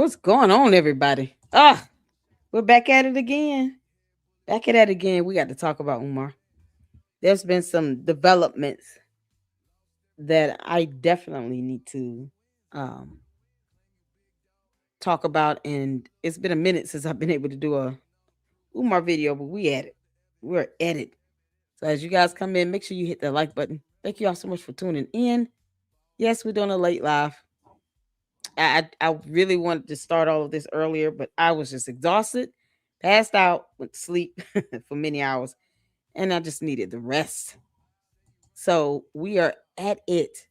What's going on, everybody? We're back at it again. Back at it again. We got to talk about Umar. There's been some developments that I definitely need to um, talk about, and it's been a minute since I've been able to do a Umar video, but we at it. We're at it. So as you guys come in, make sure you hit the like button. Thank you all so much for tuning in. Yes, we're doing a late live. I really wanted to start all of this earlier, but I was just exhausted, passed out, went to sleep for many hours, and I just needed the rest. So we are at it.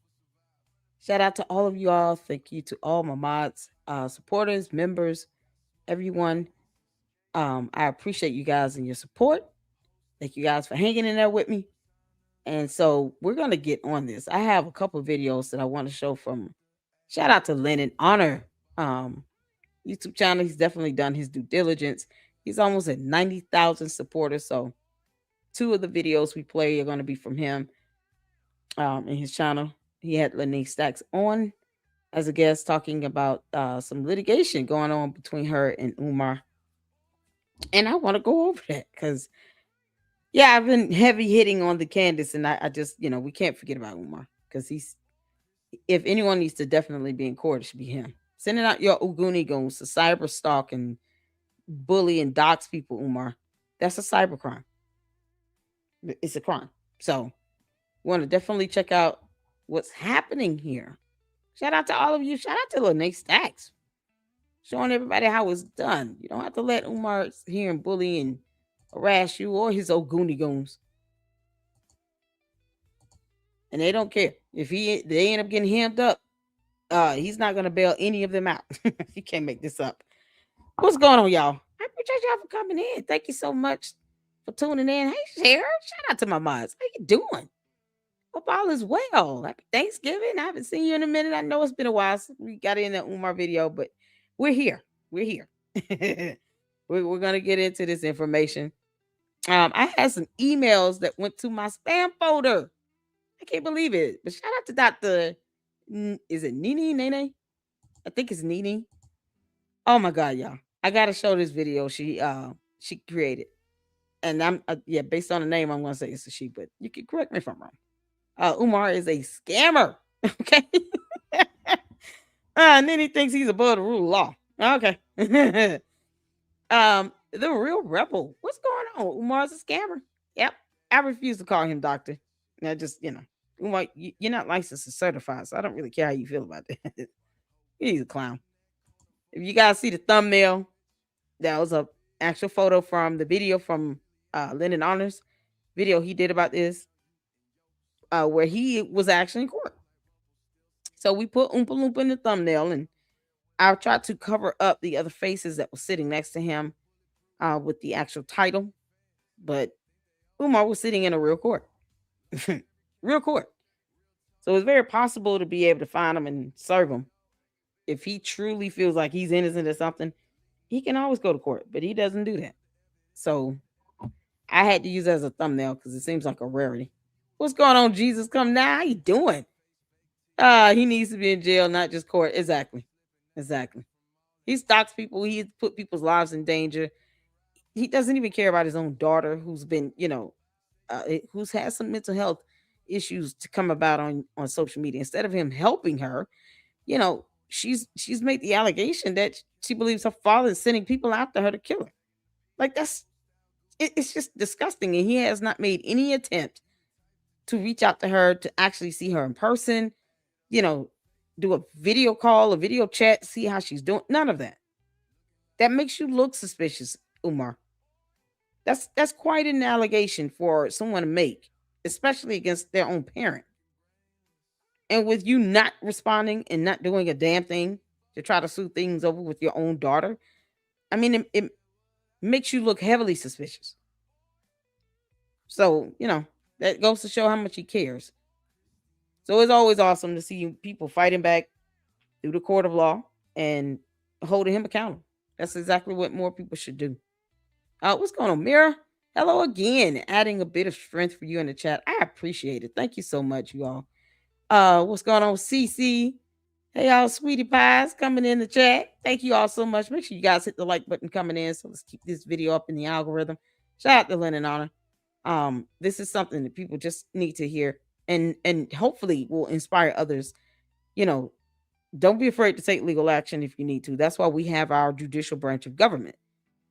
Shout out to all of you all. Thank you to all my mods, supporters, members, everyone. I appreciate you guys and your support. Thank you guys for hanging in there with me. And so we're gonna get on this. I have a couple of videos that I want to show from. Shout out to Lenae Honor. Um, YouTube channel. He's definitely done his due diligence. He's almost at 90,000 supporters. So two of the videos we play are going to be from him in his channel. He had Lenae Stacks on as a guest talking about some litigation going on between her and Umar. And I want to go over that because, yeah, I've been heavy hitting on the Candace, and I just, we can't forget about Umar because if anyone needs to definitely be in court, it should be him. Sending out your Uguni goons to cyber stalk and bully and dox people, Umar. That's a cyber crime. It's a crime. So, want to definitely check out what's happening here. Shout out to all of you. Shout out to Lenae Stacks. Showing everybody how it's done. You don't have to let Umar here and bully and harass you or his Oguni goons. And they don't care. If they end up getting hemmed up, he's not gonna bail any of them out. You can't make this up. What's going on, y'all? I appreciate y'all for coming in. Thank you so much for tuning in. Hey, Sarah. Shout out to my mods. How you doing? Hope all is well. Happy Thanksgiving. I haven't seen you in a minute. I know it's been a while since we got in that Umar video, but we're here. We're here. we're gonna get into this information. I had some emails that went to my spam folder. I can't believe it. But shout out to Dr. Is it Nene? I think it's Nene. Oh my god, y'all. I gotta show this video she created. And based on the name, I'm gonna say it's a she, but you can correct me if I'm wrong. Umar is a scammer. Okay. Nene thinks he's above the rule of law. Okay. The real rebel. What's going on? Umar's a scammer. Yep. I refuse to call him doctor. I just, Umar, you're not licensed or certified, so I don't really care how you feel about that. He's a clown. If you guys see the thumbnail, that was a actual photo from the video from Lyndon Honors video he did about this, where he was actually in court. So we put Oompa Loompa in the thumbnail, and I tried to cover up the other faces that were sitting next to him with the actual title, but Umar was sitting in a real court. Real court. So it's very possible to be able to find him and serve him. If he truly feels like he's innocent or something, he can always go to court, but he doesn't do that. So I had to use it as a thumbnail because it seems like a rarity. What's going on, Jesus? Come now. How you doing? He needs to be in jail, not just court. Exactly. He stalks people. He put people's lives in danger. He doesn't even care about his own daughter, who's been, who's had some mental health issues to come about on social media. Instead of him helping her, she's made the allegation that she believes her father is sending people after her to kill her. Like it's just disgusting. And he has not made any attempt to reach out to her, to actually see her in person, do a video call, a video chat, see how she's doing. None of that. That makes you look suspicious, Umar. That's quite an allegation for someone to make, especially against their own parent. And with you not responding and not doing a damn thing to try to sue things over with your own daughter, I mean, it makes you look heavily suspicious. So, that goes to show how much he cares. So it's always awesome to see people fighting back through the court of law and holding him accountable. That's exactly what more people should do. What's going on, Mira? Hello again. Adding a bit of strength for you in the chat. I appreciate it. Thank you so much, you all. What's going on, CC? Hey, y'all, sweetie pies coming in the chat. Thank you all so much. Make sure you guys hit the like button coming in. So let's keep this video up in the algorithm. Shout out to Lynn and Honor. This is something that people just need to hear, and hopefully will inspire others. You know, don't be afraid to take legal action if you need to. That's why we have our judicial branch of government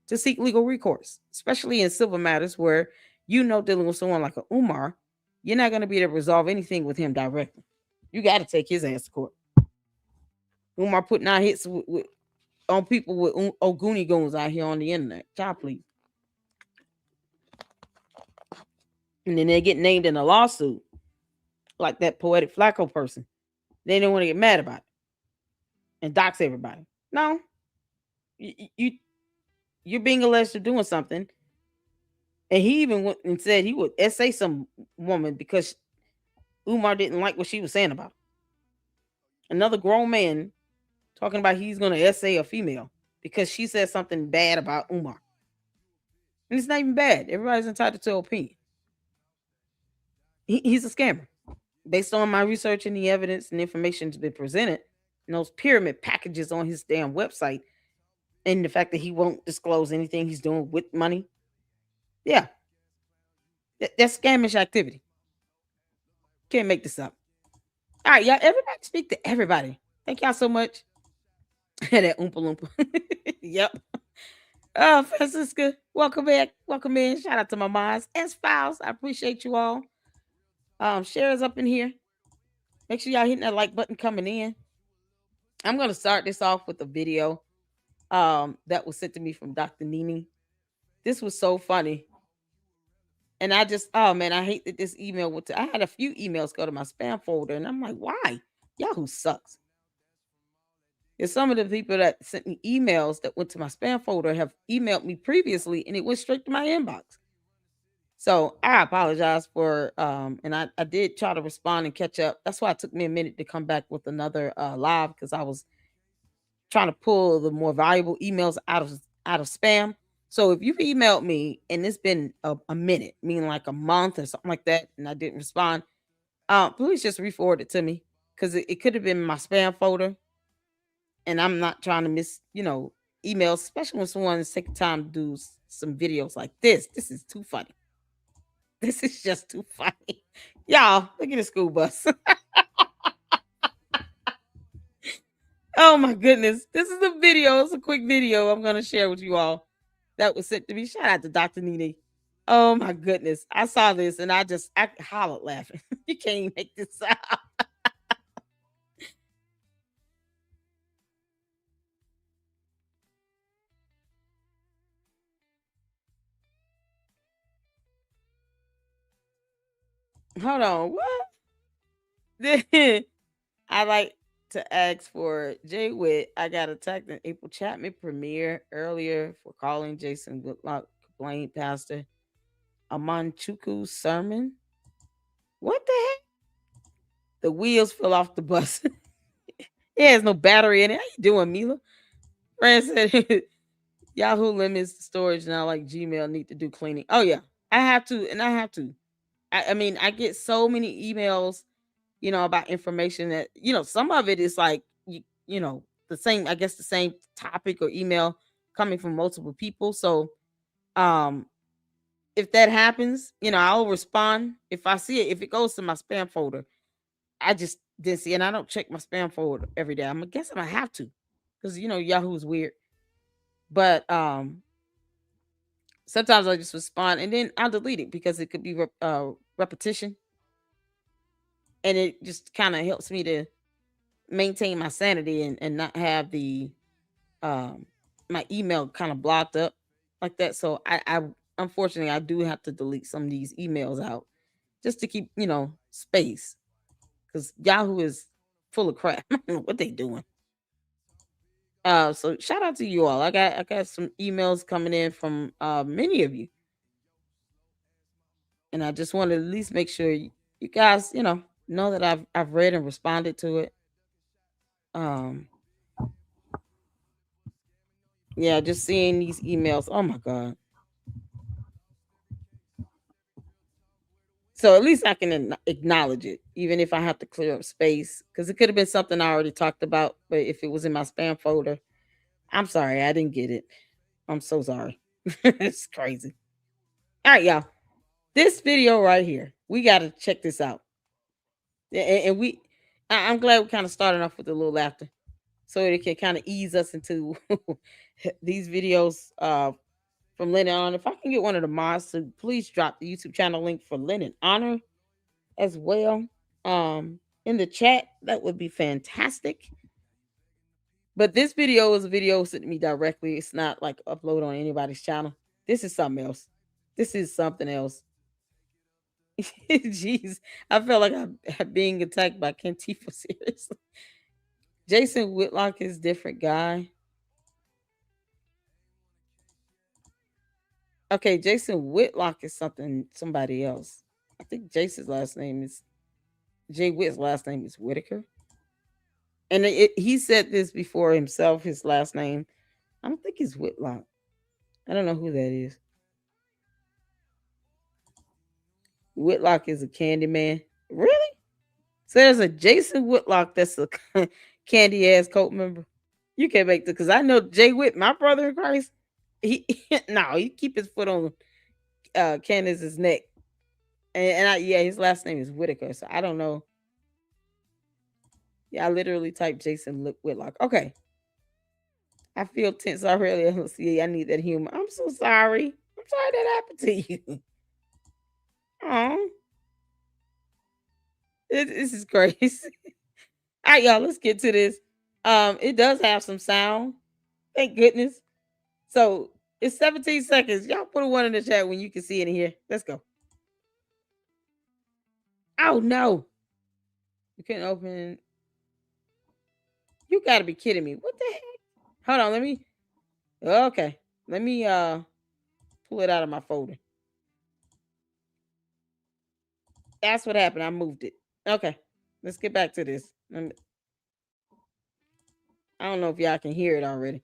to seek legal recourse, especially in civil matters where dealing with someone like a Umar, you're not going to be able to resolve anything with him directly. You got to take his ass to court. Umar putting out hits on people with Oguni goons out here on the internet. Child, please. And then they get named in a lawsuit, like that Poetic Flacco person. They don't want to get mad about it and dox everybody. No, you you're being alleged of doing something. And he even went and said he would essay some woman because Umar didn't like what she was saying about him. Another grown man talking about he's going to essay a female because she said something bad about Umar. And it's not even bad. Everybody's entitled to their opinion. He's a scammer. Based on my research and the evidence and information that's been presented, and those pyramid packages on his damn website, and the fact that he won't disclose anything he's doing with money, yeah, that's scamish activity. Can't make this up. All right, y'all. Everybody speak to everybody. Thank y'all so much. That Oompa Loompa. Yep. Francisca, welcome back. Welcome in. Shout out to my moms and spouse. I appreciate you all. Shares up in here. Make sure y'all hitting that like button coming in. I'm gonna start this off with a video that was sent to me from Dr. Nini. This was so funny. And I just, oh man, I hate that this email went to, I had a few emails go to my spam folder, and I'm like, why? Yahoo sucks. Because some of the people that sent me emails that went to my spam folder have emailed me previously and it went straight to my inbox. So I apologize for and I did try to respond and catch up. That's why it took me a minute to come back with another live, because I was trying to pull the more valuable emails out of spam. So if you've emailed me and it's been a minute, meaning like a month or something like that, and I didn't respond, please just re-forward it to me, because it could have been in my spam folder, and I'm not trying to miss, emails, especially when someone's taking time to do some videos like this. This is too funny. This is just too funny. Y'all, look at the school bus. Oh my goodness. This is a video. It's a quick video I'm going to share with you all that was sent to me. Shout out to Dr. Nene. Oh my goodness. I saw this and I hollered laughing. You can't even make this out. Hold on. What? I like to ask for Jay Witt. I got attacked in April Chapman premiere earlier for calling Jason Goodluck complaint pastor Amanchuku's sermon. What the heck? The wheels fell off the bus. It has no battery in it. How you doing, Mila? Fran said Yahoo limits the storage now, like Gmail need to do cleaning. Oh yeah, I have to, and I have to. I mean, I get so many emails, about information that some of it is like the same. I guess the same topic or email coming from multiple people. So, um, if that happens, I'll respond if I see it. If it goes to my spam folder, I just didn't see, and I don't check my spam folder every day. I guess I'm gonna have to, because Yahoo's weird. But sometimes I just respond and then I'll delete it because it could be repetition, and it just kind of helps me to maintain my sanity and not have the my email kind of blocked up like that. So I unfortunately I do have to delete some of these emails out just to keep space, because Yahoo is full of crap. I don't know what they doing. So shout out to you all. I got some emails coming in from many of you, and I just want to at least make sure you guys know that I've read and responded to it. Um, yeah, just seeing these emails. Oh my god. So at least I can acknowledge it, even if I have to clear up space, because it could have been something I already talked about. But if it was in my spam folder, I'm sorry, I didn't get it. I'm so sorry. It's crazy. All right, y'all. This video right here, we got to check this out. And I'm glad we kind of started off with a little laughter, so it can kind of ease us into these videos from Lenae on. If I can get one of the mods to please drop the YouTube channel link for Lenae Honor as well in the chat, that would be fantastic. But this video is a video sent to me directly. It's not like upload on anybody's channel. This is something else. This is something else. Jeez, I felt like I'm being attacked by Kentifa. Seriously, Jason Whitlock is different guy. Okay, Jason Whitlock is somebody else. I think Jason's last name is Jay Witt's last name is Whitaker. And he said this before himself, his last name. I don't think it's Whitlock. I don't know who that is. Whitlock is a candy man. Really? So there's a Jason Whitlock that's a candy ass cult member. You can't make the because I know Jay Witt, my brother in Christ. He no, he keep his foot on Candace's neck. Yeah, his last name is Whitaker. So I don't know. Yeah, I literally typed Jason Whitlock. Okay. I feel tense already. See, I need that humor. I'm so sorry. I'm sorry that happened to you. Oh, this is crazy. All right, y'all, let's get to this. It does have some sound. Thank goodness. So it's 17 seconds. Y'all put a one in the chat when you can see it in here. Let's go. Oh no. You can't open. You gotta be kidding me. What the heck? Hold on, let me okay. Let me pull it out of my folder. That's what happened. I moved it. Okay. Let's get back to this. I don't know if y'all can hear it already.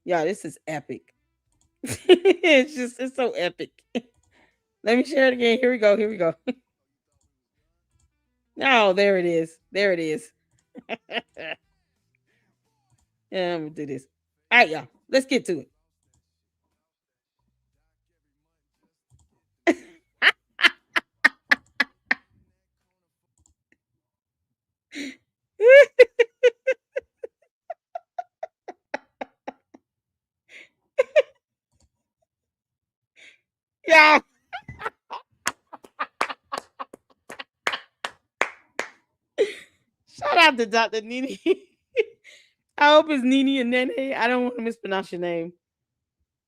Y'all, this is epic. It's so epic. Let me share it again. Here we go. Here we go. Oh, there it is. There it is. Yeah, I'm gonna do this. All right, y'all. Let's get to it. Y'all. Shout out to Dr. Nene. I hope it's Nene and Nene. I don't want to mispronounce your name.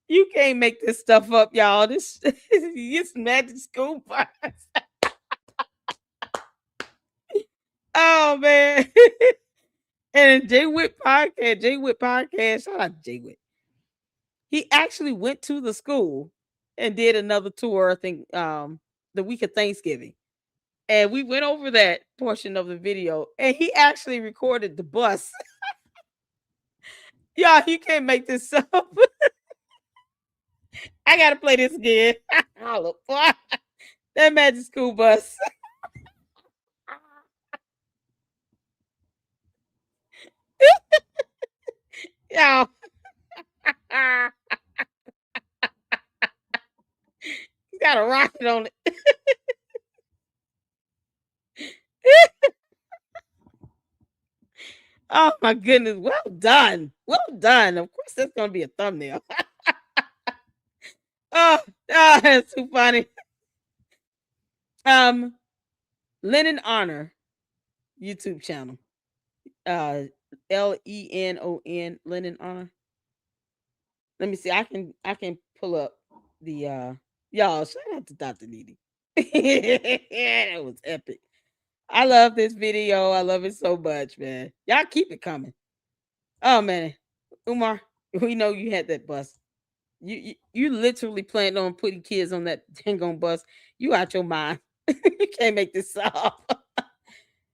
You can't make this stuff up, y'all. This it's magic school bus. Oh man. And Jay Witt podcast. Shout out to Jay Witt. He actually went to the school and did another tour, I think, the week of Thanksgiving. And we went over that portion of the video, and he actually recorded the bus. Y'all, you can't make this up. I gotta play this again. Holla, boy. That magic school bus. Y'all. You got a rocket on it. Oh my goodness. Well done. Well done. Of course, that's gonna be a thumbnail. Oh, that's too funny. Um, Lenae Honor YouTube channel. Lenon Lenae Honor. Let me see. I can pull up the y'all. Shout out to Dr. Needy. That was epic. I love this video. I love it so much, man. Y'all keep it coming. Oh man, Umar, we know you had that bus. You literally planned on putting kids on that dang on bus. You out your mind. You can't make this up.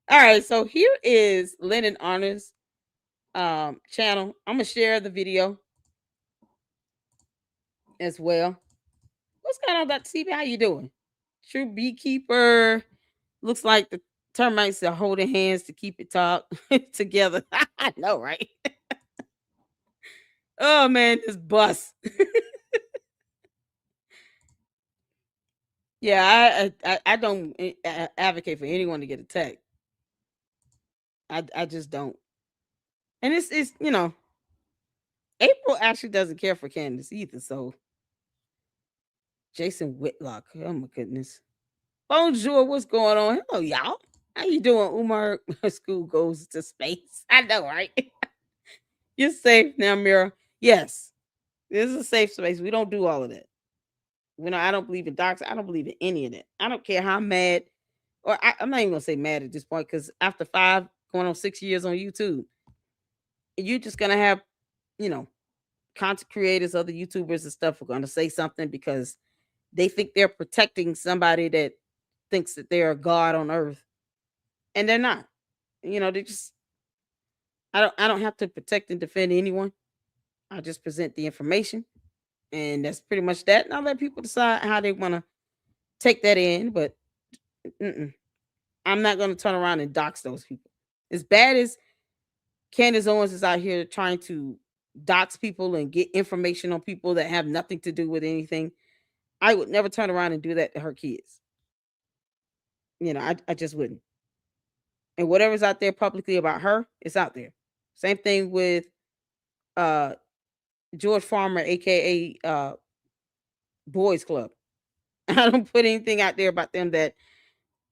All right, so here is Lenae Honor's channel. I'm gonna share the video as well. What's going on, Dr. CB? How you doing? True beekeeper. Looks like the termites are holding hands to keep it together. I know, right? Oh man, this bus. Yeah, I don't advocate for anyone to get attacked. I just don't. And it's April actually doesn't care for Candace either. So Jason Whitlock. Oh my goodness. Bonjour, what's going on? Hello, y'all. How you doing, Umar? School goes to space. I know, right? You're safe now, Mira. Yes, this is a safe space. We don't do all of that. I don't believe in docs. I don't believe in any of that. I don't care how mad, or I'm not even gonna say mad at this point because after 5 going on 6 years on YouTube, you're just gonna have, you know, content creators, other YouTubers and stuff are gonna say something because they think they're protecting somebody that thinks that they're a god on earth, and they're not. They just I don't have to protect and defend anyone. I just present the information, and that's pretty much that. And I'll let people decide how they want to take that in. But mm-mm, I'm not going to turn around and dox those people. As bad as Candace Owens is out here trying to dox people and get information on people that have nothing to do with anything, I would never turn around and do that to her kids. I just wouldn't. And whatever's out there publicly about her, it's out there. Same thing with uh George Farmer, aka Boys Club. I don't put anything out there about them that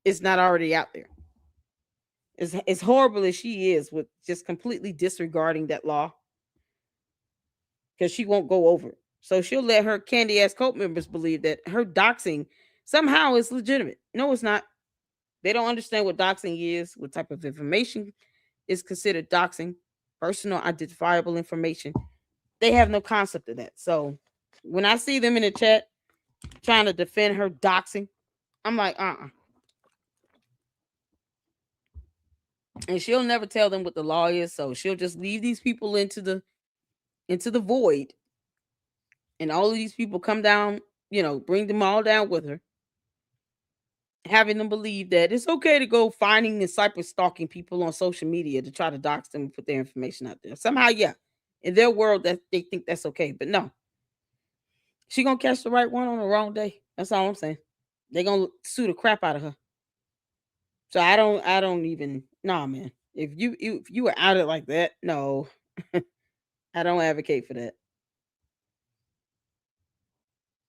is not already out there. As horrible as she is with just completely disregarding that law, because she won't go over it. So she'll let her candy ass cult members believe that her doxing somehow is legitimate. No, it's not. They don't understand what doxing is, what type of information is considered doxing, personal identifiable information. They have no concept of that. So when I see them in the chat trying to defend her doxing, I'm like, and she'll never tell them what the law is, so she'll just leave these people into the void, and all of these people come down, bring them all down with her, having them believe that it's okay to go finding and cyber stalking people on social media to try to dox them and put their information out there. Somehow, yeah, in their world that they think that's okay, but no, she gonna catch the right one on the wrong day. That's all I'm saying. They gonna sue the crap out of her. So I don't even, nah, man. If you were out it like that, no, I don't advocate for that.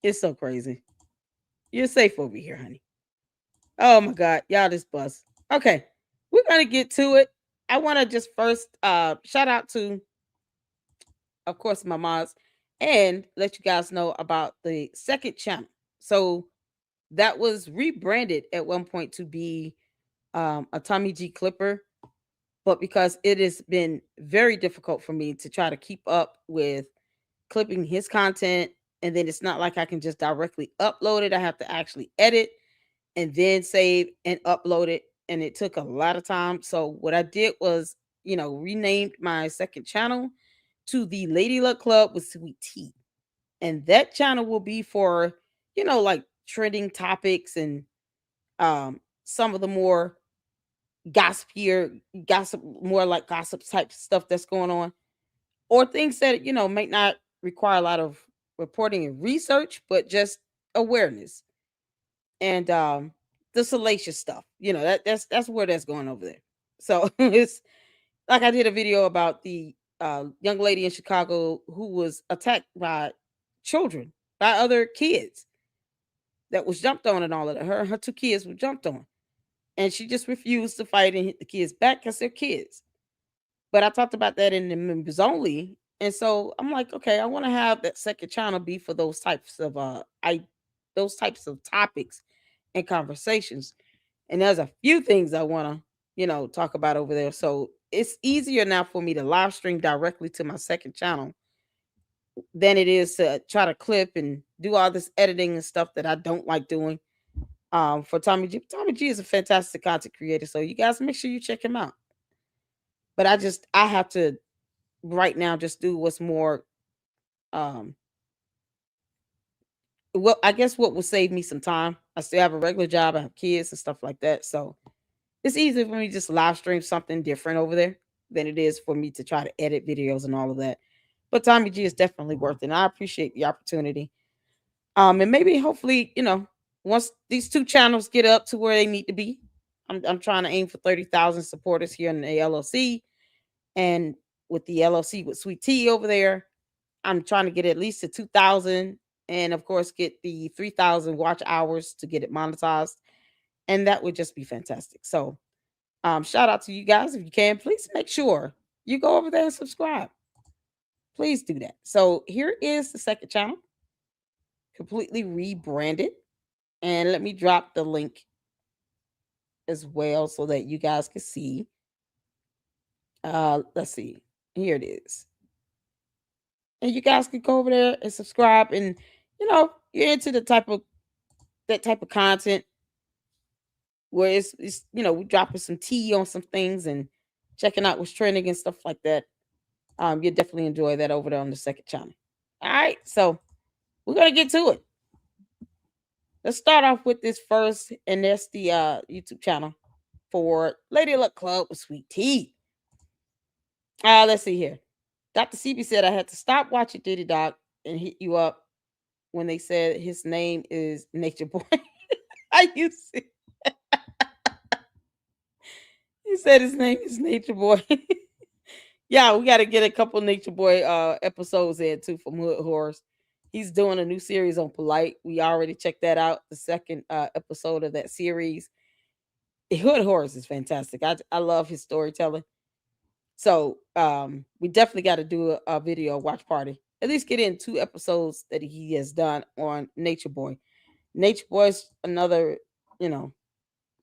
It's so crazy. You're safe over here, honey. Oh my God, y'all, this bus. Okay, we're gonna get to it. I want to just first shout out to, of course, my moms, and let you guys know about the second channel. So that was rebranded at one point to be a Tommy G Clipper, but because it has been very difficult for me to try to keep up with clipping his content, and then it's not like I can just directly upload it. I have to actually edit and then save and upload it, and it took a lot of time. So what I did was, renamed my second channel to the Lady Luck Club with Sweet Tea. And that channel will be for, like trending topics and some of the more gossip, more like gossip type stuff that's going on, or things that, might not require a lot of reporting and research, but just awareness and the salacious stuff. That's where that's going over there. So it's like I did a video about the young lady in Chicago who was attacked by children, by other kids, that was jumped on, and all of that. Her two kids were jumped on, and she just refused to fight and hit the kids back because they're kids. But I talked about that in the members only. And so I'm like, okay, I want to have that second channel be for those types of topics and conversations. And there's a few things I want to, talk about over there. So it's easier now for me to live stream directly to my second channel than it is to try to clip and do all this editing and stuff that I don't like doing. For Tommy G. Tommy G is a fantastic content creator. So you guys make sure you check him out. But I have to right now just do what's more um Well, I guess what will save me some time. I still have a regular job. I have kids and stuff like that. So it's easier for me to just live stream something different over there than it is for me to try to edit videos and all of that. But Tommy G is definitely worth it. And I appreciate the opportunity. And maybe hopefully, once these two channels get up to where they need to be, I'm trying to aim for 30,000 supporters here in the LLC. And with the LLC with Sweet Tea over there, I'm trying to get at least to 2,000 and of course get the 3,000 watch hours to get it monetized. And that would just be fantastic. So shout out to you guys. If you can, please make sure you go over there and subscribe. Please do that. So here is the second channel, completely rebranded. And let me drop the link as well so that you guys can see. Let's see. Here it is. And you guys can go over there and subscribe. And you're into the type of that type of content where it's we dropping some tea on some things and checking out what's trending and stuff like that. You'll definitely enjoy that over there on the second channel. All right, so we're gonna get to it. Let's start off with this first, and that's the YouTube channel for Lady Luck Club with Sweet Tea. Let's see here. Dr. CB said I had to stop watching Diddy Doc and hit you up when they said his name is Nature Boy. I used to. He said his name is Nature Boy. Yeah, we got to get a couple Nature Boy episodes in too from Hood Horrors. He's doing a new series on Polite. We already checked that out. The second episode of that series. Hood Horrors is fantastic. I love his storytelling. So we definitely got to do a video watch party. At least get in 2 episodes that he has done on Nature Boy. Nature Boy's another,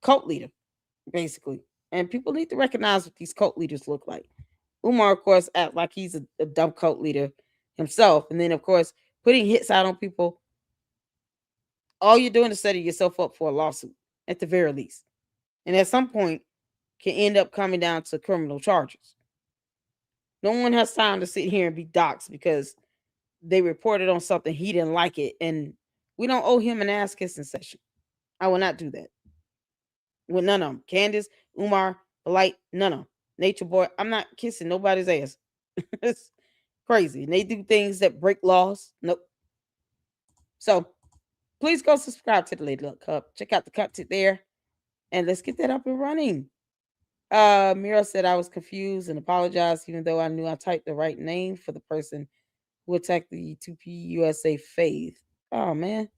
cult leader, basically. And people need to recognize what these cult leaders look like. Umar, of course, act like he's a dumb cult leader himself. And then, of course, putting hits out on people. All you're doing is setting yourself up for a lawsuit, at the very least. And at some point, can end up coming down to criminal charges. No one has time to sit here and be doxxed because they reported on something he didn't like it. And we don't owe him an ass kissing session. I will not do that. With none of them. Candace, Umar, Polite, none of them. Nature Boy, I'm not kissing nobody's ass. It's crazy. And they do things that break laws. Nope. So please go subscribe to the Lady Luck Cup. Check out the content there. And let's get that up and running. Mira said I was confused and apologized, even though I knew I typed the right name for the person who attacked the 2P USA Faith. Oh man.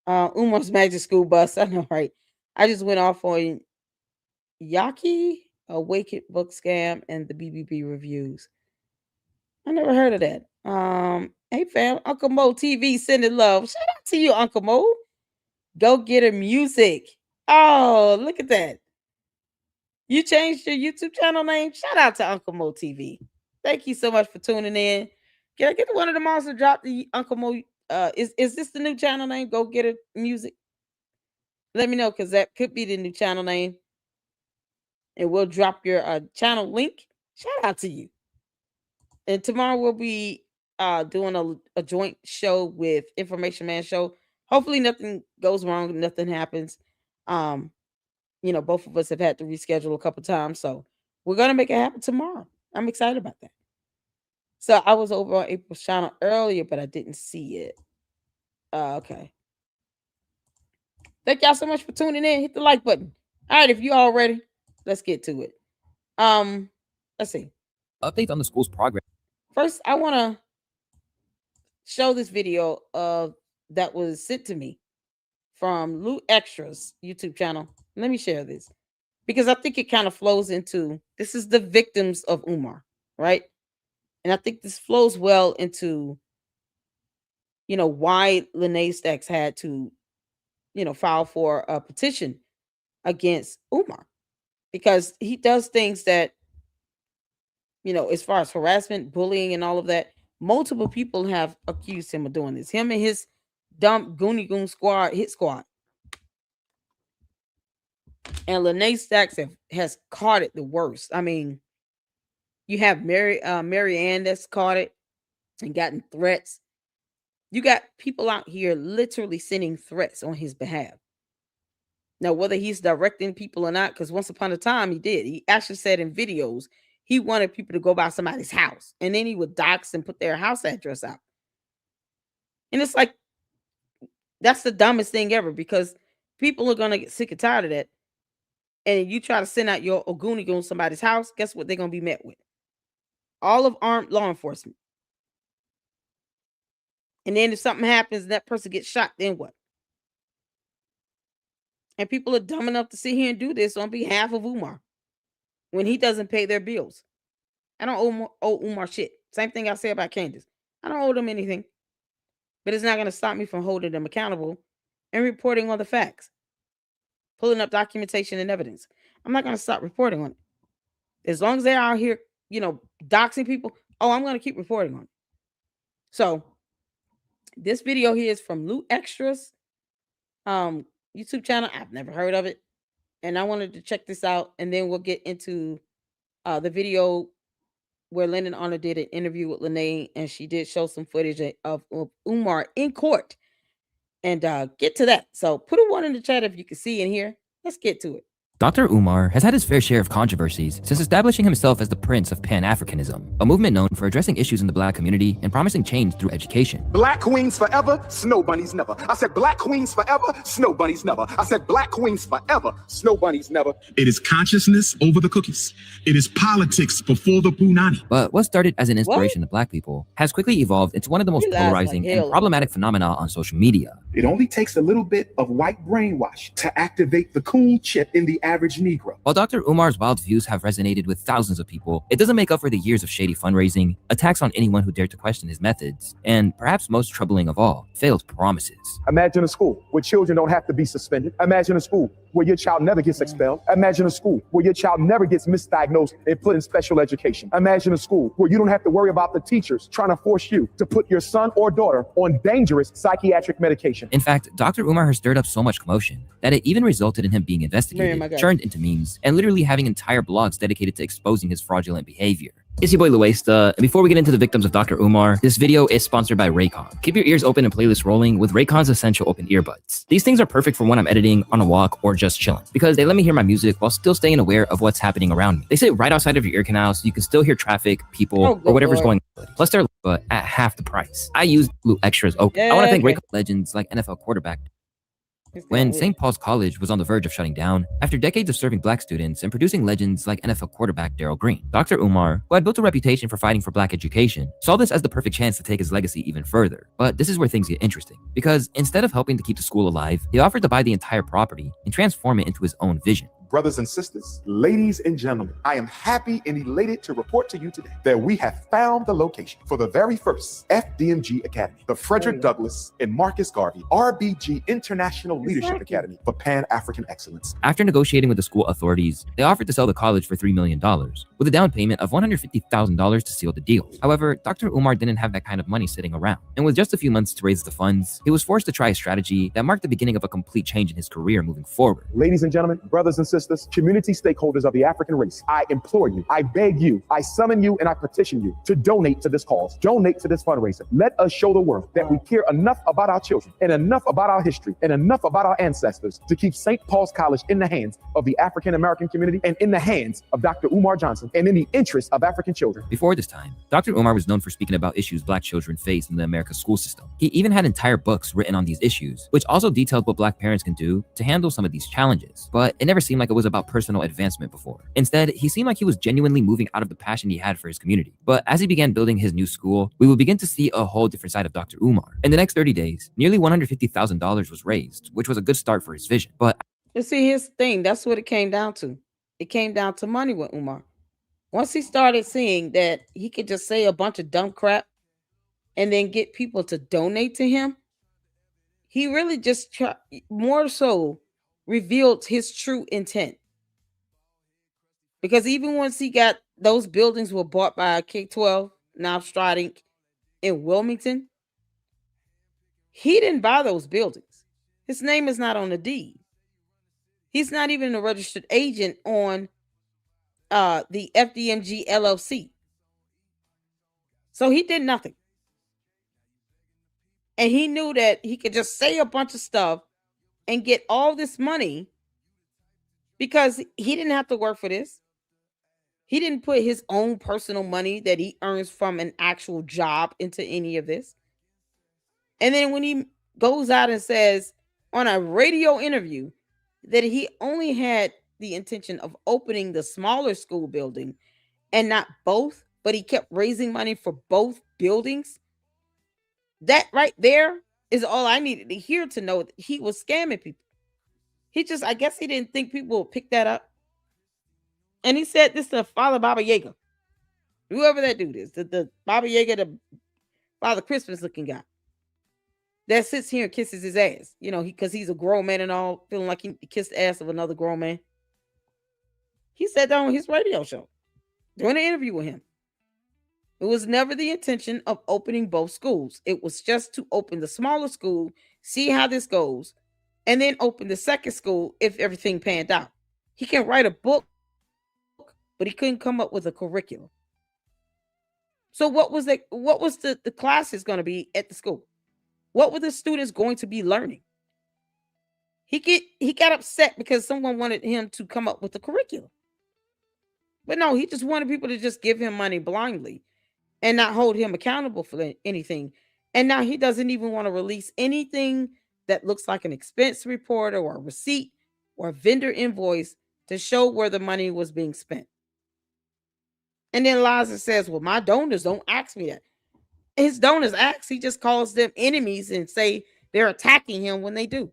Umar's Magic School Bus. I know, right? I just went off on Yaki, a Wicked Book Scam, and the BBB reviews. I never heard of that. Hey fam, Uncle Mo TV sending love. Shout out to you, Uncle Mo. Go get her music. Oh, look at that. You changed your YouTube channel name. Shout out to Uncle Mo TV. Thank you so much for tuning in. Can I get one of the monsters to drop the Uncle Mo? Is this the new channel name? Go get her music. Let me know because that could be the new channel name. And we'll drop your channel link. Shout out to you. And tomorrow we'll be doing a joint show with Information Man Show. Hopefully nothing goes wrong, nothing happens. Both of us have had to reschedule a couple times, so we're gonna make it happen tomorrow. I'm excited about that. So I was over on April's channel earlier, but I didn't see it. Okay. Thank y'all so much for tuning in. Hit the like button. All right, if you all ready, let's get to it. Let's see. Updates on the school's progress. First, I want to show this video that was sent to me from Lou Extra's YouTube channel. Let me share this because I think it kind of flows into this is the victims of Umar, right? And I think this flows well into why Lenae Stacks had to file for a petition against Umar because he does things that as far as harassment, bullying, and all of that. Multiple people have accused him of doing this. Him and his dumb Goonie Goon squad, hit squad. And Lenae Stacks has caught it the worst. I mean, you have Mary Ann that's caught it and gotten threats. You got people out here literally sending threats on his behalf. Now, whether he's directing people or not, because once upon a time he did. He actually said in videos he wanted people to go by somebody's house, and then he would dox and put their house address out. And it's like that's the dumbest thing ever because people are gonna get sick and tired of that. And you try to send out your Oguni on somebody's house, guess what they're gonna be met with? All of armed law enforcement. And then if something happens and that person gets shot, then what? And people are dumb enough to sit here and do this on behalf of Umar when he doesn't pay their bills. I don't owe Umar shit. Same thing I say about Candace. I don't owe them anything, but it's not going to stop me from holding them accountable and reporting on the facts, pulling up documentation and evidence. I'm not going to stop reporting on it. As long as they're out here, doxing people, I'm going to keep reporting on it. So this video here is from Loot Extras YouTube channel. I've never heard of it. And I wanted to check this out. And then we'll get into the video where Lyndon Honor did an interview with Lenae, and she did show some footage of Umar in court. And get to that. So put a 1 in the chat if you can see and hear. Let's get to it. Dr. Umar has had his fair share of controversies since establishing himself as the Prince of Pan-Africanism, a movement known for addressing issues in the Black community and promising change through education. Black queens forever, snow bunnies never. I said black queens forever, snow bunnies never. I said black queens forever, snow bunnies never. It is consciousness over the cookies. It is politics before the punani. But what started as an inspiration to Black people has quickly evolved into one of the most polarizing and problematic phenomena on social media. It only takes a little bit of white brainwash to activate the cool chip in the average Negro. While Dr. Umar's wild views have resonated with thousands of people, it doesn't make up for the years of shady fundraising, attacks on anyone who dared to question his methods, and perhaps most troubling of all, failed promises. Imagine a school where children don't have to be suspended. Imagine a school where your child never gets expelled. Imagine a school where your child never gets misdiagnosed and put in special education. Imagine a school where you don't have to worry about the teachers trying to force you to put your son or daughter on dangerous psychiatric medication. In fact, Dr. Umar has stirred up so much commotion that it even resulted in him being investigated, turned into memes, and literally having entire blogs dedicated to exposing his fraudulent behavior. It's your boy Luesta, and before we get into the victims of Dr. Umar, this video is sponsored by Raycon. Keep your ears open and playlists rolling with Raycon's Essential Open Earbuds. These things are perfect for when I'm editing, on a walk, or just chilling, because they let me hear my music while still staying aware of what's happening around me. They sit right outside of your ear canal so you can still hear traffic, people, or whatever's going on. Plus they're but at half the price. I use Blue Extras Open. I want to thank Raycon legends like NFL quarterback. When St. Paul's College was on the verge of shutting down, after decades of serving Black students and producing legends like NFL quarterback Darryl Green, Dr. Umar, who had built a reputation for fighting for Black education, saw this as the perfect chance to take his legacy even further. But this is where things get interesting, because instead of helping to keep the school alive, he offered to buy the entire property and transform it into his own vision. Brothers and sisters, ladies and gentlemen, I am happy and elated to report to you today that we have found the location for the very first FDMG Academy, the Frederick Douglass and Marcus Garvey RBG International Leadership Academy for Pan-African Excellence. After negotiating with the school authorities, they offered to sell the college for $3 million, with a down payment of $150,000 to seal the deal. However, Dr. Umar didn't have that kind of money sitting around, and with just a few months to raise the funds, he was forced to try a strategy that marked the beginning of a complete change in his career moving forward. Ladies and gentlemen, brothers and sisters, community stakeholders of the African race, I implore you, I beg you, I summon you, and I petition you to donate to this cause, donate to this fundraiser. Let us show the world that we care enough about our children and enough about our history and enough about our ancestors to keep St. Paul's College in the hands of the African American community and in the hands of Dr. Umar Johnson and in the interest of African children. Before this time, Dr. Umar was known for speaking about issues Black children face in the American school system. He even had entire books written on these issues, which also detailed what Black parents can do to handle some of these challenges. But it never seemed like it was about personal advancement before. Instead, he seemed like he was genuinely moving out of the passion he had for his community. But as he began building his new school, we would begin to see a whole different side of Dr. Umar. In the next 30 days, nearly $150,000 was raised, which was a good start for his vision. But you see, here's the thing. That's what it came down to. It came down to money with Umar. Once he started seeing that he could just say a bunch of dumb crap and then get people to donate to him, he really just more so revealed his true intent. Because even once he got those buildings were bought by K-12, now Stride Inc. in Wilmington, he didn't buy those buildings. His name is not on the deed. He's not even a registered agent on the FDMG LLC. So he did nothing. And he knew that he could just say a bunch of stuff and get all this money because he didn't have to work for this. He didn't put his own personal money that he earns from an actual job into any of this. And then when he goes out and says on a radio interview that he only had the intention of opening the smaller school building and not both, but he kept raising money for both buildings, that right there is all I needed to hear to know that he was scamming people. I guess he didn't think people would pick that up. And he said this to Father Baba Yaga. Whoever that dude is, the Baba Yaga, the Father Christmas looking guy that sits here and kisses his ass, because he's a grown man and all, feeling like he kissed the ass of another grown man. He said that on his radio show during an interview with him. It was never the intention of opening both schools. It was just to open the smaller school, see how this goes, and then open the second school if everything panned out. He can write a book, but he couldn't come up with a curriculum. So what was the classes going to be at the school? What were the students going to be learning? He got upset because someone wanted him to come up with a curriculum. But no, he just wanted people to just give him money blindly and not hold him accountable for anything. And now he doesn't even want to release anything that looks like an expense report or a receipt or a vendor invoice to show where the money was being spent. And then Liza says, well, my donors don't ask me that. His donors ask, he just calls them enemies and say they're attacking him when they do.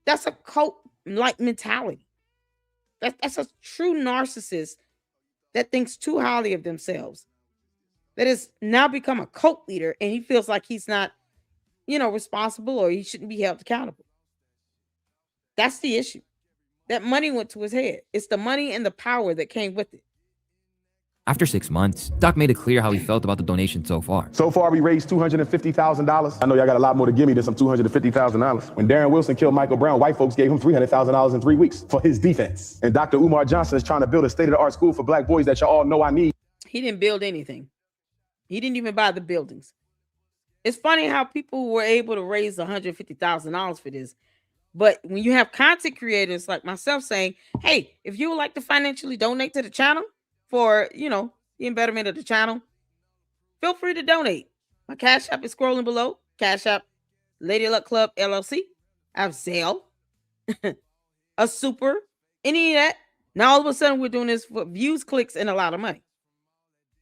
That's a cult-like mentality. That's a true narcissist that thinks too highly of themselves, that has now become a cult leader, and he feels like he's not, responsible, or he shouldn't be held accountable. That's the issue. That money went to his head. It's the money and the power that came with it. After 6 months, Doc made it clear how he felt about the donation so far. So far, we raised $250,000. I know y'all got a lot more to give me than some $250,000. When Darren Wilson killed Michael Brown, white folks gave him $300,000 in 3 weeks for his defense. And Dr. Umar Johnson is trying to build a state-of-the-art school for black boys that y'all all know I need. He didn't build anything. He didn't even buy the buildings. It's funny how people were able to raise $150,000 for this. But when you have content creators like myself saying, hey, if you would like to financially donate to the channel for, the embetterment of the channel, feel free to donate. My Cash App is scrolling below. Cash App, Lady Luck Club, LLC. I have Zelle, a super, any of that. Now all of a sudden we're doing this for views, clicks, and a lot of money.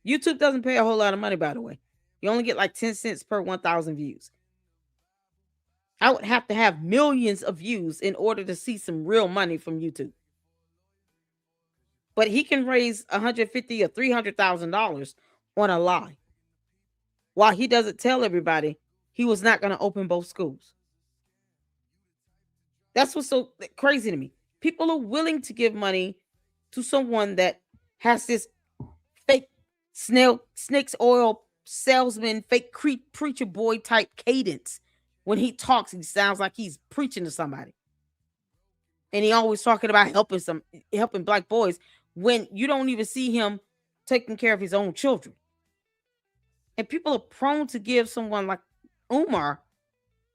YouTube doesn't pay a whole lot of money, by the way. You only get like 10 cents per 1,000 views. I would have to have millions of views in order to see some real money from YouTube. But he can raise $150,000 or $300,000 on a lie, while he doesn't tell everybody he was not going to open both schools. That's what's so crazy to me. People are willing to give money to someone that has this fake snake's oil salesman, fake preacher boy type cadence. When he talks, he sounds like he's preaching to somebody. And he always talking about helping black boys, when you don't even see him taking care of his own children. And people are prone to give someone like Umar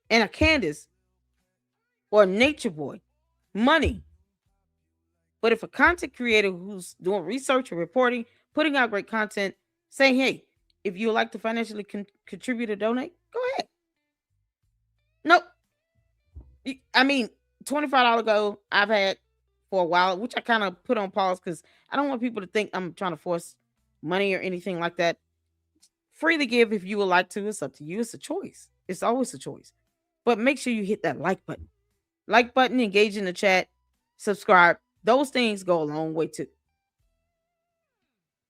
and a Candace or a Nature Boy money. But if a content creator who's doing research or reporting, putting out great content, saying, hey, if you would like to financially contribute or donate, go ahead. Nope. I mean, $25 goal I've had for a while, which I kind of put on pause because I don't want people to think I'm trying to force money or anything like that. Freely give if you would like to. It's up to you. It's a choice. It's always a choice. But make sure you hit that like button. Like button, engage in the chat, subscribe. Those things go a long way too.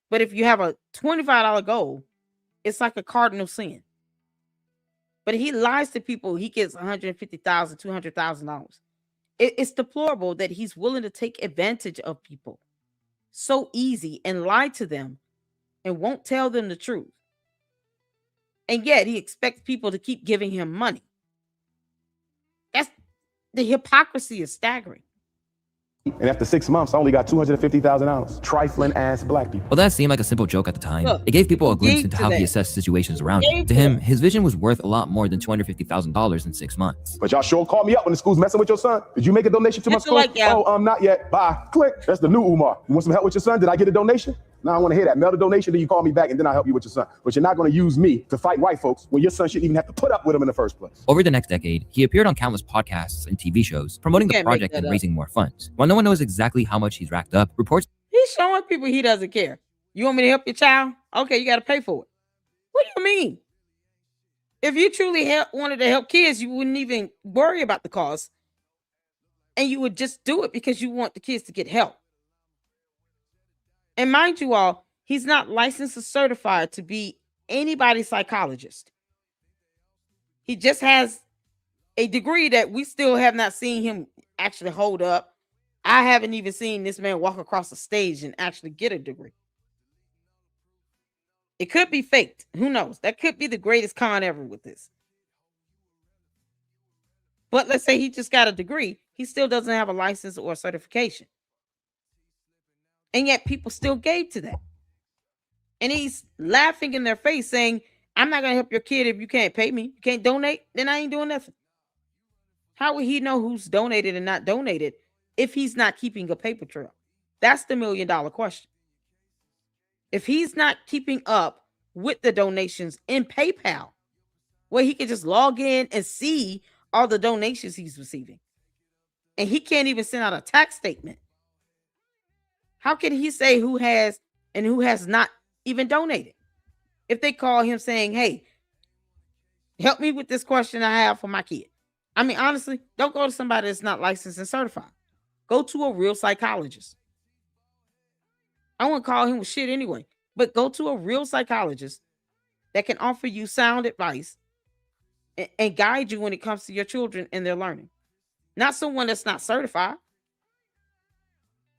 But if you have a $25 goal, it's like a cardinal sin. But he lies to people. He gets $150,000, $200,000. It's deplorable that he's willing to take advantage of people so easy and lie to them and won't tell them the truth. And yet he expects people to keep giving him money. The hypocrisy is staggering. And after 6 months, I only got $250,000. Trifling ass black people. While that seemed like a simple joke at the time, it gave people a glimpse into how he assessed situations around him. To him, his vision was worth a lot more than $250,000 in 6 months. But y'all sure call me up when the school's messing with your son. Did you make a donation to my school? Not yet. Bye. Click. That's the new Umar. You want some help with your son? Did I get a donation? Now I want to hear that. Mail the donation, then you call me back, and then I'll help you with your son. But you're not going to use me to fight white folks when your son shouldn't even have to put up with them in the first place. Over the next decade, he appeared on countless podcasts and TV shows, promoting the project and raising more funds. While no one knows exactly how much he's racked up, reports... He's showing people he doesn't care. You want me to help your child? Okay, you got to pay for it. What do you mean? If you truly wanted to help kids, you wouldn't even worry about the cost. And you would just do it because you want the kids to get help. And mind you all, he's not licensed or certified to be anybody's psychologist. He just has a degree that we still have not seen him actually hold up. I haven't even seen this man walk across the stage and actually get a degree. It could be faked. Who knows? That could be the greatest con ever with this. But let's say he just got a degree. He still doesn't have a license or a certification. And yet people still gave to that. And he's laughing in their face saying, I'm not going to help your kid if you can't pay me. You can't donate, then I ain't doing nothing. How would he know who's donated and not donated if he's not keeping a paper trail? That's the $1 million question. If he's not keeping up with the donations in PayPal, where he can just log in and see all the donations he's receiving, and he can't even send out a tax statement, how can he say who has and who has not even donated? If they call him saying, hey, help me with this question I have for my kid. I mean, honestly, don't go to somebody that's not licensed and certified. Go to a real psychologist. I wouldn't call him with shit anyway, but go to a real psychologist that can offer you sound advice and guide you when it comes to your children and their learning. Not someone that's not certified,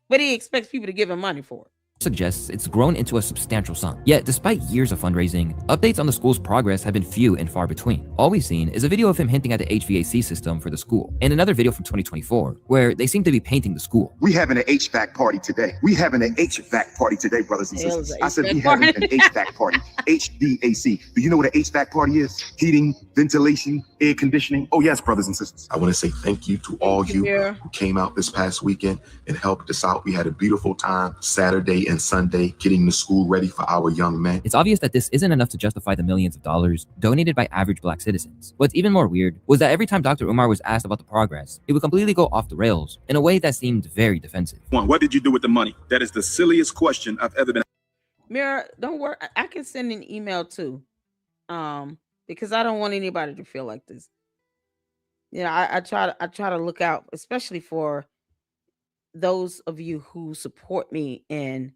but he expects people to give him money for it. Suggests it's grown into a substantial sum. Yet, despite years of fundraising, updates on the school's progress have been few and far between. All we've seen is a video of him hinting at the HVAC system for the school, and another video from 2024, where they seem to be painting the school. We having an HVAC party today. We having an HVAC party today, brothers and sisters. I said we having an HVAC party. HVAC. Do you know what an HVAC party is? Heating, ventilation, air conditioning. Oh yes, brothers and sisters. I want to say thank you to all you who came out this past weekend and helped us out. We had a beautiful time Saturday and Sunday getting the school ready for our young men. It's obvious that this isn't enough to justify the millions of dollars donated by average black citizens. What's even more weird was that every time Dr. Umar was asked about the progress, he would completely go off the rails in a way that seemed very defensive. What did you do with the money? That is the silliest question I've ever been. Mira, don't worry. I can send an email too, because I don't want anybody to feel like this. You know, I try to look out, especially for those of you who support me in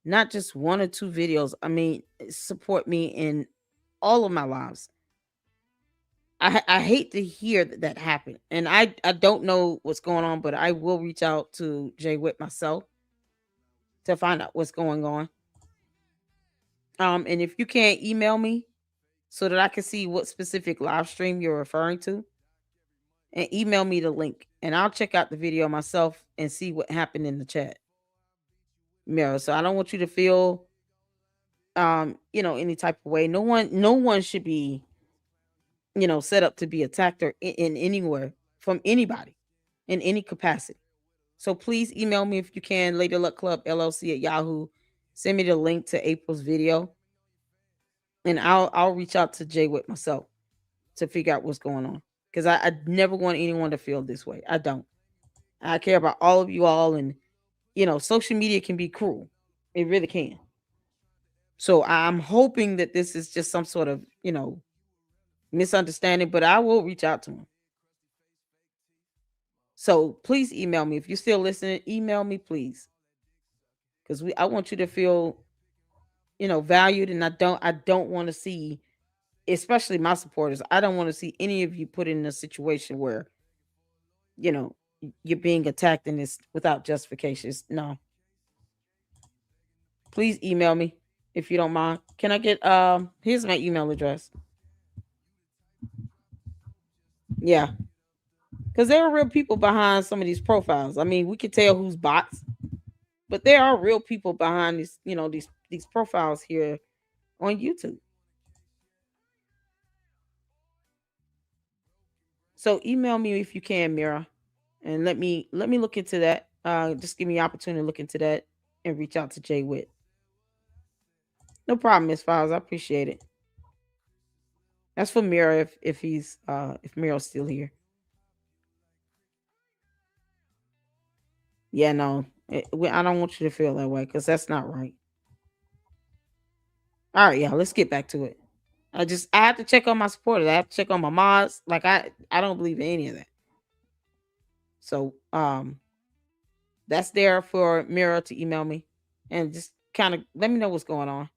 not just one or two videos. I mean, support me in all of my lives. I hate to hear that happen. And I don't know what's going on, but I will reach out to Jay Witt myself to find out what's going on. And if you can't email me so that I can see what specific live stream you're referring to, and email me the link, and I'll check out the video myself and see what happened in the chat. Mira, so I don't want you to feel any type of way. No one should be set up to be attacked or in anywhere from anybody in any capacity. So please email me if you can, Lady Luck Club LLC at Yahoo. Send me the link to April's video, and I'll reach out to Jay Witt myself to figure out what's going on, because I never want anyone to feel this way. I don't. I care about all of you all, and social media can be cruel. It really can. So I'm hoping that this is just some sort of misunderstanding, but I will reach out to him. So please email me if you're still listening. Email me, please, because I want you to feel valued, and I don't want to see, especially my supporters, I don't want to see any of you put in a situation where you're being attacked in this without justifications. No. Please email me if you don't mind. Can I get here's my email address. Yeah. Because there are real people behind some of these profiles. I mean, we can tell who's bots, but there are real people behind these, these profiles here on YouTube. So email me if you can, Mira, and let me look into that. Just give me an opportunity to look into that and reach out to Jay Witt. No problem, Miss Files. I appreciate it. That's for Mira if Mira's still here. Yeah, no, I don't want you to feel that way because that's not right. All right, yeah, let's get back to it. I have to check on my supporters. I have to check on my mods. Like I don't believe in any of that. So that's there for Mira to email me and just kind of let me know what's going on.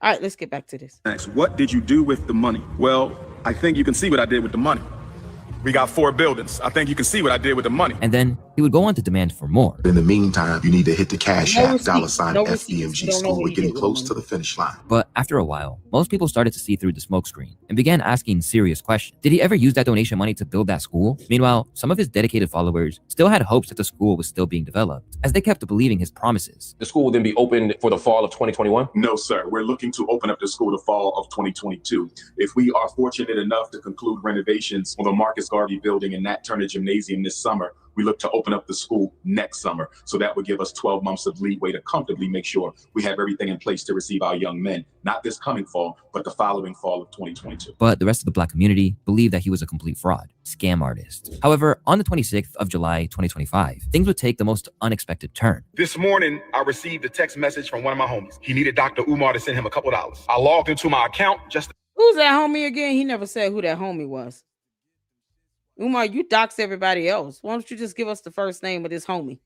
All right, let's get back to this. Next, what did you do with the money? Well, I think you can see what I did with the money. We got 4 buildings. I think you can see what I did with the money. And then he would go on to demand for more. In the meantime, you need to hit the Cash App, $FBMG school. We're getting close to the finish line. But after a while, most people started to see through the smokescreen and began asking serious questions. Did he ever use that donation money to build that school? Meanwhile, some of his dedicated followers still had hopes that the school was still being developed, as they kept believing his promises. The school will then be opened for the fall of 2021? No, sir. We're looking to open up the school the fall of 2022. If we are fortunate enough to conclude renovations on the Marcus Garvey building and Nat Turner Gymnasium this summer, we look to open up the school next summer. So that would give us 12 months of leeway to comfortably make sure we have everything in place to receive our young men, not this coming fall, but the following fall of 2022. But the rest of the Black community believed that he was a complete fraud, scam artist. However, on the 26th of July, 2025, things would take the most unexpected turn. This morning, I received a text message from one of my homies. He needed Dr. Umar to send him a couple dollars. I logged into my account just... Who's that homie again? He never said who that homie was. Umar, you dox everybody else. Why don't you just give us the first name of this homie?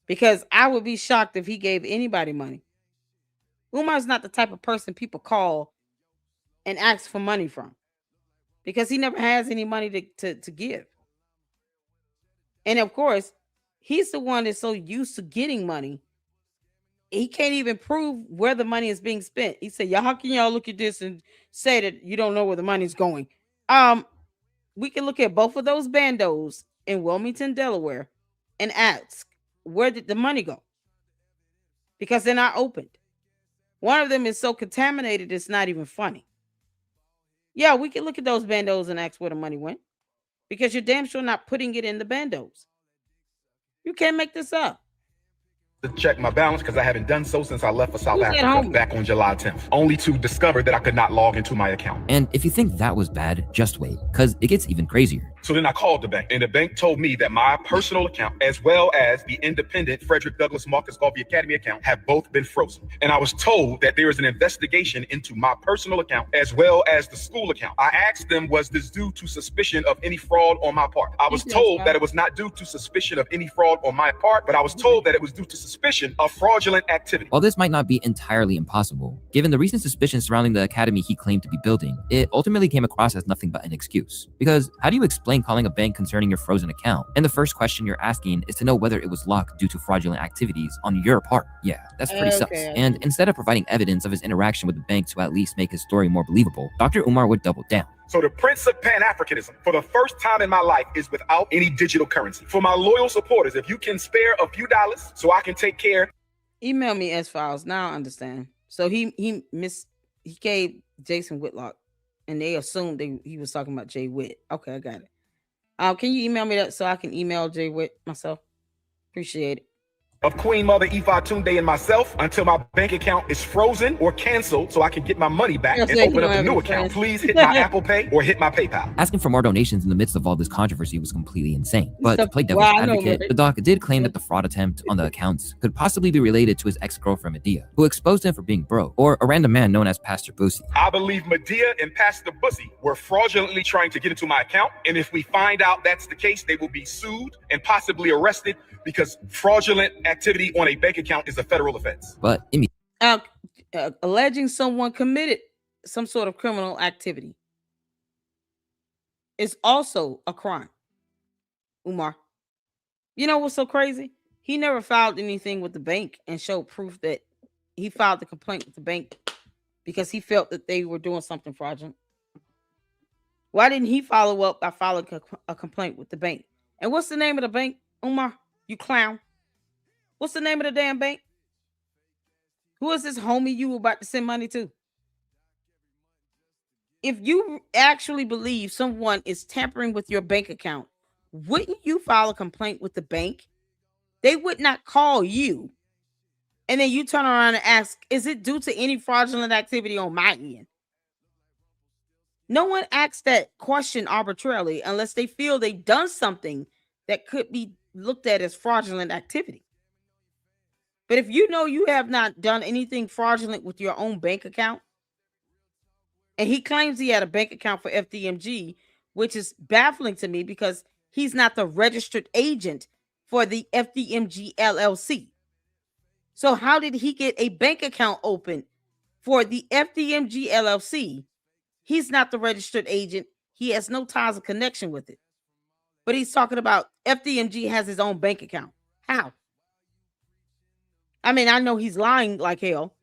Because I would be shocked if he gave anybody money. Umar's not the type of person people call and ask for money from. Because he never has any money to give. And of course, he's the one that's so used to getting money. He can't even prove where the money is being spent. He said, "Yeah, how can y'all look at this and say that you don't know where the money's going?" We can look at both of those bandos in Wilmington, Delaware, and ask, where did the money go? Because they're not opened. One of them is so contaminated, it's not even funny. Yeah, we can look at those bandos and ask where the money went. Because you're damn sure not putting it in the bandos. You can't make this up. To check my balance because I haven't done so since I left for South Africa back on July 10th, only to discover that I could not log into my account. And if you think that was bad, just wait, because it gets even crazier. So then I called the bank, and the bank told me that my personal account, as well as the independent Frederick Douglass Marcus Garvey Academy account, have both been frozen. And I was told that there is an investigation into my personal account, as well as the school account. I asked them, was this due to suspicion of any fraud on my part? I was told that it was not due to suspicion of any fraud on my part, but I was told that it was due to suspicion of fraudulent activity. While this might not be entirely impossible, given the recent suspicions surrounding the academy he claimed to be building, it ultimately came across as nothing but an excuse. Because how do you explain calling a bank concerning your frozen account, and the first question you're asking is to know whether it was locked due to fraudulent activities on your part? Yeah, that's pretty sus. And instead of providing evidence of his interaction with the bank to at least make his story more believable, Dr. Umar would double down. So the Prince of Pan-Africanism, for the first time in my life, is without any digital currency. For my loyal supporters, if you can spare a few dollars so I can take care. Email me S-Files. Now I understand. So he gave Jason Whitlock, and they assumed he was talking about Jay Witt. Okay, I got it. Can you email me that so I can email Jay Witt myself? Appreciate it. Of Queen Mother Ifa Tunde and myself until my bank account is frozen or canceled so I can get my money back and open up a new account. Please hit my Apple Pay or hit my PayPal. Asking for more donations in the midst of all this controversy was completely insane. But to play devil's advocate, the doc did claim that the fraud attempt on the accounts could possibly be related to his ex-girlfriend Medea, who exposed him for being broke, or a random man known as Pastor Boosie. I believe Medea and Pastor Boosie were fraudulently trying to get into my account, and if we find out that's the case, they will be sued and possibly arrested, because fraudulent activity on a bank account is a federal offense. But alleging someone committed some sort of criminal activity is also a crime. Umar, you know what's so crazy? He never filed anything with the bank and showed proof that he filed the complaint with the bank because he felt that they were doing something fraudulent. Why didn't he follow up by filing a complaint with the bank? And what's the name of the bank, Umar? You clown. What's the name of the damn bank? Who is this homie you were about to send money to? If you actually believe someone is tampering with your bank account, wouldn't you file a complaint with the bank? They would not call you. And then you turn around and ask, is it due to any fraudulent activity on my end? No one asks that question arbitrarily unless they feel they've done something that could be looked at as fraudulent activity. But if you know you have not done anything fraudulent with your own bank account, and he claims he had a bank account for FDMG, which is baffling to me because he's not the registered agent for the FDMG LLC. So how did he get a bank account open for the FDMG LLC? He's not the registered agent. He has no ties or connection with it. But he's talking about FDMG has his own bank account. How? I mean, I know he's lying like hell,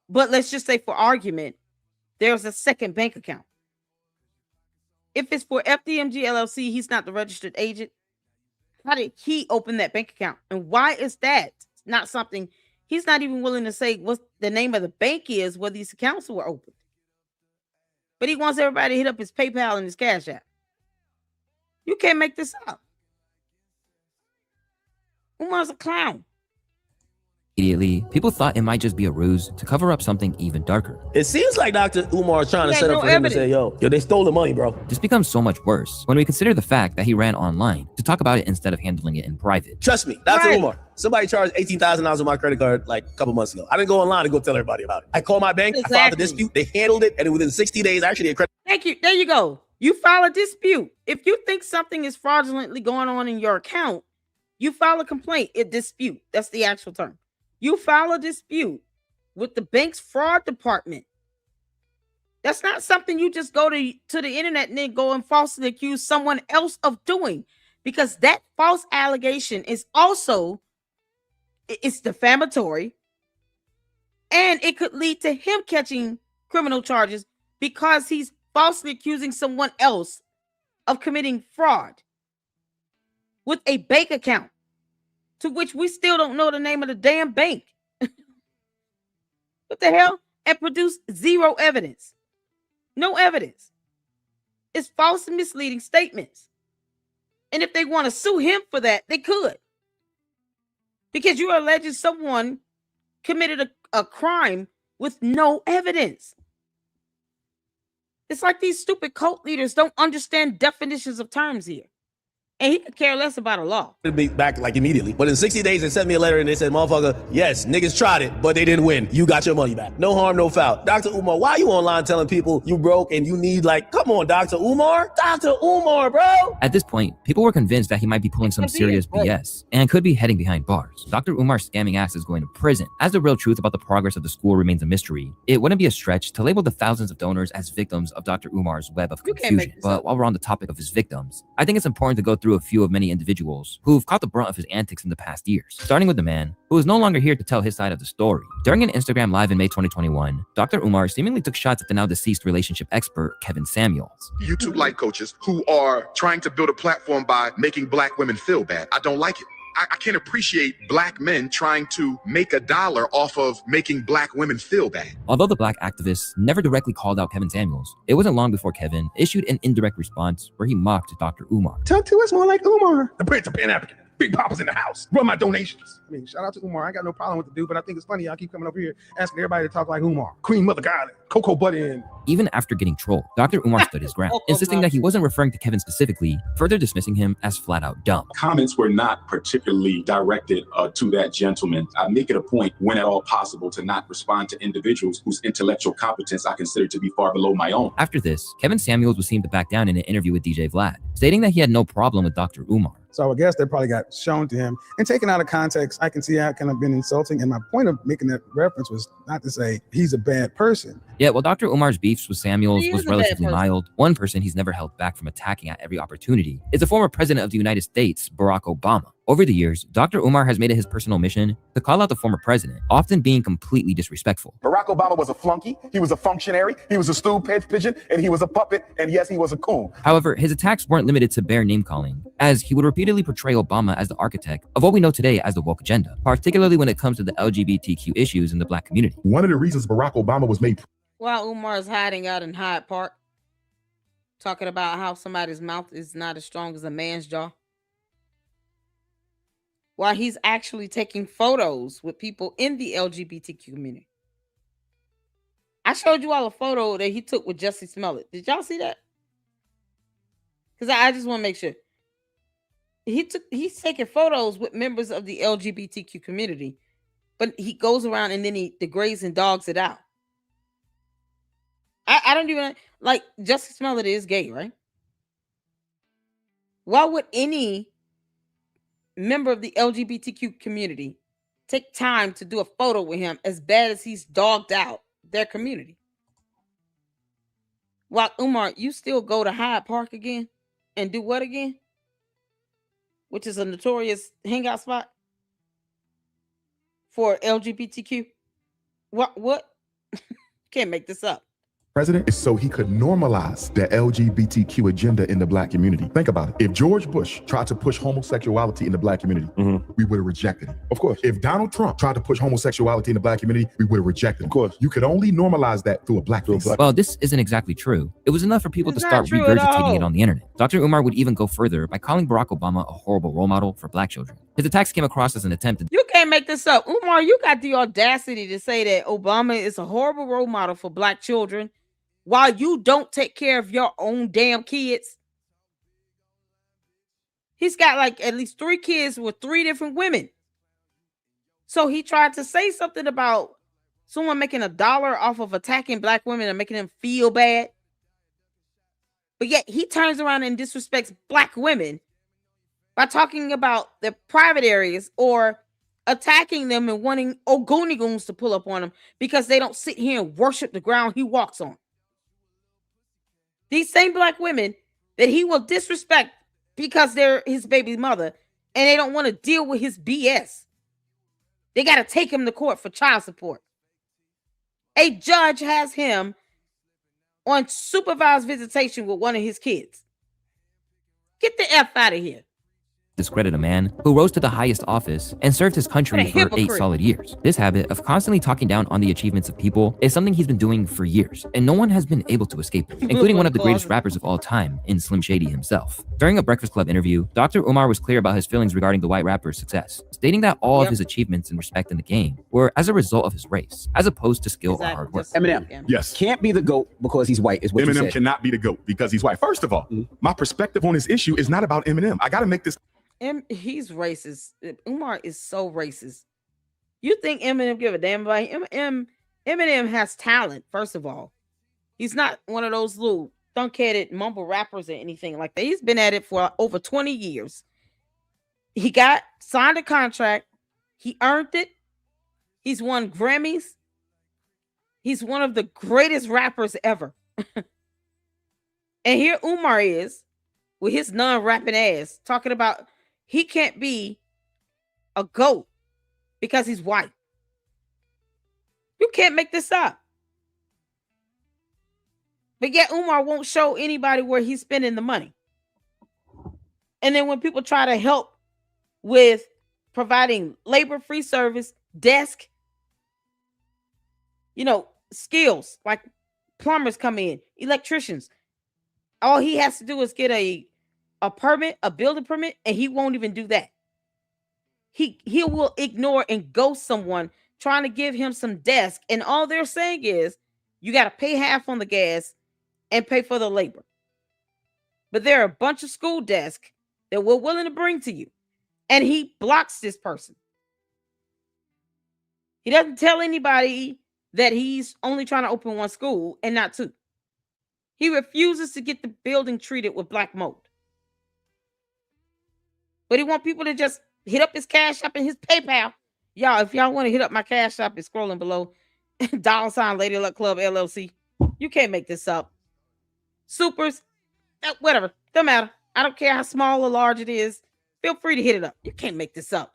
but let's just say for argument, there's a second bank account. If it's for FDMG LLC, he's not the registered agent. How did he open that bank account? And why is that not something he's not even willing to say what the name of the bank is where these accounts were opened? But he wants everybody to hit up his PayPal and his Cash App. You can't make this up. Umar's a clown. Immediately, people thought it might just be a ruse to cover up something even darker. It seems like Dr. Umar is trying to set up for him to say, yo, they stole the money, bro. This becomes so much worse when we consider the fact that he ran online to talk about it instead of handling it in private. Trust me, Dr. Umar, somebody charged $18,000 on my credit card like a couple months ago. I didn't go online and go tell everybody about it. I called my bank, I filed a dispute, they handled it, and within 60 days, actually, credit. Thank you. There you go. You file a dispute. If you think something is fraudulently going on in your account, you file a complaint, a dispute. That's the actual term. You file a dispute with the bank's fraud department. That's not something you just go to the internet and then go and falsely accuse someone else of doing, because that false allegation is also, it's defamatory, and it could lead to him catching criminal charges because he's falsely accusing someone else of committing fraud with a bank account to which we still don't know the name of the damn bank. What the hell? And produce zero evidence. No evidence. It's false and misleading statements. And if they want to sue him for that, they could. Because you're alleging someone committed a crime with no evidence. It's like these stupid cult leaders don't understand definitions of terms here. And he could care less about a law. It'd be back like immediately. But in 60 days, they sent me a letter and they said, motherfucker, yes, niggas tried it, but they didn't win. You got your money back. No harm, no foul. Dr. Umar, why are you online telling people you broke and you need, like, come on, Dr. Umar? Dr. Umar, bro. At this point, people were convinced that he might be pulling some serious BS and could be heading behind bars. Dr. Umar's scamming ass is going to prison. As the real truth about the progress of the school remains a mystery, it wouldn't be a stretch to label the thousands of donors as victims of Dr. Umar's web of confusion. But while we're on the topic of his victims, I think it's important to go through a few of many individuals who've caught the brunt of his antics in the past years, starting with the man who is no longer here to tell his side of the story. During an Instagram live in May 2021, Dr. Umar seemingly took shots at the now deceased relationship expert Kevin Samuels. YouTube life coaches who are trying to build a platform by making black women feel bad. I don't like it. I can't appreciate black men trying to make a dollar off of making black women feel bad. Although the black activists never directly called out Kevin Samuels, it wasn't long before Kevin issued an indirect response where he mocked Dr. Umar. Talk to us more like Umar. The Prince of Pan-African. Big Papa's in the house. Run my donations. I mean, shout out to Umar. I got no problem with the dude, but I think it's funny y'all keep coming over here asking everybody to talk like Umar. Queen Mother God, Cocoa Butter in. Even after getting trolled, Dr. Umar stood his ground, insisting that he wasn't referring to Kevin specifically, further dismissing him as flat out dumb. Comments were not particularly directed to that gentleman. I make it a point, when at all possible, to not respond to individuals whose intellectual competence I consider to be far below my own. After this, Kevin Samuels was seen to back down in an interview with DJ Vlad, stating that he had no problem with Dr. Umar. So I guess that probably got shown to him and taken out of context. I can see how it kind of been insulting. And my point of making that reference was not to say he's a bad person. Yeah, while Dr. Umar's beefs with Samuels was relatively mild, one person he's never held back from attacking at every opportunity is the former president of the United States, Barack Obama. Over the years, Dr. Umar has made it his personal mission to call out the former president, often being completely disrespectful. Barack Obama was a flunky, he was a functionary, he was a stool pigeon, and he was a puppet, and yes, he was a coon. However, his attacks weren't limited to bare name-calling, as he would repeatedly portray Obama as the architect of what we know today as the woke agenda, particularly when it comes to the LGBTQ issues in the Black community. One of the reasons Barack Obama was made... While Umar is hiding out in Hyde Park, talking about how somebody's mouth is not as strong as a man's jaw, while he's actually taking photos with people in the LGBTQ community. I showed you all a photo that he took with Jussie Smollett. Did y'all see that? Because I just want to make sure. He's taking photos with members of the LGBTQ community, but he goes around and then he degrades and dogs it out. I don't even like Jussie Smollett is gay, right? Why would any member of the LGBTQ community take time to do a photo with him as bad as he's dogged out their community? While Umar, you still go to Hyde Park again and do what again? Which is a notorious hangout spot for LGBTQ. What? Can't make this up. President is so he could normalize the LGBTQ agenda in the Black community. Think about it. If George Bush tried to push homosexuality in the Black community, we would have rejected it. Of course. If Donald Trump tried to push homosexuality in the Black community, we would have rejected it. Of course. You could only normalize that through a blackface. Well, this isn't exactly true. It was enough for people to start regurgitating it on the internet. Dr. Umar would even go further by calling Barack Obama a horrible role model for Black children. His attacks came across as an attempt to... You can't make this up. Umar, you got the audacity to say that Obama is a horrible role model for Black children while you don't take care of your own damn kids. He's got like at least 3 kids with 3 different women. So he tried to say something about someone making $1 off of attacking Black women and making them feel bad. But yet he turns around and disrespects Black women by talking about their private areas or attacking them and wanting Ogonigoons to pull up on them because they don't sit here and worship the ground he walks on. These same Black women that he will disrespect because they're his baby mother and they don't want to deal with his BS. They got to take him to court for child support. A judge has him on supervised visitation with one of his kids. Get the F out of here. Discredit a man who rose to the highest office and served his country for 8 solid years. This habit of constantly talking down on the achievements of people is something he's been doing for years, and no one has been able to escape it, including one of the greatest rappers of all time in Slim Shady himself. During a Breakfast Club interview, Dr. Umar was clear about his feelings regarding the white rapper's success, stating that all of his achievements and respect in the game were as a result of his race, as opposed to skill or hard work. Eminem, yes, can't be the GOAT because he's white, is what Eminem you said. cannot be the GOAT because he's white. First of all, my perspective on this issue is not about Eminem. I got to make this... He's racist. Umar is so racist. You think Eminem give a damn about him? Eminem has talent, first of all. He's not one of those little thunk-headed mumble rappers or anything like that. He's been at it for over 20 years. He signed a contract. He earned it. He's won Grammys. He's one of the greatest rappers ever. And here Umar is with his non-rapping ass talking about he can't be a GOAT because he's white. You can't make this up. But yet Umar won't show anybody where he's spending the money. And then when people try to help with providing labor, free service, desk, skills, like plumbers come in, electricians, all he has to do is get a permit, a building permit, and he won't even do that. He will ignore and ghost someone trying to give him some desk, and all they're saying is you got to pay half on the gas and pay for the labor. But there are a bunch of school desks that we're willing to bring to you, and he blocks this person. He doesn't tell anybody that he's only trying to open one school and not 2. He refuses to get the building treated with black mold. But he want people to just hit up his Cash App and his PayPal. Y'all, if y'all want to hit up my Cash App, it's scrolling below. $ Lady Luck Club LLC. You can't make this up. Supers, whatever, don't matter. I don't care how small or large it is. Feel free to hit it up. You can't make this up.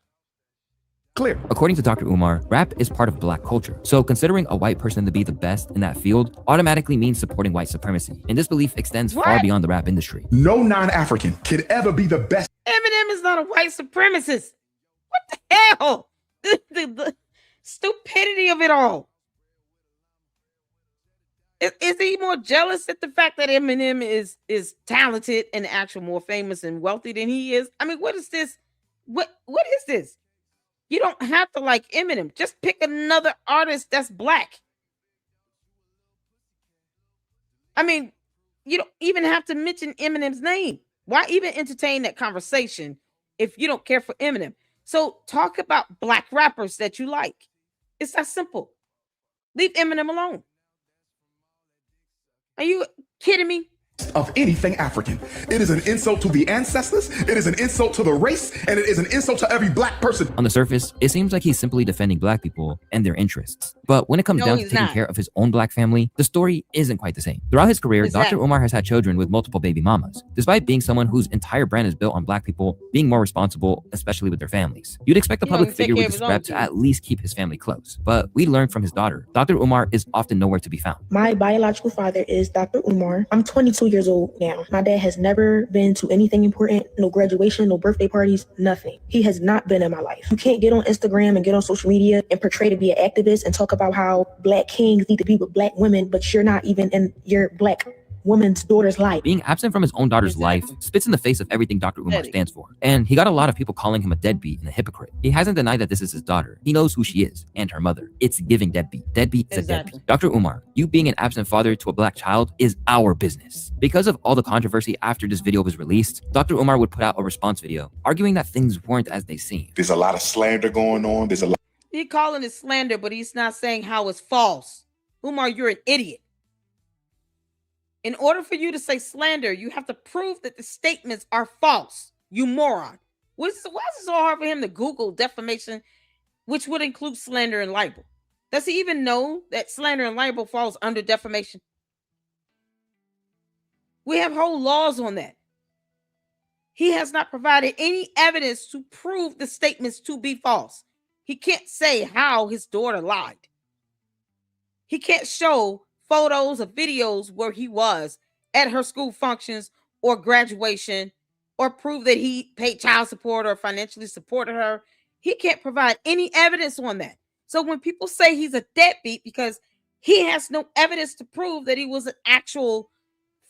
Clear. According to Dr. Umar, rap is part of black culture. So considering a white person to be the best in that field automatically means supporting white supremacy. And this belief extends far beyond the rap industry. No non-African can ever be the best. Eminem is not a white supremacist. What the hell? The stupidity of it all. Is he more jealous at the fact that Eminem is talented and actually more famous and wealthy than he is? I mean, what is this? What is this? You don't have to like Eminem. Just pick another artist that's black. I mean, you don't even have to mention Eminem's name. Why even entertain that conversation if you don't care for Eminem? So talk about black rappers that you like. It's that simple. Leave Eminem alone. Are you kidding me? Of anything African. It is an insult to the ancestors, it is an insult to the race, and it is an insult to every black person. On the surface, it seems like he's simply defending black people and their interests. But when it comes down to taking care of his own black family, the story isn't quite the same. Throughout his career, Dr. Umar has had children with multiple baby mamas, despite being someone whose entire brand is built on black people being more responsible, especially with their families. You'd expect a public figure with this rep to at least keep his family close. But we learned from his daughter, Dr. Umar is often nowhere to be found. My biological father is Dr. Umar. I'm 22 years old now. My dad has never been to anything important, no graduation, no birthday parties, nothing. He has not been in my life. You can't get on Instagram and get on social media and portray to be an activist and talk about how black kings need to be with black women, but you're not even in your black woman's daughter's life. Being absent from his own daughter's life spits in the face of everything Dr. Umar stands for. And he got a lot of people calling him a deadbeat and a hypocrite. He hasn't denied that this is his daughter. He knows who she is and her mother. It's giving deadbeat. Deadbeat is a deadbeat. Dr. Umar, you being an absent father to a black child is our business. Because of all the controversy after this video was released, Dr. Umar would put out a response video arguing that things weren't as they seemed. There's a lot of slander going on. There's a lot. He's calling it slander, but he's not saying how it's false. Umar, you're an idiot. In order for you to say slander, you have to prove that the statements are false. You moron. Why is it so hard for him to Google defamation, which would include slander and libel? Does he even know that slander and libel falls under defamation? We have whole laws on that. He has not provided any evidence to prove the statements to be false. He can't say how his daughter lied. He can't show photos or videos where he was at her school functions or graduation, or prove that he paid child support or financially supported her. He can't provide any evidence on that. So when people say he's a deadbeat because he has no evidence to prove that he was an actual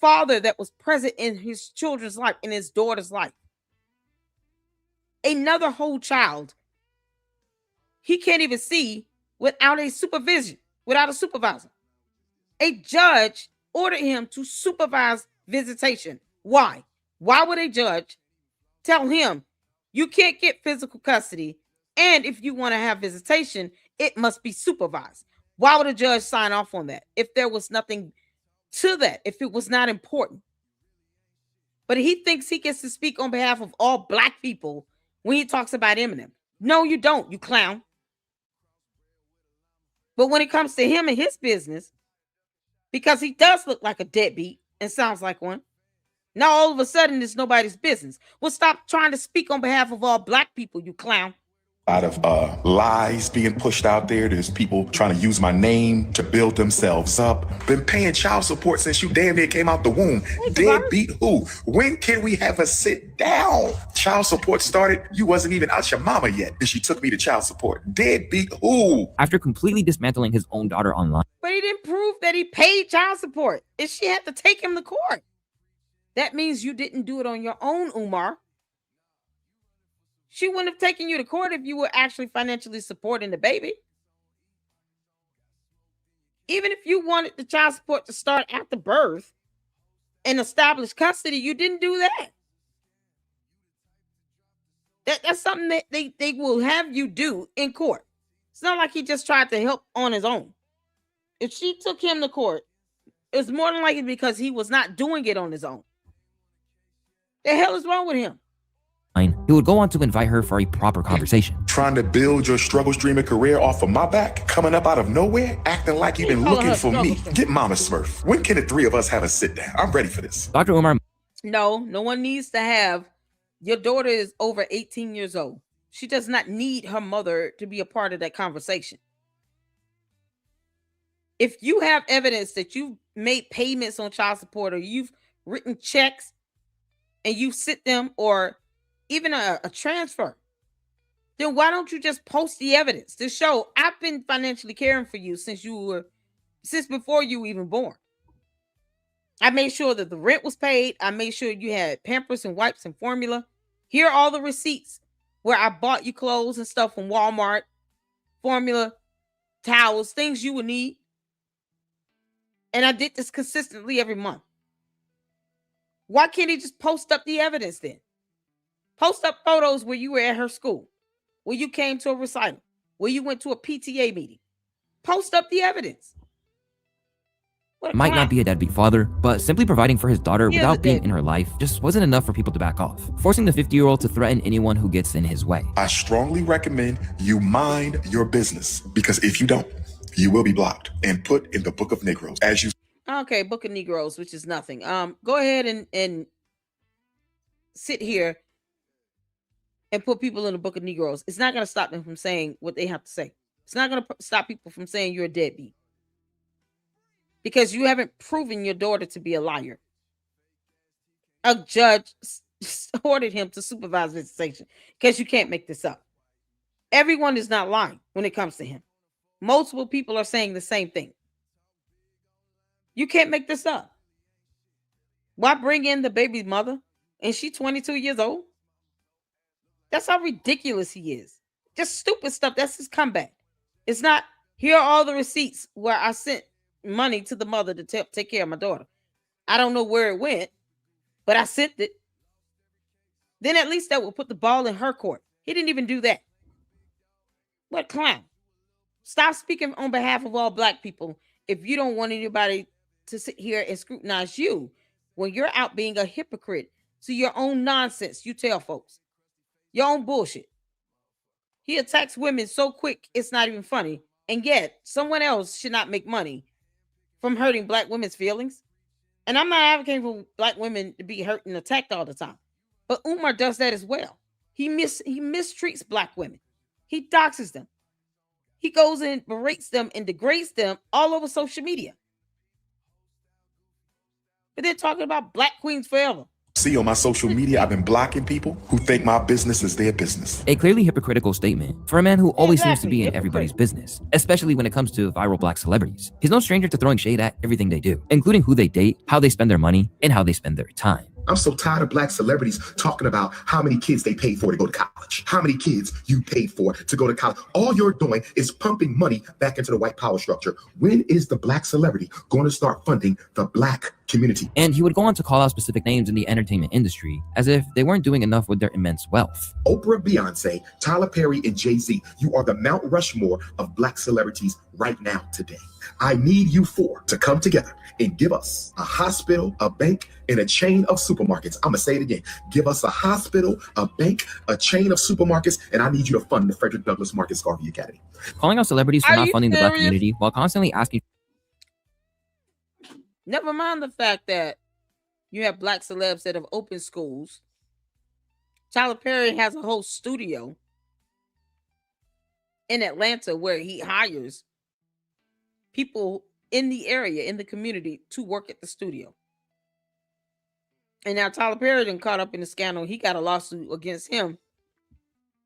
father that was present in his children's life, in his daughter's life, another whole child, he can't even see without a supervision, without a supervisor. A judge ordered him to supervise visitation. Why? Why would a judge tell him you can't get physical custody, and if you want to have visitation, it must be supervised? Why would a judge sign off on that if there was nothing to that, if it was not important? But he thinks he gets to speak on behalf of all black people when he talks about Eminem. No, you don't, you clown. But when it comes to him and his business, because he does look like a deadbeat and sounds like one, now all of a sudden it's nobody's business. Well, stop trying to speak on behalf of all black people, you clown. A lot of lies being pushed out there. There's people trying to use my name to build themselves up. Been paying child support since you damn near came out the womb. Deadbeat who? When can we have a sit down? Child support started, you wasn't even out your mama yet, and she took me to child support. Deadbeat who? After completely dismantling his own daughter online. But he didn't prove that he paid child support, and she had to take him to court. That means you didn't do it on your own, Umar. She wouldn't have taken you to court if you were actually financially supporting the baby. Even if you wanted the child support to start after birth and establish custody, you didn't do that. That's something that they will have you do in court. It's not like he just tried to help on his own. If she took him to court, it's more than likely because he was not doing it on his own. The hell is wrong with him? he would go on to invite her for a proper conversation. Trying to build your struggle streamer career off of my back, coming up out of nowhere, acting like you've been looking for me. Get Mama Smurf. When can the three of us have a sit down? I'm ready for this. Dr. Umar. No one needs to have. Your daughter is over 18 years old. She does not need her mother to be a part of that conversation. If you have evidence that you've made payments on child support or you've written checks and you sit them, or even a transfer, then why don't you just post the evidence to show I've been financially caring for you since before you were even born. I made sure that the rent was paid. I made sure you had Pampers and wipes and formula. Here are all the receipts where I bought you clothes and stuff from Walmart, formula, towels, things you would need. And I did this consistently every month. Why can't he just post up the evidence then? Post up photos where you were at her school, where you came to a recital, where you went to a PTA meeting. Post up the evidence. Might not be a deadbeat father, but simply providing for his daughter without being in her life just wasn't enough for people to back off, forcing the 50-year-old to threaten anyone who gets in his way. I strongly recommend you mind your business, because if you don't, you will be blocked and put in the Book of Negroes. Okay, Book of Negroes, which is nothing. Go ahead and sit here and put people in the Book of Negroes. It's not going to stop them from saying what they have to say. It's not going to stop people from saying you're a deadbeat, because you haven't proven your daughter to be a liar. A judge ordered him to supervise visitation, because you can't make this up. Everyone is not lying when it comes to him. Multiple people are saying the same thing. You can't make this up. Why bring in the baby's mother? And she's 22 years old? That's how ridiculous he is. Just stupid stuff. That's his comeback. It's not, here are all the receipts where I sent money to the mother to take care of my daughter. I don't know where it went, but I sent it. Then at least that will put the ball in her court. He didn't even do that. What clown? Stop speaking on behalf of all Black people if you don't want anybody to sit here and scrutinize you when you're out being a hypocrite to your own nonsense you tell folks. Your own bullshit. He attacks women so quick it's not even funny. And yet someone else should not make money from hurting Black women's feelings. And I'm not advocating for Black women to be hurt and attacked all the time. But Umar does that as well. He mistreats Black women. He doxes them. He goes and berates them and degrades them all over social media. But they're talking about Black queens forever. See, on my social media, I've been blocking people who think my business is their business. A clearly hypocritical statement for a man who always seems to be in everybody's business, especially when it comes to viral Black celebrities. He's no stranger to throwing shade at everything they do, including who they date, how they spend their money, and how they spend their time. I'm so tired of Black celebrities talking about how many kids they paid for to go to college, how many kids you paid for to go to college. All you're doing is pumping money back into the white power structure. When is the Black celebrity going to start funding the Black community? And he would go on to call out specific names in the entertainment industry as if they weren't doing enough with their immense wealth. Oprah, Beyonce, Tyler Perry, and Jay-Z, you are the Mount Rushmore of Black celebrities right now today. I need you four to come together and give us a hospital, a bank, and a chain of supermarkets. I'm going to say it again. Give us a hospital, a bank, a chain of supermarkets, and I need you to fund the Frederick Douglass Marcus Garvey Academy. Calling out celebrities for not funding the Black community while constantly asking. Never mind the fact that you have Black celebs that have opened schools. Tyler Perry has a whole studio in Atlanta where he hires people in the area, in the community, to work at the studio. And now Tyler Perry done caught up in the scandal. He got a lawsuit against him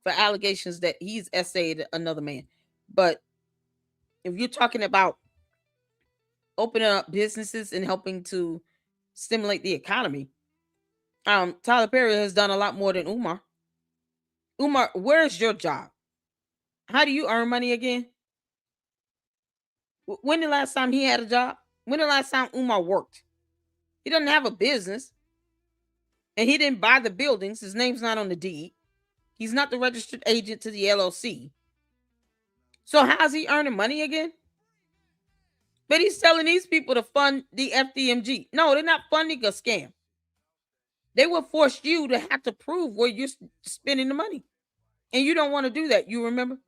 for allegations that he's essayed another man. But if you're talking about opening up businesses and helping to stimulate the economy, Tyler Perry has done a lot more than Umar. Umar, where's your job? How do you earn money again? When the last time he had a job? When the last time Umar worked? He doesn't have a business. And he didn't buy the buildings. His name's not on the deed. He's not the registered agent to the LLC. So how's he earning money again? But he's telling these people to fund the FDMG. No, they're not funding a scam. They will force you to have to prove where you're spending the money. And you don't want to do that. You remember?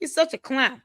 You're such a clown.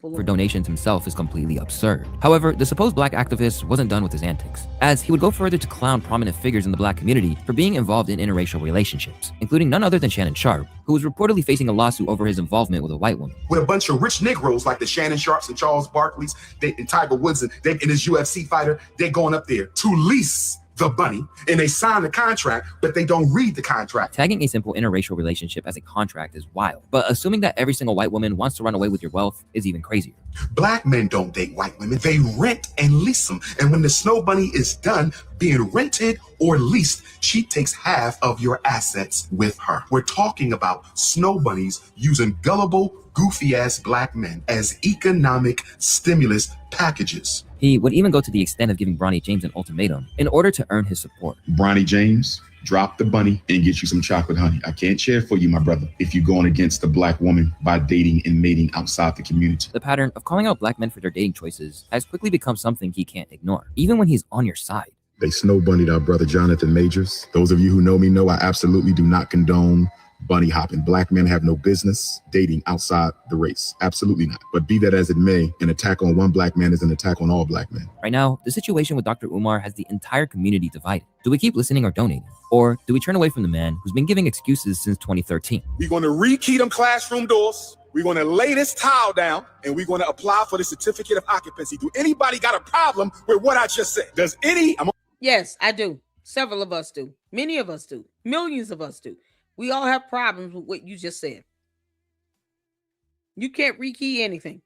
For donations himself is completely absurd. However, the supposed black activist wasn't done with his antics, as he would go further to clown prominent figures in the black community for being involved in interracial relationships, including none other than Shannon Sharpe, who was reportedly facing a lawsuit over his involvement with a white woman. With a bunch of rich Negroes like the Shannon Sharps and Charles Barkleys and Tiger Woods and this UFC fighter, they're going up there to lease the bunny, and they sign the contract, but they don't read the contract. Tagging a simple interracial relationship as a contract is wild, but assuming that every single white woman wants to run away with your wealth is even crazier. Black men don't date white women. They rent and lease them. And when the snow bunny is done being rented or leased, she takes half of your assets with her. We're talking about snow bunnies using gullible, goofy-ass black men as economic stimulus packages. He would even go to the extent of giving Bronny James an ultimatum in order to earn his support. Bronny James, drop the bunny and get you some chocolate honey. I can't cheer for you, my brother, if you're going against the black woman by dating and mating outside the community. The pattern of calling out black men for their dating choices has quickly become something he can't ignore, even when he's on your side. They snow bunnied our brother Jonathan Majors. Those of you who know me know I absolutely do not condone bunny hopping. Black men have no business dating outside the race. Absolutely not. But be that as it may, an attack on one black man is an attack on all black men. Right now, the situation with Dr. Umar has the entire community divided. Do we keep listening or donating? Or do we turn away from the man who's been giving excuses since 2013? We're going to rekey them classroom doors. We're going to lay this tile down, and we're going to apply for the certificate of occupancy. Do anybody got a problem with what I just said? Does any? Yes, I do. Several of us do. Many of us do. Millions of us do. We all have problems with what you just said. You can't rekey anything.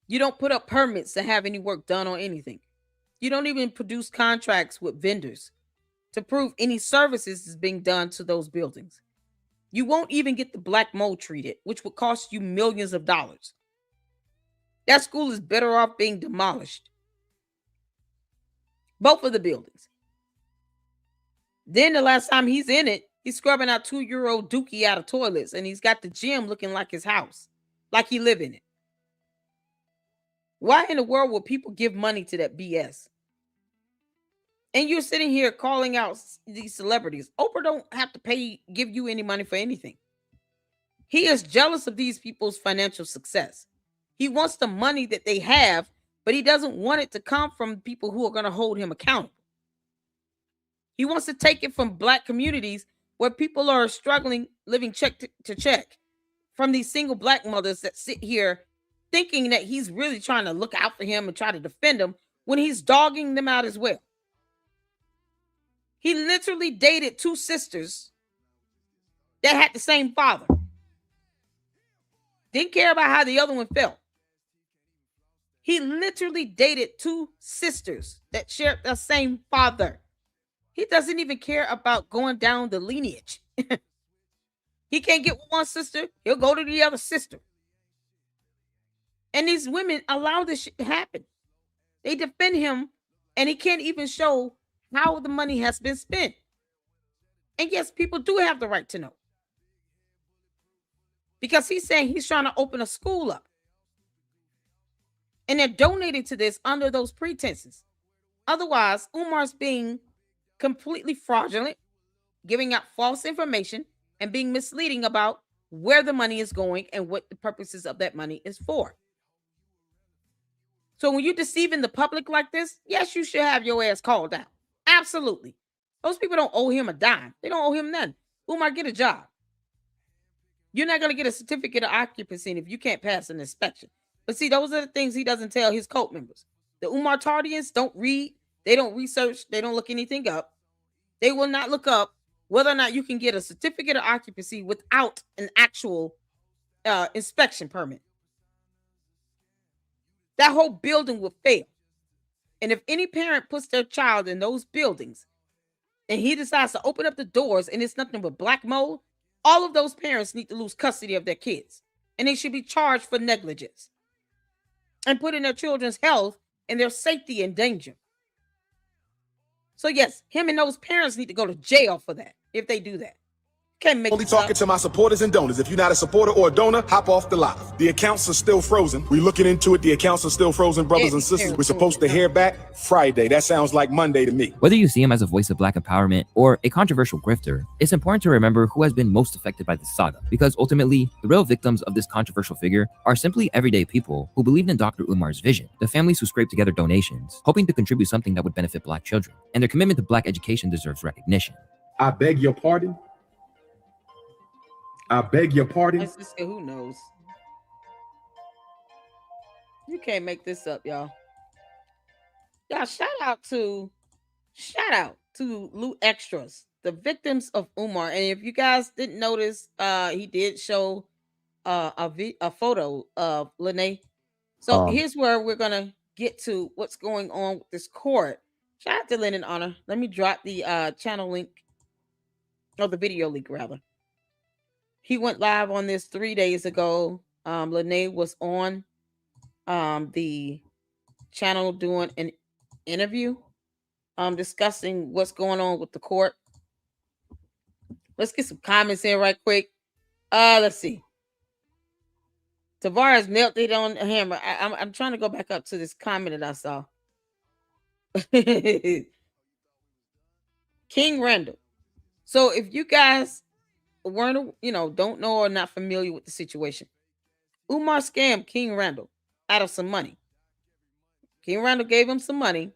You don't put up permits to have any work done on anything. You don't even produce contracts with vendors to prove any services is being done to those buildings. You won't even get the black mold treated, which would cost you millions of dollars. That school is better off being demolished. Both of the buildings. Then the last time he's in it, he's scrubbing out 2-year-old Dookie out of toilets, and he's got the gym looking like his house, like he live in it. Why in the world would people give money to that BS? And you're sitting here calling out these celebrities. Oprah don't have to give you any money for anything. He is jealous of these people's financial success. He wants the money that they have, but he doesn't want it to come from people who are going to hold him accountable. He wants to take it from black communities where people are struggling, living check to check, from these single black mothers that sit here thinking that he's really trying to look out for him and try to defend them when he's dogging them out as well. He literally dated 2 sisters that had the same father. Didn't care about how the other one felt. He literally dated 2 sisters that shared the same father. He doesn't even care about going down the lineage. He can't get with one sister, he'll go to the other sister. And these women allow this shit to happen. They defend him, and he can't even show how the money has been spent. And yes, people do have the right to know. Because he's saying he's trying to open a school up. And they're donating to this under those pretenses. Otherwise, Umar's being completely fraudulent, giving out false information, and being misleading about where the money is going and what the purposes of that money is for. So when you're deceiving the public like this, yes, you should have your ass called out. Absolutely. Those people don't owe him a dime. They don't owe him nothing. Umar, get a job. You're not going to get a certificate of occupancy if you can't pass an inspection. But see, those are the things he doesn't tell his cult members. The Umar Tardians don't read. They don't research. They don't look anything up. They will not look up whether or not you can get a certificate of occupancy without an actual inspection permit. That whole building will fail. And if any parent puts their child in those buildings and he decides to open up the doors and it's nothing but black mold, all of those parents need to lose custody of their kids. And they should be charged for negligence and putting their children's health and their safety in danger. So yes, him and those parents need to go to jail for that if they do that. Only talking to my supporters and donors. If you're not a supporter or a donor, hop off the live. The accounts are still frozen. We're looking into it. The accounts are still frozen, brothers and sisters. We're supposed to hear back Friday. That sounds like Monday to me. Whether you see him as a voice of Black empowerment or a controversial grifter, it's important to remember who has been most affected by this saga, because ultimately, the real victims of this controversial figure are simply everyday people who believed in Dr. Umar's vision, the families who scraped together donations, hoping to contribute something that would benefit Black children, and their commitment to Black education deserves recognition. I beg your pardon. I beg your pardon. Let's just say, who knows? You can't make this up, y'all. Y'all, shout out to Loot Extras, the victims of Umar. And if you guys didn't notice, he did show a photo of Lenae. So here's where we're gonna get to what's going on with this court. Shout out to Lynn and Honor. Let me drop the channel link, or the video link rather. He went live on this 3 days ago. Lenae was on the channel doing an interview discussing what's going on with the court. Let's get some comments in right quick. Let's see. Tavares melted on the hammer. I'm trying to go back up to this comment that I saw. King Randall. So if you guys weren't, don't know or not familiar with the situation, Umar scammed King Randall out of some money. King Randall gave him some money,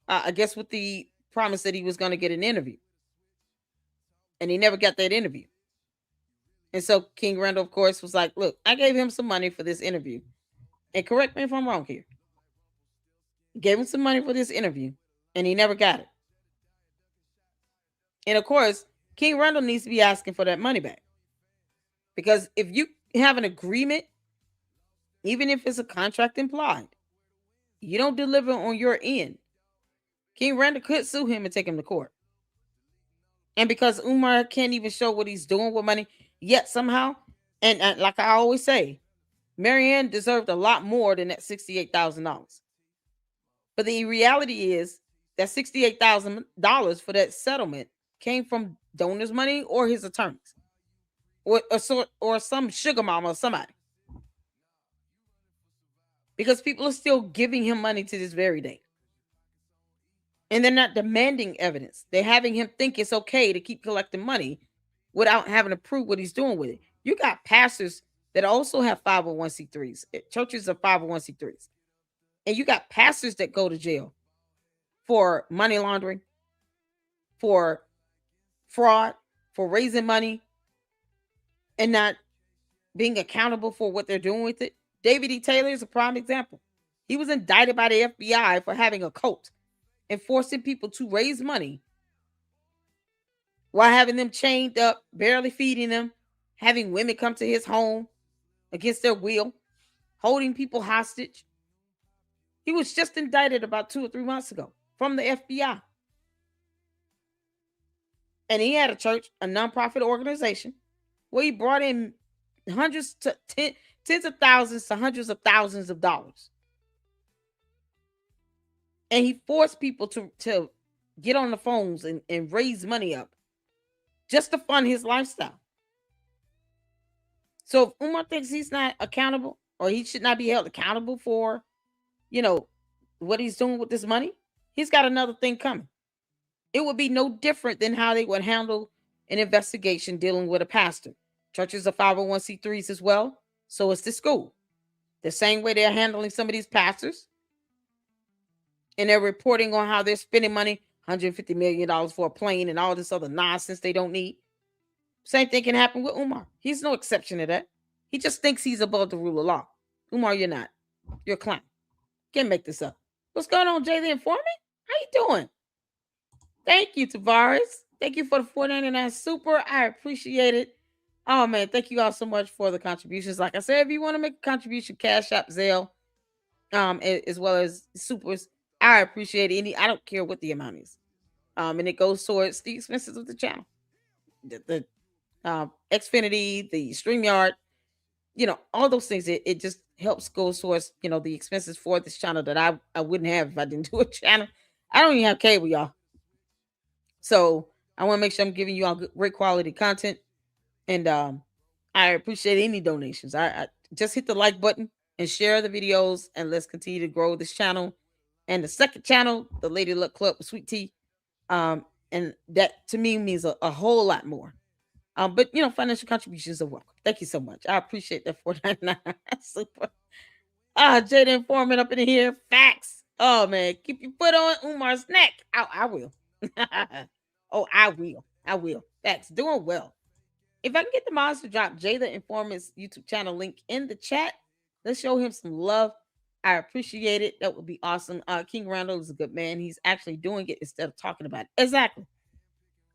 I guess with the promise that he was going to get an interview. And he never got that interview. And so King Randall, of course, was like, look, I gave him some money for this interview. And correct me if I'm wrong here. Gave him some money for this interview, and he never got it. And of course, King Randall needs to be asking for that money back. Because if you have an agreement, even if it's a contract implied, you don't deliver on your end, King Randall could sue him and take him to court. And because Umar can't even show what he's doing with money, yet somehow, and like I always say, Marianne deserved a lot more than that $68,000. But the reality is that $68,000 for that settlement came from donors' money or his attorneys, or some sugar mama or somebody. Because people are still giving him money to this very day. And they're not demanding evidence. They're having him think it's okay to keep collecting money without having to prove what he's doing with it. You got pastors that also have 501c3s. Churches are 501c3s. And you got pastors that go to jail for money laundering, for fraud, for raising money, and not being accountable for what they're doing with it. David E. Taylor is a prime example. He was indicted by the FBI for having a cult and forcing people to raise money while having them chained up, barely feeding them, having women come to his home against their will, holding people hostage. He was just indicted about 2 or 3 months ago from the FBI. And he had a church, a nonprofit organization, where he brought in hundreds to tens of thousands to hundreds of thousands of dollars. And he forced people to get on the phones and raise money up just to fund his lifestyle. So if Umar thinks he's not accountable, or he should not be held accountable for, what he's doing with this money, he's got another thing coming. It would be no different than how they would handle an investigation dealing with a pastor. Churches are 501c3s as well. So it's the school. The same way they're handling some of these pastors. And they're reporting on how they're spending money, $150 million for a plane and all this other nonsense they don't need. Same thing can happen with Umar. He's no exception to that. He just thinks he's above the rule of law. Umar, you're not. You're a clown. Can't make this up. What's going on, Jay the Informant? How you doing? Thank you, Tavares. Thank you for the $4.99 super. I appreciate it. Oh, man, thank you all so much for the contributions. Like I said, if you want to make a contribution, Cash App, Zelle, as well as supers, I appreciate it. I don't care what the amount is. And it goes towards the expenses of the channel. The Xfinity, the StreamYard, all those things. It just helps go towards, the expenses for this channel that I wouldn't have if I didn't do a channel. I don't even have cable, y'all. So I want to make sure I'm giving you all great quality content. And I appreciate any donations. I just hit the like button and share the videos, and let's continue to grow this channel. And the second channel, the Lady Luck Club with Sweet Tea. And that to me means a whole lot more. But financial contributions are welcome. Thank you so much. I appreciate that. $4.99. Super. Jada Informant up in here. Facts. Oh man, keep your foot on Umar's neck. I will. Oh, I will. I will. Facts. Doing well. If I can get the mods to drop Jada Informant's YouTube channel link in the chat, let's show him some love. I appreciate it. That would be awesome. King Randall is a good man. He's actually doing it instead of talking about it. Exactly.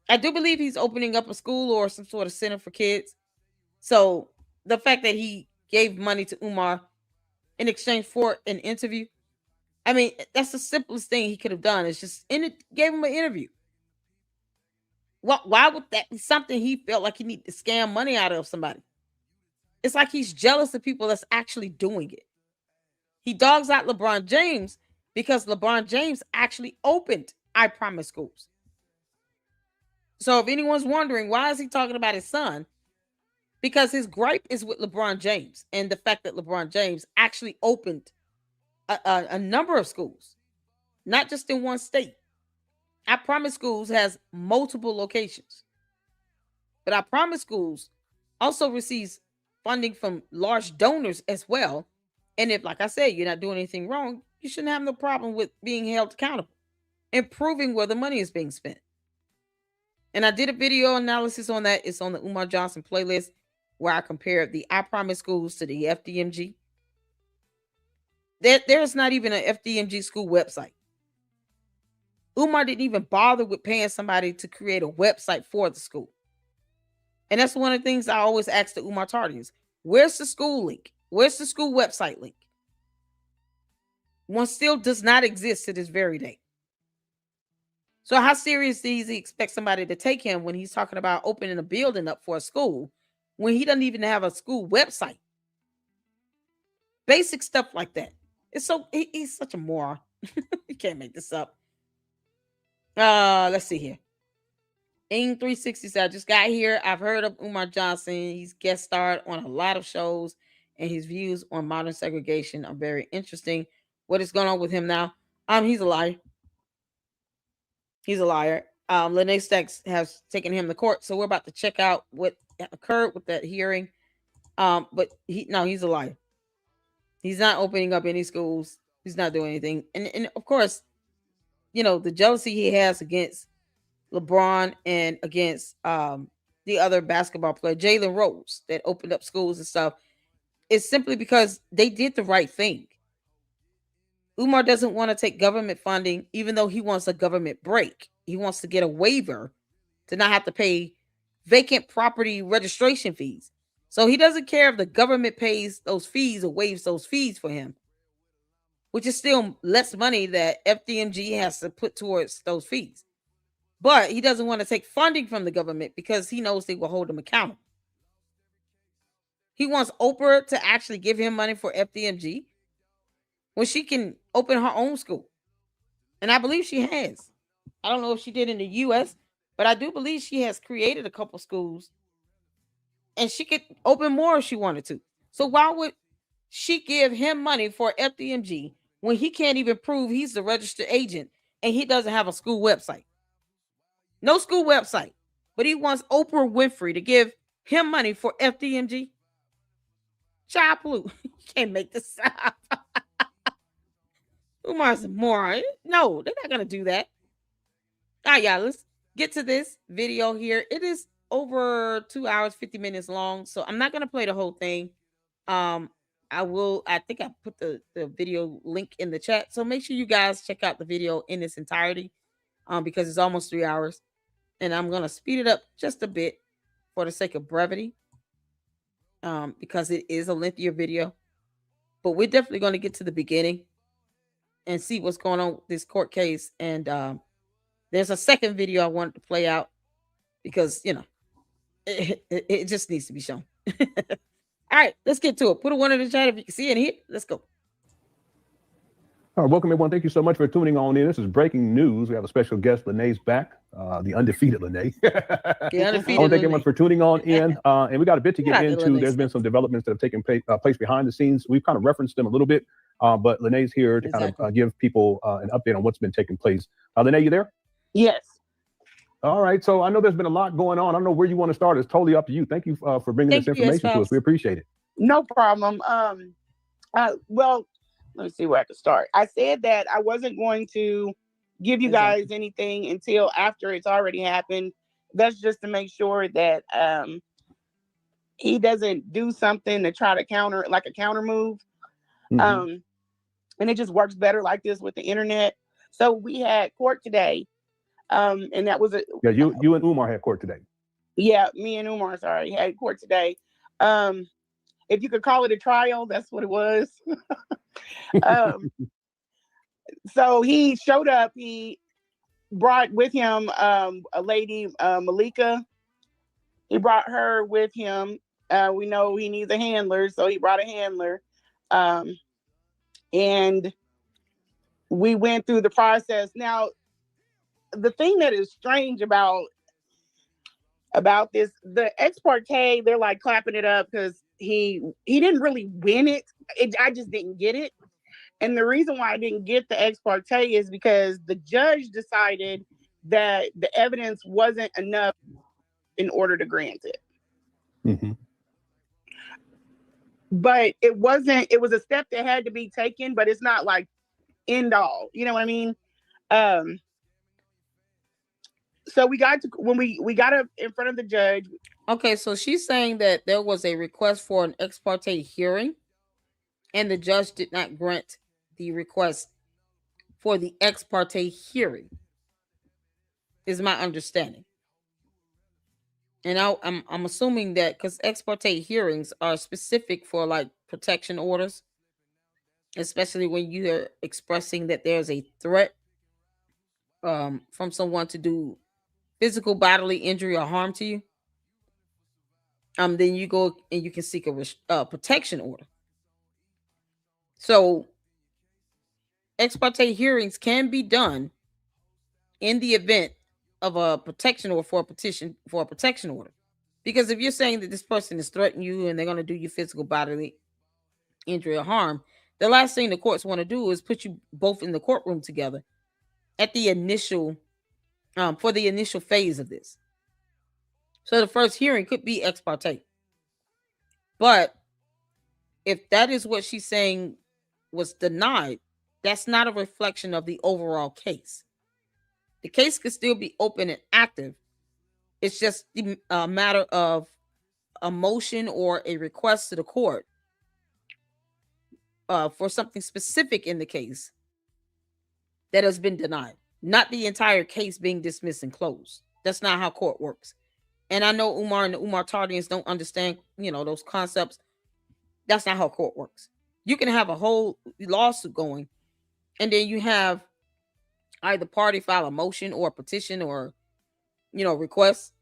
I do believe he's opening up a school or some sort of center for kids. So the fact that he gave money to Umar in exchange for an interview, I mean, that's the simplest thing he could have done. It's just gave him an interview. Why would that be something he felt like he needed to scam money out of somebody? It's like he's jealous of people that's actually doing it. He dogs out LeBron James because LeBron James actually opened I Promise schools. So if anyone's wondering, why is he talking about his son? Because his gripe is with LeBron James and the fact that LeBron James actually opened a number of schools, not just in one state. I Promise Schools has multiple locations. But I Promise Schools also receives funding from large donors as well. And if, like I said, you're not doing anything wrong, you shouldn't have no problem with being held accountable and proving where the money is being spent. And I did a video analysis on that. It's on the Umar Johnson playlist where I compared the I Promise Schools to the FDMG. There's not even an FDMG school website. Umar didn't even bother with paying somebody to create a website for the school. And that's one of the things I always ask the Umar Tardians. Where's the school link? Where's the school website link? One still does not exist to this very day. So how serious does he expect somebody to take him when he's talking about opening a building up for a school when he doesn't even have a school website? Basic stuff like that. He's such a moron. You can't make this up. Let's see here. Ing 360 said, I just got here. I've heard of Umar Johnson. He's guest starred on a lot of shows, and his views on modern segregation are very interesting. What is going on with him now? He's a liar. He's a liar. Lenae Stacks has taken him to court, so we're about to check out what occurred with that hearing. But he's a liar. He's not opening up any schools. He's not doing anything. And of course, the jealousy he has against LeBron and against the other basketball player, Jalen Rose, that opened up schools and stuff, is simply because they did the right thing. Umar doesn't want to take government funding, even though he wants a government break. He wants to get a waiver to not have to pay vacant property registration fees. So he doesn't care if the government pays those fees or waives those fees for him, which is still less money that FDMG has to put towards those fees. But he doesn't want to take funding from the government because he knows they will hold him accountable. He wants Oprah to actually give him money for FDMG when she can open her own school. And I believe she has. I don't know if she did in the U.S., but I do believe she has created a couple schools. And she could open more if she wanted to. So why would she give him money for FDMG when he can't even prove he's the registered agent and he doesn't have a school website? No school website. But he wants Oprah Winfrey to give him money for FDMG. Child blue. You can't make this up. Umar's a moron. No, they're not going to do that. All right, y'all. Let's get to this video here. It is over 2 hours, 50 minutes long. So I'm not going to play the whole thing. I think I put the video link in the chat. So make sure you guys check out the video in its entirety because it's almost 3 hours. And I'm going to speed it up just a bit for the sake of brevity because it is a lengthier video. But we're definitely going to get to the beginning and see what's going on with this court case. And there's a second video I wanted to play out because, it just needs to be shown. All right, let's get to it. Put a one in the chat if you can see it here. Let's go. All right, welcome everyone. Thank you so much for tuning on in. This is breaking news. We have a special guest. Lenae's back, the undefeated Lenae. The undefeated I want to thank everyone for tuning on in. And we got a bit to get into. There's been some developments that have taken place behind the scenes. We've kind of referenced them a little bit, but Lenae's here to kind of give people an update on what's been taking place. Lenae, you there? Yes. All right. So I know there's been a lot going on. I don't know where you want to start. It's totally up to you. Thank you for bringing this information to us. We appreciate it. No problem. Well, let me see where I can start. I said that I wasn't going to give you guys anything until after it's already happened. That's just to make sure that he doesn't do something to try to counter, like a counter move. And it just works better like this with the internet. So we had court today. And that was you and Umar had court today. Yeah, me and Umar, had court today. If you could call it a trial, that's what it was. So he showed up. He brought with him a lady, Malika. He brought her with him. We know he needs a handler, so he brought a handler. And we went through the process. Now, the thing that is strange about this, the ex parte, they're like clapping it up because he didn't really win it. I just didn't get it. And the reason why I didn't get the ex parte is because the judge decided that the evidence wasn't enough in order to grant it. But it wasn't, it was a step that had to be taken, but it's not like end all. You know what I mean? So we got to, when we got up in front of the judge. Okay, so she's saying that there was a request for an ex parte hearing, and the judge did not grant the request for the ex parte hearing, is my understanding. And I'm assuming that because ex parte hearings are specific for like protection orders, especially when you are expressing that there's a threat from someone to do physical bodily injury or harm to you. Then you go and you can seek a protection order. So ex parte hearings can be done in the event of a protection or for a petition for a protection order. Because if you're saying that this person is threatening you and they're going to do you physical bodily injury or harm, the last thing the courts want to do is put you both in the courtroom together at the initial for the initial phase of this. So the first hearing could be ex parte. But if that is what she's saying was denied, that's not a reflection of the overall case. The case could still be open and active. It's just a matter of a motion or a request to the court for something specific in the case that has been denied, not the entire case being dismissed and closed. That's not how court works. And I know Umar and the Umar Tardians don't understand, those concepts. That's not how court works. You can have a whole lawsuit going, and then you have either party file a motion or a petition or, request,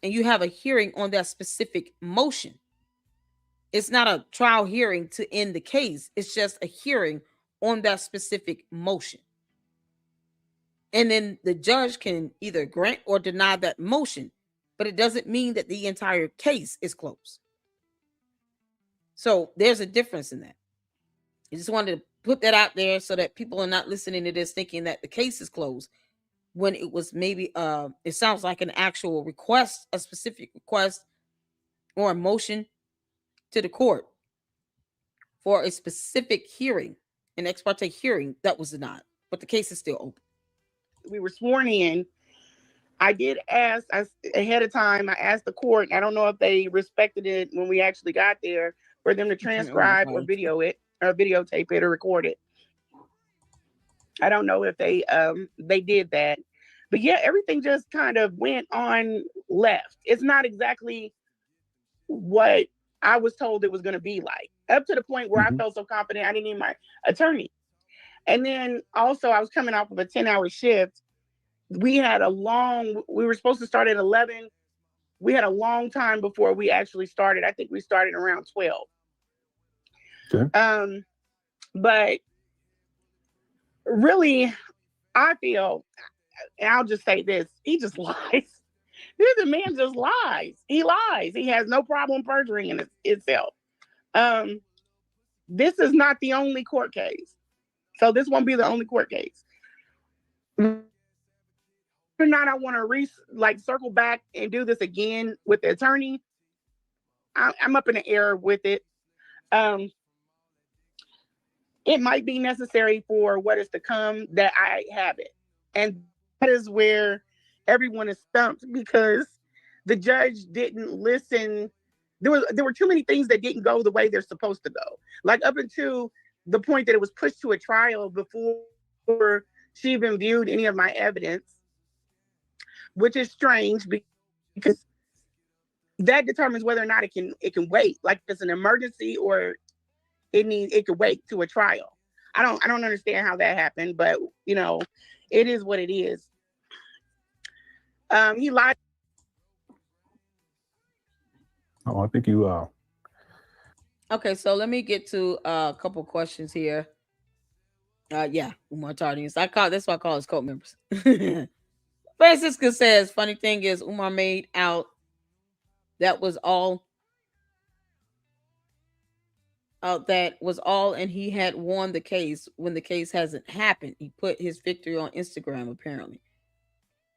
and you have a hearing on that specific motion. It's not a trial hearing to end the case. It's just a hearing on that specific motion. And then the judge can either grant or deny that motion, but it doesn't mean that the entire case is closed. So there's a difference in that. I just wanted to put that out there so that people are not listening to this thinking that the case is closed when it was maybe it sounds like an actual request, a specific request or a motion to the court for a specific hearing, an ex parte hearing that was denied, but the case is still open. We were sworn in. I did ask ahead of time. I asked the court. I don't know if they respected it when we actually got there for them to transcribe or video it or videotape it or record it. I don't know if they did that, but yeah, everything just kind of went on left. It's not exactly what I was told it was going to be like, up to the point where I felt so confident I didn't need my attorney. And then also I was coming off of a 10-hour shift. We were supposed to start at 11. We had a long time before we actually started. I think we started around 12. Okay. But really, I feel, and I'll just say this, he just lies. The man just lies. He lies. He has no problem perjuring in itself. This is not the only court case. So this won't be the only court case. Or not, I want to circle back and do this again with the attorney. I'm up in the air with it. It might be necessary for what is to come that I have it. And that is where everyone is stumped, because the judge didn't listen. There were too many things that didn't go the way they're supposed to go. Like up until the point that it was pushed to a trial before she even viewed any of my evidence, which is strange because that determines whether or not it can wait. Like if it's an emergency or it could wait to a trial. I don't understand how that happened, but it is what it is. He lied. Oh, I think you Okay, so let me get to a couple questions here. Yeah, Umar Tardinus. That's why I call us cult members. Francisco says, funny thing is Umar made out that was all and he had won the case when the case hasn't happened. He put his victory on Instagram apparently.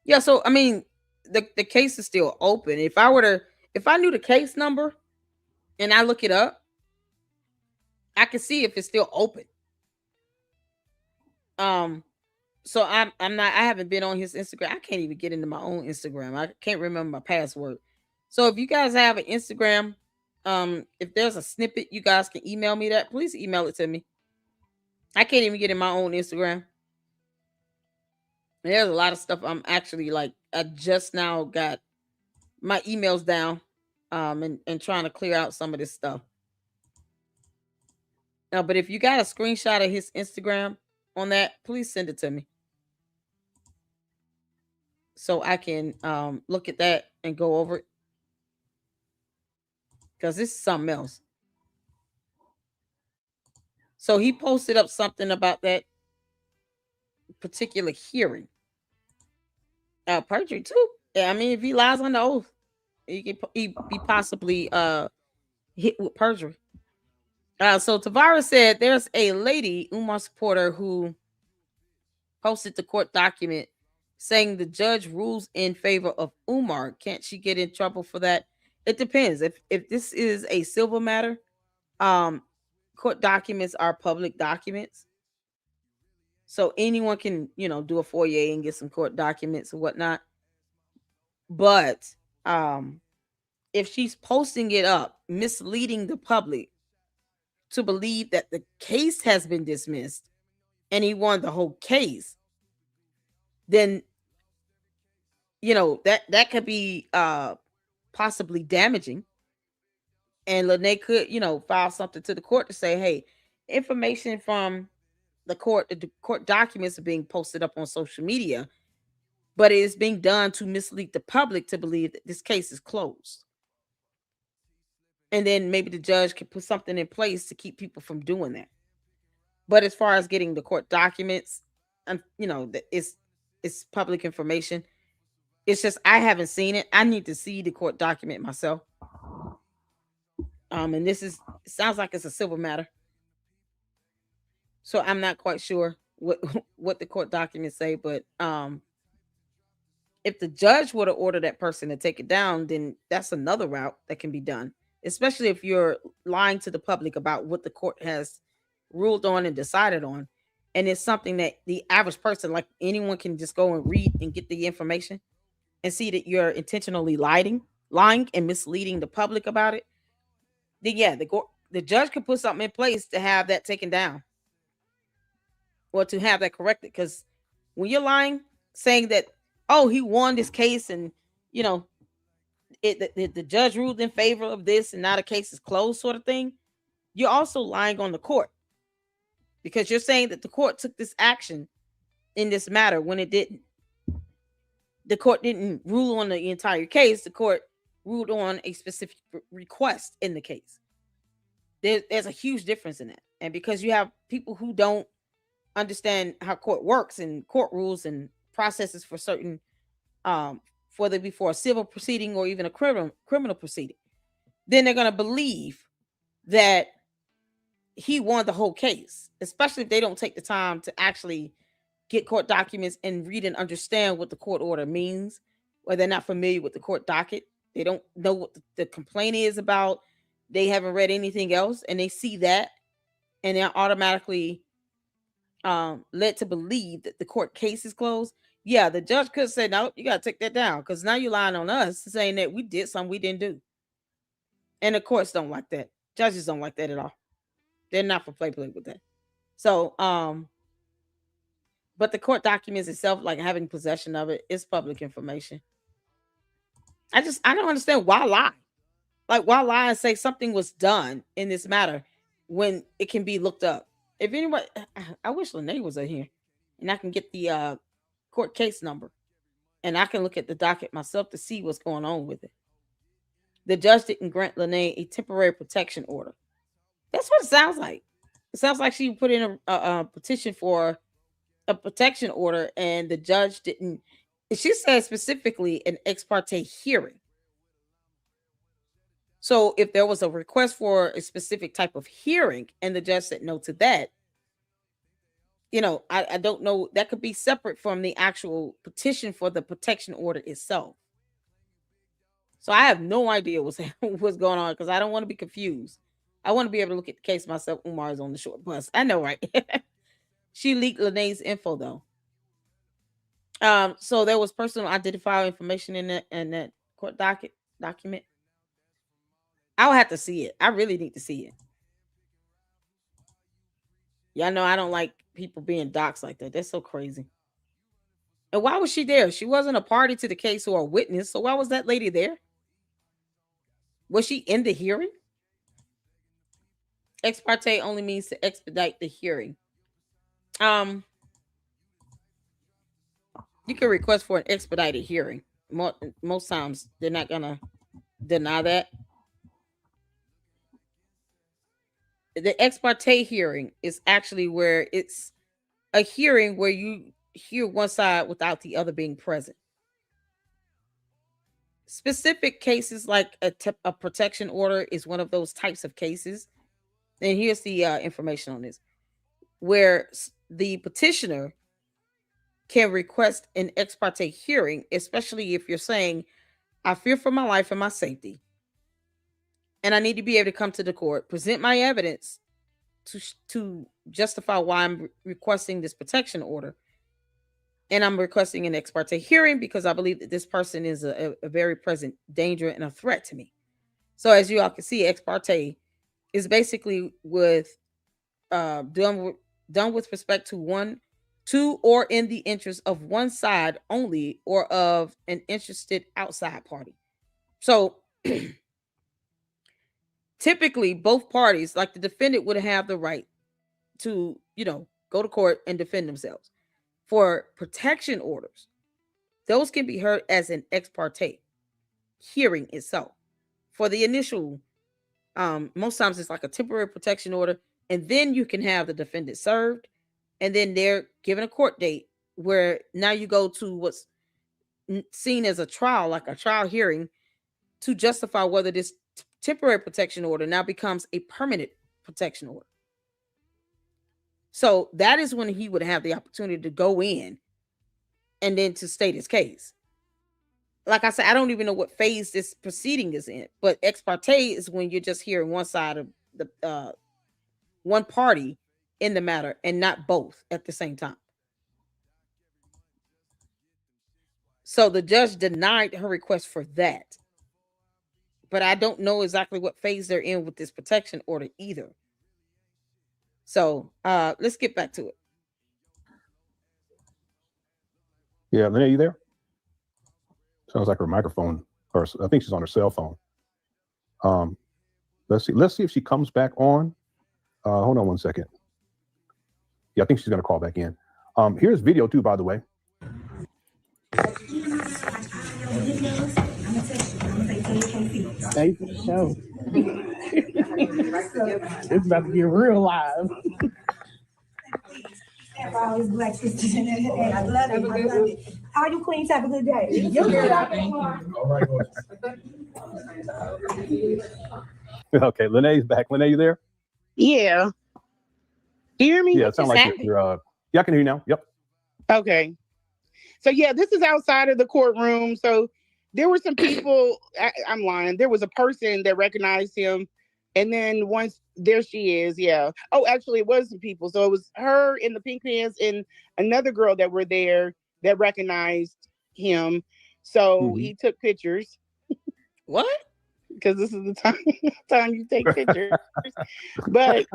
Yeah, so I mean the case is still open. If I knew the case number and I look it up, I can see if it's still open. So I haven't been on his Instagram. I can't even get into my own Instagram. I can't remember my password. So if you guys have an Instagram, if there's a snippet, you guys can email me that. Please email it to me. I can't even get in my own Instagram. There's a lot of stuff I'm actually I just now got my emails down and trying to clear out some of this stuff. But if you got a screenshot of his Instagram on that, please send it to me so I can look at that and go over it, because this is something else. So he posted up something about that particular hearing. Perjury too. Yeah, I mean, if he lies on the oath, he be possibly hit with perjury. So Tavares said there's a lady, Umar supporter, who posted the court document saying the judge rules in favor of Umar. Can't she get in trouble for that? It depends. If this is a civil matter, court documents are public documents. So anyone can, do a FOIA and get some court documents and whatnot. But if she's posting it up, misleading the public to believe that the case has been dismissed and he won the whole case, then that could be possibly damaging. And Lenae could, file something to the court to say, hey, information from the court documents are being posted up on social media, but it is being done to mislead the public to believe that this case is closed. And then maybe the judge can put something in place to keep people from doing that. But as far as getting the court documents, and it's public information. It's just I haven't seen it. I need to see the court document myself. And it sounds like it's a civil matter. So I'm not quite sure what the court documents say, but if the judge were to order that person to take it down, then that's another route that can be done, especially if you're lying to the public about what the court has ruled on and decided on. And it's something that the average person, like anyone, can just go and read and get the information and see that you're intentionally lying and misleading the public about it. Then yeah, the judge could put something in place to have that taken down or to have that corrected. Because when you're lying, saying that, oh, he won this case and the judge ruled in favor of this and now the case is closed, sort of thing, you're also lying on the court, because you're saying that the court took this action in this matter when it didn't. The court didn't rule on the entire case. The court ruled on a specific request in the case. There's a huge difference in that. And because you have people who don't understand how court works and court rules and processes for certain, whether it be for a civil proceeding or even a criminal proceeding, then they're going to believe that he won the whole case, especially if they don't take the time to actually get court documents and read and understand what the court order means, or they're not familiar with the court docket. They don't know what the complaint is about. They haven't read anything else, and they see that, and they're automatically led to believe that the court case is closed. Yeah, the judge could say, no, you got to take that down, because now you're lying on us, saying that we did something we didn't do. And the courts don't like that. Judges don't like that at all. They're not for play with that. So, but the court documents itself, like having possession of it, is public information. I don't understand why lie. Like, why lie and say something was done in this matter when it can be looked up? If anybody, I wish Lenae was in here and I can get the court case number and I can look at the docket myself to see what's going on with it. The judge didn't grant Lenae a temporary protection order. That's what it sounds like. It sounds like she put in a petition for a protection order, and the judge didn't. She said specifically an ex parte hearing. So if there was a request for a specific type of hearing and the judge said no to that, I don't know. That could be separate from the actual petition for the protection order itself. So I have no idea what's going on, because I don't want to be confused. I want to be able to look at the case myself. Umar is on the short bus. I know, right? She leaked Lenae's info, though. So there was personal identifier information in that court document. I'll have to see it. I really need to see it. Y'all know I don't like people being doxxed like that. That's so crazy. And why was she there? She wasn't a party to the case or a witness. So why was that lady there? Was she in the hearing? Ex parte only means to expedite the hearing. You can request for an expedited hearing. Most times they're not gonna deny that. The ex parte hearing is actually where it's a hearing where you hear one side without the other being present. Specific cases like a protection order is one of those types of cases. And here's the information on this, where the petitioner can request an ex parte hearing, especially if you're saying, I fear for my life and my safety, and I need to be able to come to the court, present my evidence to justify why I'm requesting this protection order. And I'm requesting an ex parte hearing because I believe that this person is a very present danger and a threat to me. So as you all can see, ex parte is basically with done with respect to or in the interest of one side only, or of an interested outside party. So typically both parties, like the defendant, would have the right to, go to court and defend themselves. For protection orders, those can be heard as an ex parte hearing itself. For the initial, most times it's like a temporary protection order, and then you can have the defendant served, and then they're given a court date where now you go to what's seen as a trial, like a trial hearing, to justify whether this temporary protection order now becomes a permanent protection order. So that is when he would have the opportunity to go in and then to state his case. Like I said, I don't even know what phase this proceeding is in, but ex parte is when you're just hearing one side of the one party in the matter and not both at the same time. So the judge denied her request for that. But I don't know exactly what phase they're in with this protection order either. So let's get back to it. Yeah, Lenae, you there? Sounds like her microphone, or I think she's on her cell phone. Let's see if she comes back on. Hold on one second. Yeah, I think she's gonna call back in. Here's video too, by the way. Thanks for the show. It's about to get real live. for all his black sisters. Hey, I love it. I love it. All you queens have a good day. You're good. All right. Okay, Lenae's back. Lenae, you there? Yeah. Do you hear me? Yeah, it sounds like you're. Yeah, I can hear you now. Yep. Okay. So yeah, this is outside of the courtroom. So there were some people. I'm lying. There was a person that recognized him, and then once there she is. Yeah. Oh, actually, it was some people. So it was her in the pink pants and another girl that were there that recognized him. So he took pictures. What? Because this is the time you take pictures. But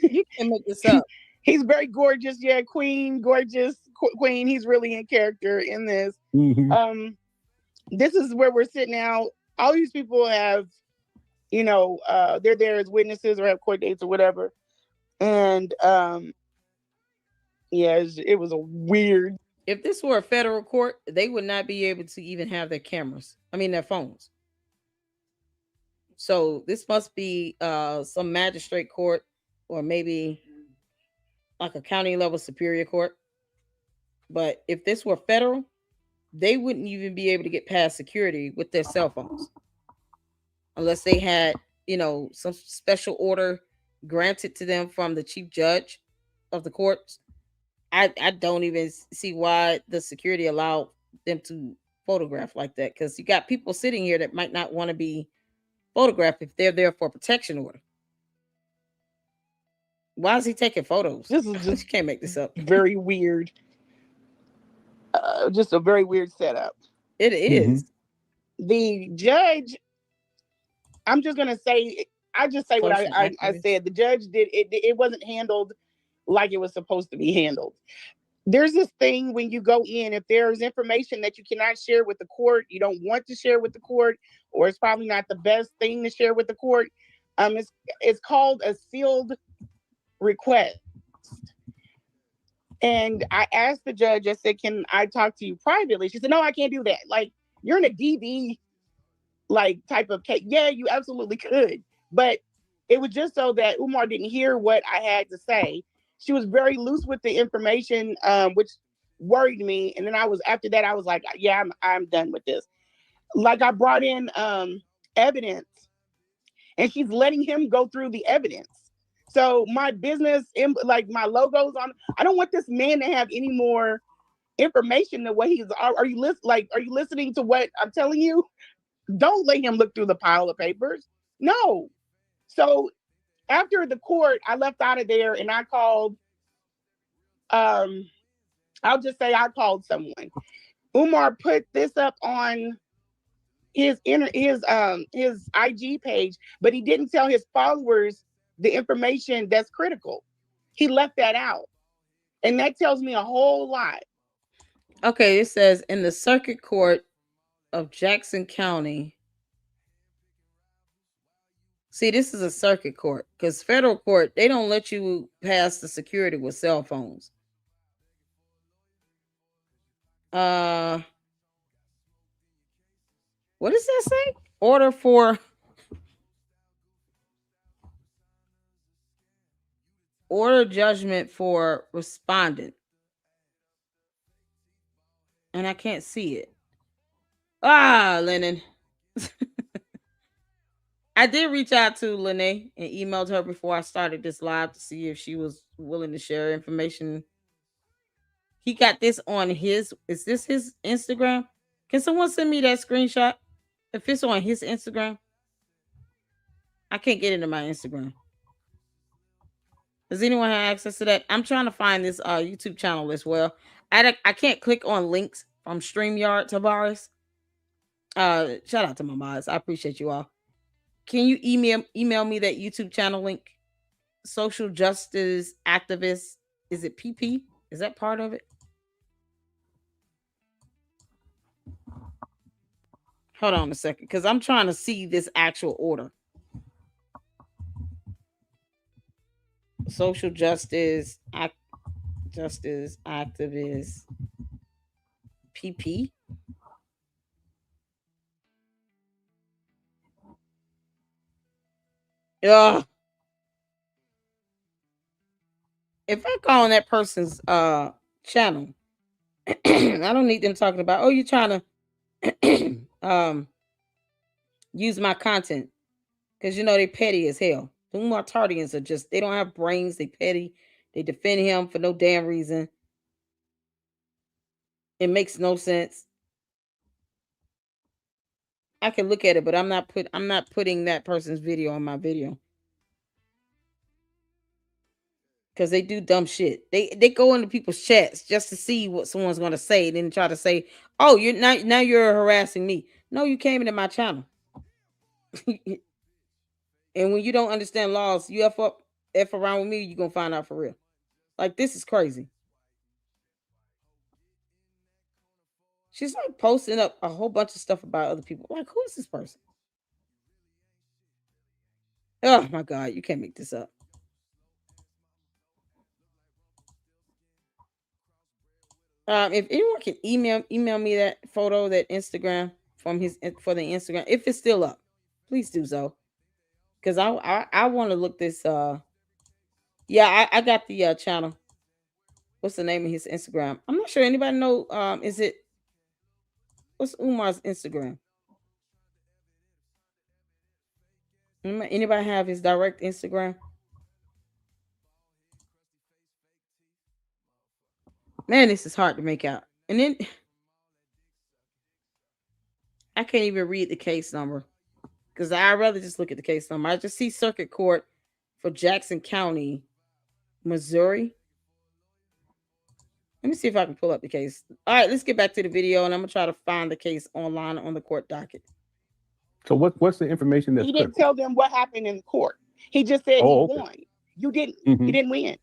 you can make this up. He's very gorgeous. Yeah, gorgeous queen. He's really in character in this. This is where we're sitting now. All these people have, they're there as witnesses or have court dates or whatever. And it was a weird. If this were a federal court, they would not be able to even have their cameras. I mean, their phones. So this must be some magistrate court or maybe like a county level superior court. But if this were federal, they wouldn't even be able to get past security with their cell phones. Unless they had, some special order granted to them from the chief judge of the courts. I don't even see why the security allowed them to photograph like that. Because you got people sitting here that might not want to be photographed if they're there for a protection order. Why is he taking photos? This is just you can't make this up. Very weird. Just a very weird setup. It is. The judge, I'm just gonna say, I just say what I said. The judge did it. It wasn't handled like it was supposed to be handled. There's this thing when you go in, if there's information that you cannot share with the court, you don't want to share with the court, or it's probably not the best thing to share with the court. It's called a sealed request. And I asked the judge, I said, can I talk to you privately? She said, no, I can't do that. Like, you're in a DV type of case. Yeah, you absolutely could. But it was just so that Umar didn't hear what I had to say. She was very loose with the information, which worried me. And then after that, I was like, yeah, I'm done with this. Like, I brought in evidence and she's letting him go through the evidence. So my business, my logos on, I don't want this man to have any more information than what he's. Are you listening to what I'm telling you? Don't let him look through the pile of papers. No. So after the court, I left out of there and I called. I'll just say I called someone. Umar put this up on his IG page, but he didn't tell his followers the information that's critical. He left that out. And that tells me a whole lot. Okay, it says in the circuit court of Jackson County. See, this is a circuit court because federal court, they don't let you pass the security with cell phones. What does that say? Order judgment for respondent. And I can't see it. Lennon. I did reach out to Lenae and emailed her before I started this live to see if she was willing to share information. He got this on is this his Instagram? Can someone send me that screenshot? If it's on his Instagram. I can't get into my Instagram. Does anyone have access to that? I'm trying to find this YouTube channel as well. I can't click on links from StreamYard, Tavares. Shout out to my mods. I appreciate you all. Can you email me that YouTube channel link? Social justice activist. Is it PP? Is that part of it? Hold on a second, because I'm trying to see this actual order. Social justice activist PP. if I go on that person's channel, I don't need them talking about, oh, you're trying to use my content, because they petty as hell. The Martardians are just, they don't have brains, they petty, they defend him for no damn reason. It makes no sense. I can look at it, but I'm not putting that person's video on my video. Because they do dumb shit. They go into people's chats just to see what someone's gonna say, then try to say, oh, now you're harassing me. No, you came into my channel. And when you don't understand laws, you F around with me, you're gonna find out for real. Like, this is crazy. She's like posting up a whole bunch of stuff about other people. Like, who is this person? Oh my God, you can't make this up. If anyone can email me that photo, that Instagram for the Instagram, if it's still up, please do so. Because I want to look this. Yeah, I got the channel. What's the name of his Instagram? I'm not sure anybody know. What's Umar's Instagram? Anybody have his direct Instagram? Man, this is hard to make out. And then I can't even read the case number, because I'd rather just look at the case number. I just see Circuit Court for Jackson County, Missouri. Let me see if I can pull up the case. All right, let's get back to the video, and I'm gonna try to find the case online on the court docket. So what's the information that's he didn't tell them what happened in court. He just said he won. You didn't. Mm-hmm. You didn't win.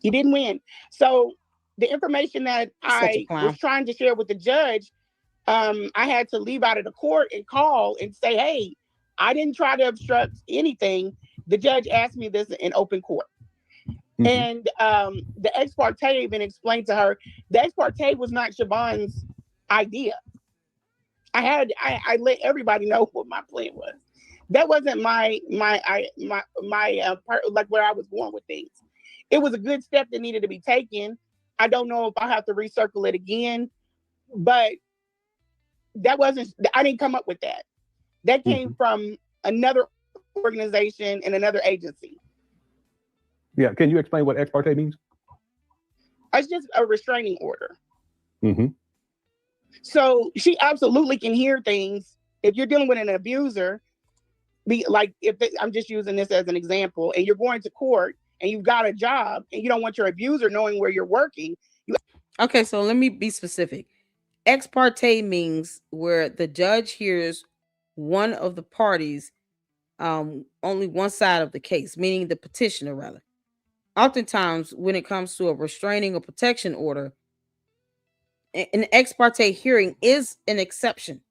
You didn't win. So the information that I was trying to share with the judge, I had to leave out of the court and call and say, hey, I didn't try to obstruct anything. The judge asked me this in open court. Mm-hmm. And the ex parte even explained to her, the ex parte was not Siobhan's idea. I let everybody know what my plan was. That wasn't my part, like where I was going with things. It was a good step that needed to be taken. I don't know if I'll have to recircle it again, but I didn't come up with that. That came from another organization and another agency. Yeah, can you explain what ex parte means? It's just a restraining order. Mm-hmm. So she absolutely can hear things. If you're dealing with an abuser, I'm just using this as an example, and you're going to court and you've got a job and you don't want your abuser knowing where you're working. Okay, so let me be specific. Ex parte means where the judge hears one of the parties, only one side of the case, meaning the petitioner rather. Oftentimes, when it comes to a restraining or protection order, an ex parte hearing is an exception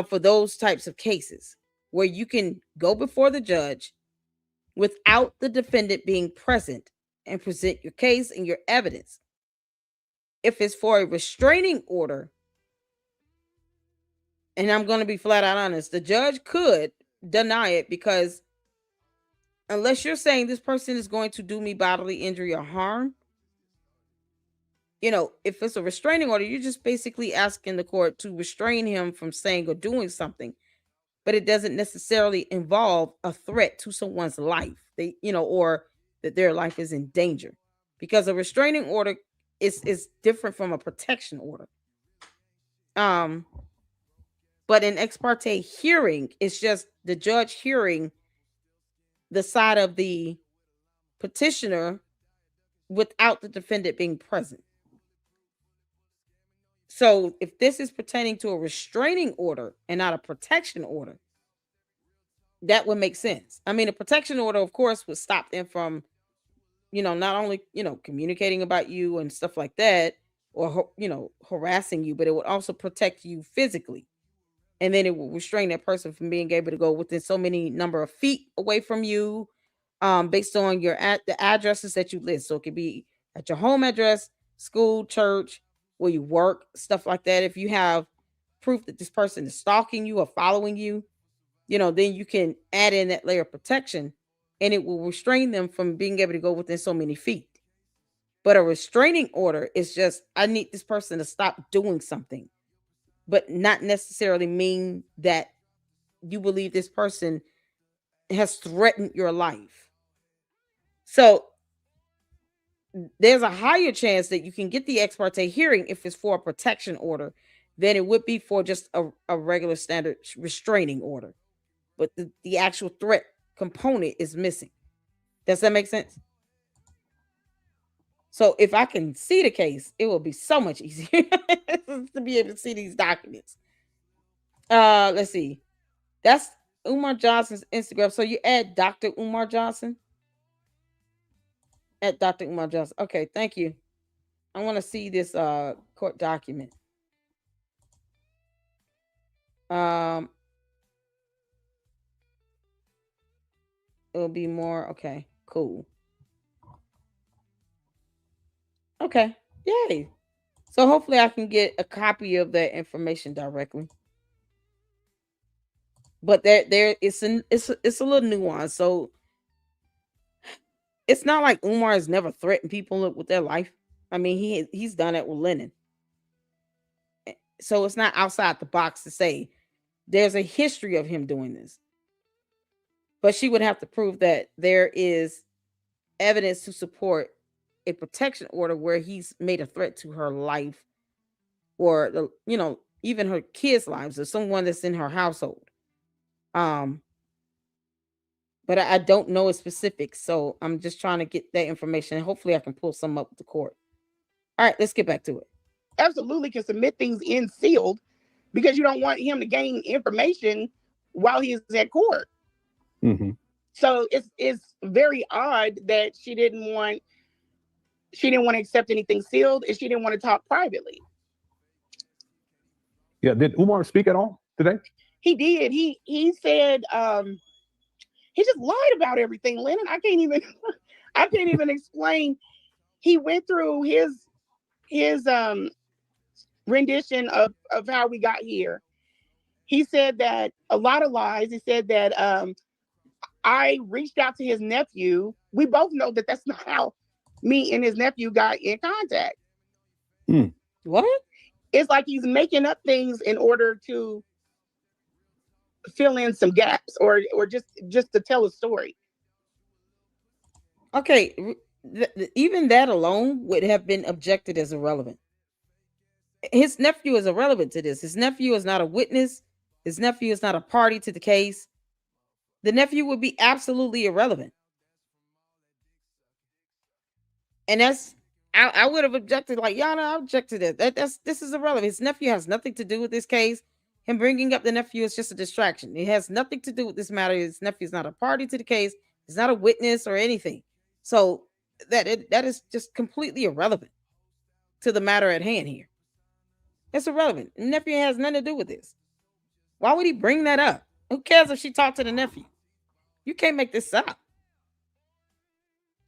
for those types of cases where you can go before the judge without the defendant being present and present your case and your evidence. If it's for a restraining order, and I'm going to be flat out honest, the judge could deny it, because unless you're saying this person is going to do me bodily injury or harm, if it's a restraining order, you're just basically asking the court to restrain him from saying or doing something, but it doesn't necessarily involve a threat to someone's life, or that their life is in danger, because a restraining order is different from a protection order. But an ex parte hearing is just the judge hearing the side of the petitioner without the defendant being present. So if this is pertaining to a restraining order and not a protection order, that would make sense. I mean, a protection order, of course, would stop them from, not only, communicating about you and stuff like that, or, harassing you, but it would also protect you physically. And then it will restrain that person from being able to go within so many number of feet away from you, based on the addresses that you list. So it could be at your home address, school, church, where you work, stuff like that. If you have proof that this person is stalking you or following you, then you can add in that layer of protection. and it will restrain them from being able to go within so many feet. But a restraining order is just, I need this person to stop doing something, but not necessarily mean that you believe this person has threatened your life. So there's a higher chance that you can get the ex parte hearing if it's for a protection order than it would be for just a regular standard restraining order. But the actual threat component is missing. Does that make sense? So if I can see the case, it will be so much easier to be able to see these documents. Let's see. That's Umar Johnson's Instagram. So you add Dr. Umar Johnson? At Dr. Umar Johnson. Okay, thank you. I want to see this court document. It'll be more. Okay, cool. Okay, yay. So hopefully I can get a copy of that information directly. But there it's a little nuance. So it's not like Umar has never threatened people with their life. I mean, he's done it with Lenae. So it's not outside the box to say there's a history of him doing this. But she would have to prove that there is evidence to support a protection order where he's made a threat to her life, or even her kids' lives, or someone that's in her household. But I don't know a specific, so I'm just trying to get that information. Hopefully I can pull some up with the court. All right, let's get back to it. Absolutely can submit things in sealed because you don't want him to gain information while he's at court. Mm-hmm. So it's very odd that she didn't want to accept anything sealed, and she didn't want to talk privately. Yeah, did Umar speak at all today? He did. He said he just lied about everything, Lennon. I can't even explain. He went through his rendition of how we got here. He said that a lot of lies. He said that I reached out to his nephew. We both know that that's not how me and his nephew got in contact. What? It's like he's making up things in order to fill in some gaps or just to tell a story. Okay, even that alone would have been objected as irrelevant. His nephew is irrelevant to this. His nephew is not a witness. His nephew is not a party to the case. The nephew would be absolutely irrelevant. And that's, I would have objected, like, Yana, I object to this. This is irrelevant. His nephew has nothing to do with this case. Him bringing up the nephew is just a distraction. It has nothing to do with this matter. His nephew is not a party to the case. He's not a witness or anything. So that is just completely irrelevant to the matter at hand here. It's irrelevant. The nephew has nothing to do with this. Why would he bring that up? Who cares if she talked to the nephew? You can't make this up.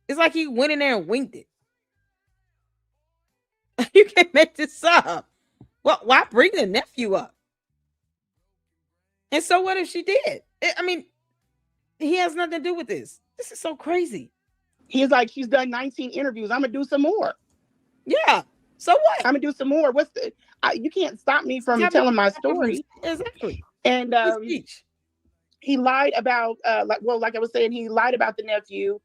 It's like he went in there and winged it. You can't make this up. Well, why bring the nephew up? And so what if she did? I mean, he has nothing to do with this. This is so crazy. He's like, she's done 19 interviews. I'm going to do some more. Yeah. So what? I'm going to do some more. You can't stop me from telling my story. Exactly. And he lied about, like I was saying, he lied about the nephew.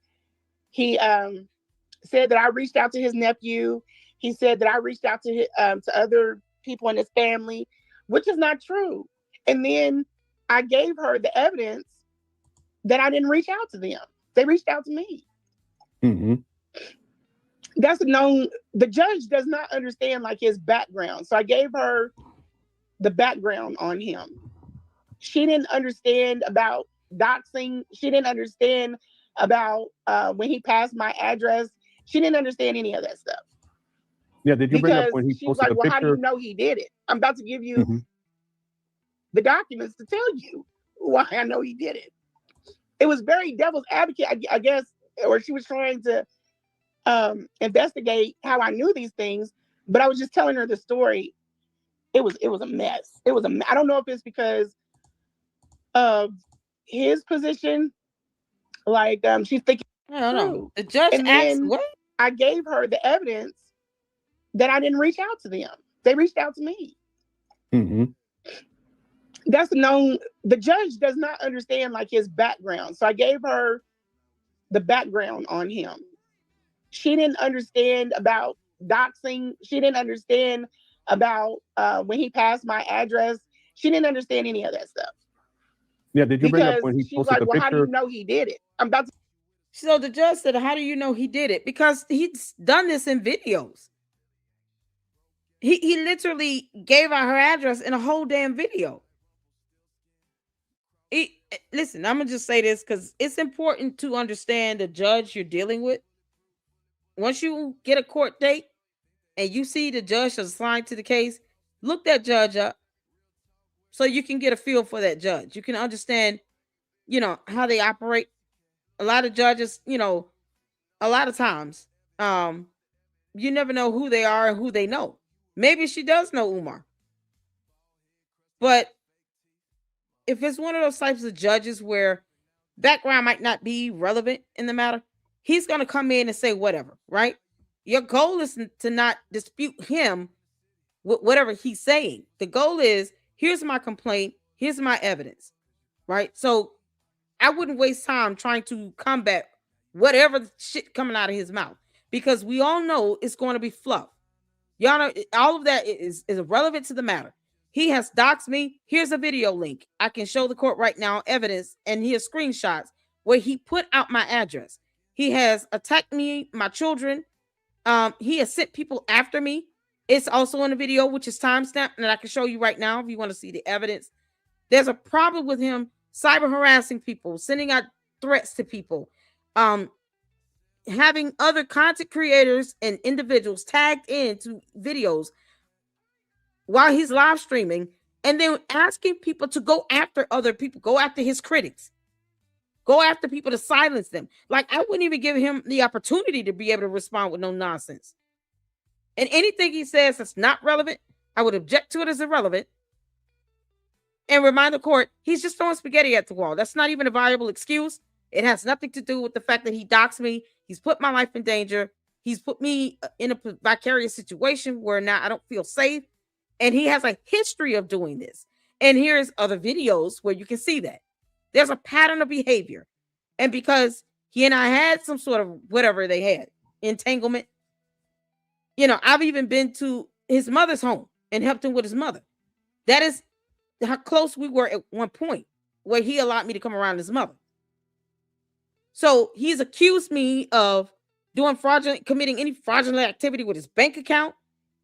He said that I reached out to his nephew. He said that I reached out to other people in his family, which is not true. And then I gave her the evidence that I didn't reach out to them. They reached out to me. Mm-hmm. That's known. The judge does not understand like his background. So I gave her the background on him. She didn't understand about doxing. She didn't understand about when he passed my address. She didn't understand any of that stuff. Yeah, did you bring up when he she was posted like, a well, picture? how do you know he did it? I'm about to give you the documents to tell you why I know he did it. It was very devil's advocate, I guess, or she was trying to investigate how I knew these things, but I was just telling her the story. It was a mess. I don't know if it's because of his position Like she's thinking. I don't know. The judge asked what? I gave her the evidence that I didn't reach out to them. They reached out to me. Mm-hmm. That's known. The judge does not understand like his background. So I gave her the background on him. She didn't understand about doxing. She didn't understand about when he passed my address. She didn't understand any of that stuff. Yeah, did you bring up when he posted like, the well, picture? How do you know he did it? I'm about to. So the judge said, how do you know he did it? Because he's done this in videos. He literally gave out her address in a whole damn video. Listen, I'm going to just say this because it's important to understand the judge you're dealing with. Once you get a court date and you see the judge assigned to the case, look that judge up so you can get a feel for that judge. You can understand, how they operate. A lot of judges, a lot of times, you never know who they are and who they know. Maybe she does know Umar. But if it's one of those types of judges where background might not be relevant in the matter, he's going to come in and say whatever, right? Your goal is to not dispute him with whatever he's saying. The goal is, here's my complaint, here's my evidence, right? So I wouldn't waste time trying to combat whatever shit coming out of his mouth, because we all know it's going to be fluff. Y'all know all of that is irrelevant to the matter. He has doxed me. Here's a video link. I can show the court right now evidence, and here's screenshots where he put out my address. He has attacked me, my children. He has sent people after me. It's also in the video, which is timestamped, and I can show you right now if you want to see the evidence. There's a problem with him cyber harassing people, sending out threats to people, having other content creators and individuals tagged into videos while he's live streaming, and then asking people to go after other people, go after his critics, go after people to silence them. Like, I wouldn't even give him the opportunity to be able to respond with no nonsense. And anything he says that's not relevant, I would object to it as irrelevant and remind the court he's just throwing spaghetti at the wall. That's not even a viable excuse. It has nothing to do with the fact that he doxed me. He's put my life in danger. He's put me in a vicarious situation where now I don't feel safe. And he has a history of doing this. And here's other videos where you can see that. There's a pattern of behavior. And because he and I had some sort of whatever they had, entanglement, I've even been to his mother's home and helped him with his mother. That is how close we were at one point where he allowed me to come around his mother. So he's accused me of committing any fraudulent activity with his bank account.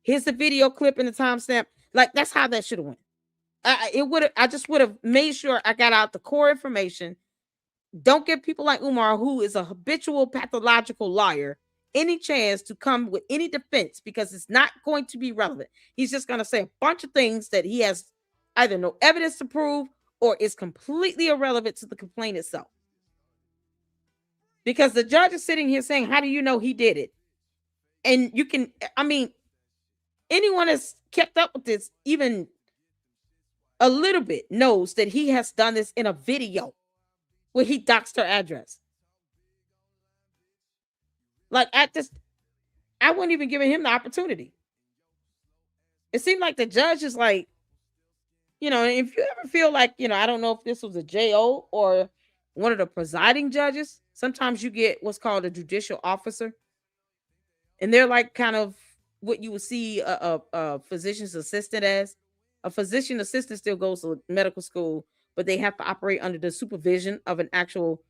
Here's the video clip in the timestamp. Like, that's how that should have went. I just would have made sure I got out the core information. Don't give people like Umar, who is a habitual pathological liar, any chance to come with any defense, because it's not going to be relevant. He's just going to say a bunch of things that he has either no evidence to prove or is completely irrelevant to the complaint itself. Because the judge is sitting here saying, how do you know he did it? And anyone that's kept up with this even a little bit knows that he has done this in a video where he doxed her address. Like, I wouldn't even give him the opportunity. It seemed like the judge is like, if you ever feel like, I don't know if this was a JO or one of the presiding judges, sometimes you get what's called a judicial officer. And they're like kind of what you would see a physician's assistant as. A physician assistant still goes to medical school, but they have to operate under the supervision of an actual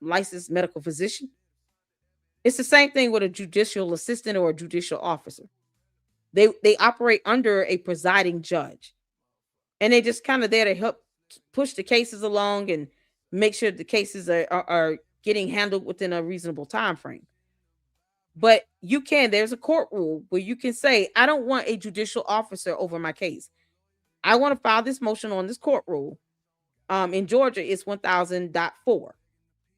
licensed medical physician. It's the same thing with a judicial assistant or a judicial officer. They operate under a presiding judge. And they just kind of there to help push the cases along and make sure the cases are getting handled within a reasonable time frame. But there's a court rule where you can say, I don't want a judicial officer over my case. I want to file this motion on this court rule. In Georgia, it's 1000.4,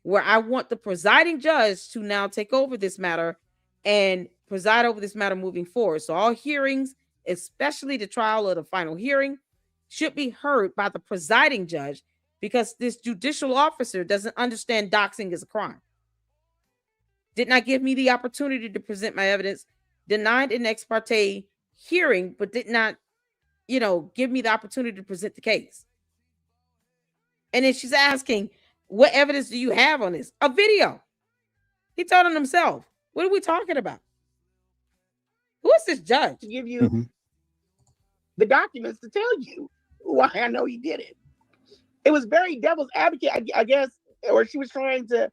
where I want the presiding judge to now take over this matter and preside over this matter moving forward. So all hearings, especially the trial or the final hearing, should be heard by the presiding judge, because this judicial officer doesn't understand doxing is a crime. Did not give me the opportunity to present my evidence, denied an ex parte hearing, but did not, give me the opportunity to present the case. And then she's asking, what evidence do you have on this? A video. He told on himself. What are we talking about? Who is this judge? To give you the documents to tell you why I know he did it. It was very devil's advocate, I guess, or she was trying to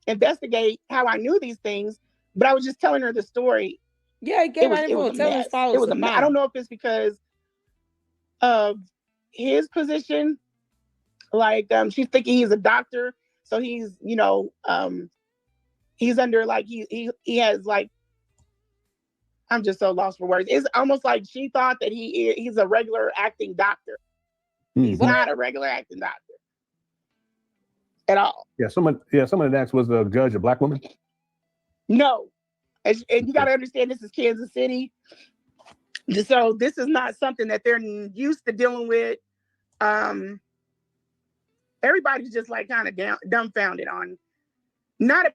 investigate how I knew these things, but I was just telling her the story. Yeah, he gave out info. Tell his followers. It was a mess. I don't know if it's because of his position. Like, she's thinking he's a doctor, so he's, he's under, like, he has, like, I'm just so lost for words. It's almost like she thought that he's a regular acting doctor. He's not a regular acting doctor at all. Yeah, someone had asked, was the judge a Black woman? No. And you got to understand, this is Kansas City. So this is not something that they're used to dealing with. Everybody's just like kind of dumbfounded on, not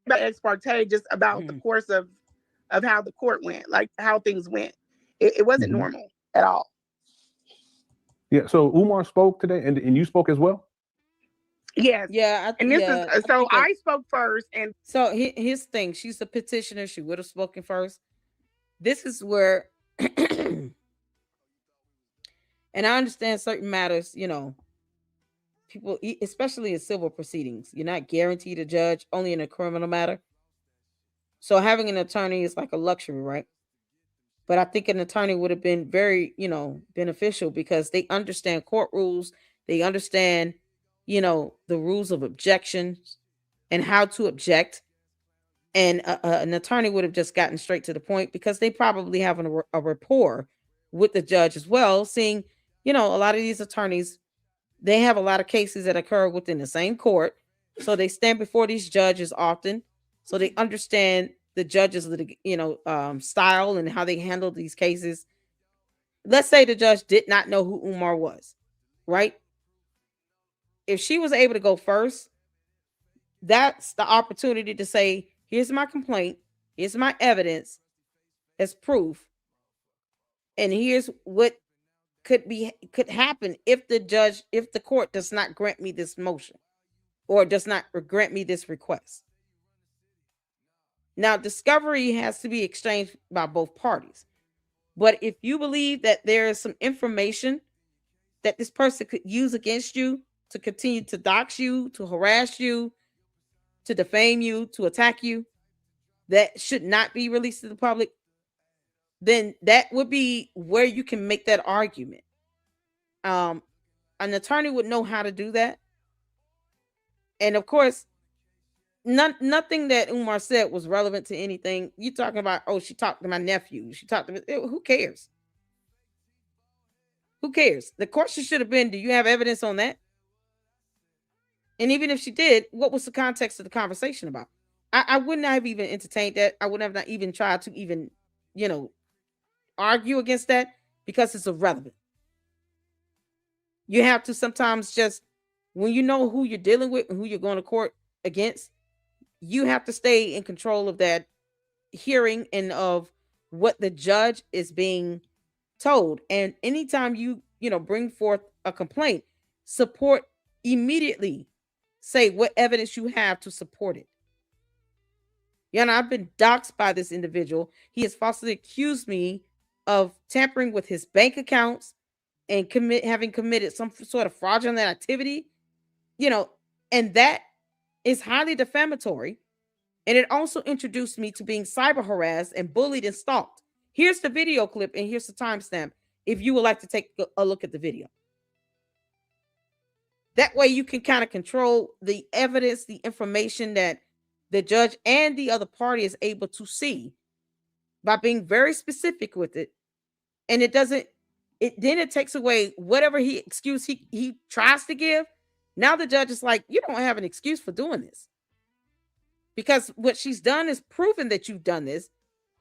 about ex parte, just about the course of how the court went, like how things went. It wasn't normal at all. Yeah, so Umar spoke today, and you spoke as well? Yes. Yeah. I spoke first. And so his thing, she's a petitioner. She would have spoken first. This is where, and I understand certain matters, people, especially in civil proceedings, you're not guaranteed a judge, only in a criminal matter. So having an attorney is like a luxury, right? But I think an attorney would have been very, beneficial because they understand court rules. They understand, the rules of objections and how to object. And an attorney would have just gotten straight to the point because they probably have a rapport with the judge as well. Seeing, a lot of these attorneys, they have a lot of cases that occur within the same court. So they stand before these judges often. So they understand the judge's, style and how they handle these cases. Let's say the judge did not know who Umar was, right? If she was able to go first, that's the opportunity to say, here's my complaint, here's my evidence as proof, and here's what could happen if the court does not grant me this motion or does not grant me this request. Now, discovery has to be exchanged by both parties. But if you believe that there is some information that this person could use against you to continue to dox you, to harass you, to defame you, to attack you, that should not be released to the public, then that would be where you can make that argument. An attorney would know how to do that. And of course, nothing that Umar said was relevant to anything. You talking about, she talked to my nephew. She talked to me. Who cares? Who cares? The question should have been, do you have evidence on that? And even if she did, what was the context of the conversation about? I wouldn't have even entertained that. I would have not even tried to even, argue against that because it's irrelevant. You have to sometimes just, when you know who you're dealing with and who you're going to court against, you have to stay in control of that hearing and of what the judge is being told. And anytime you bring forth a complaint, support immediately. Say what evidence you have to support it. I've been doxxed by this individual. He has falsely accused me of tampering with his bank accounts and having committed some sort of fraudulent activity, and that is highly defamatory. And it also introduced me to being cyber harassed and bullied and stalked. Here's the video clip and here's the timestamp if you would like to take a look at the video. That way you can kind of control the evidence, the information that the judge and the other party is able to see by being very specific with it. And it takes away whatever excuse he tries to give. Now the judge is like, you don't have an excuse for doing this. Because what she's done is proven that you've done this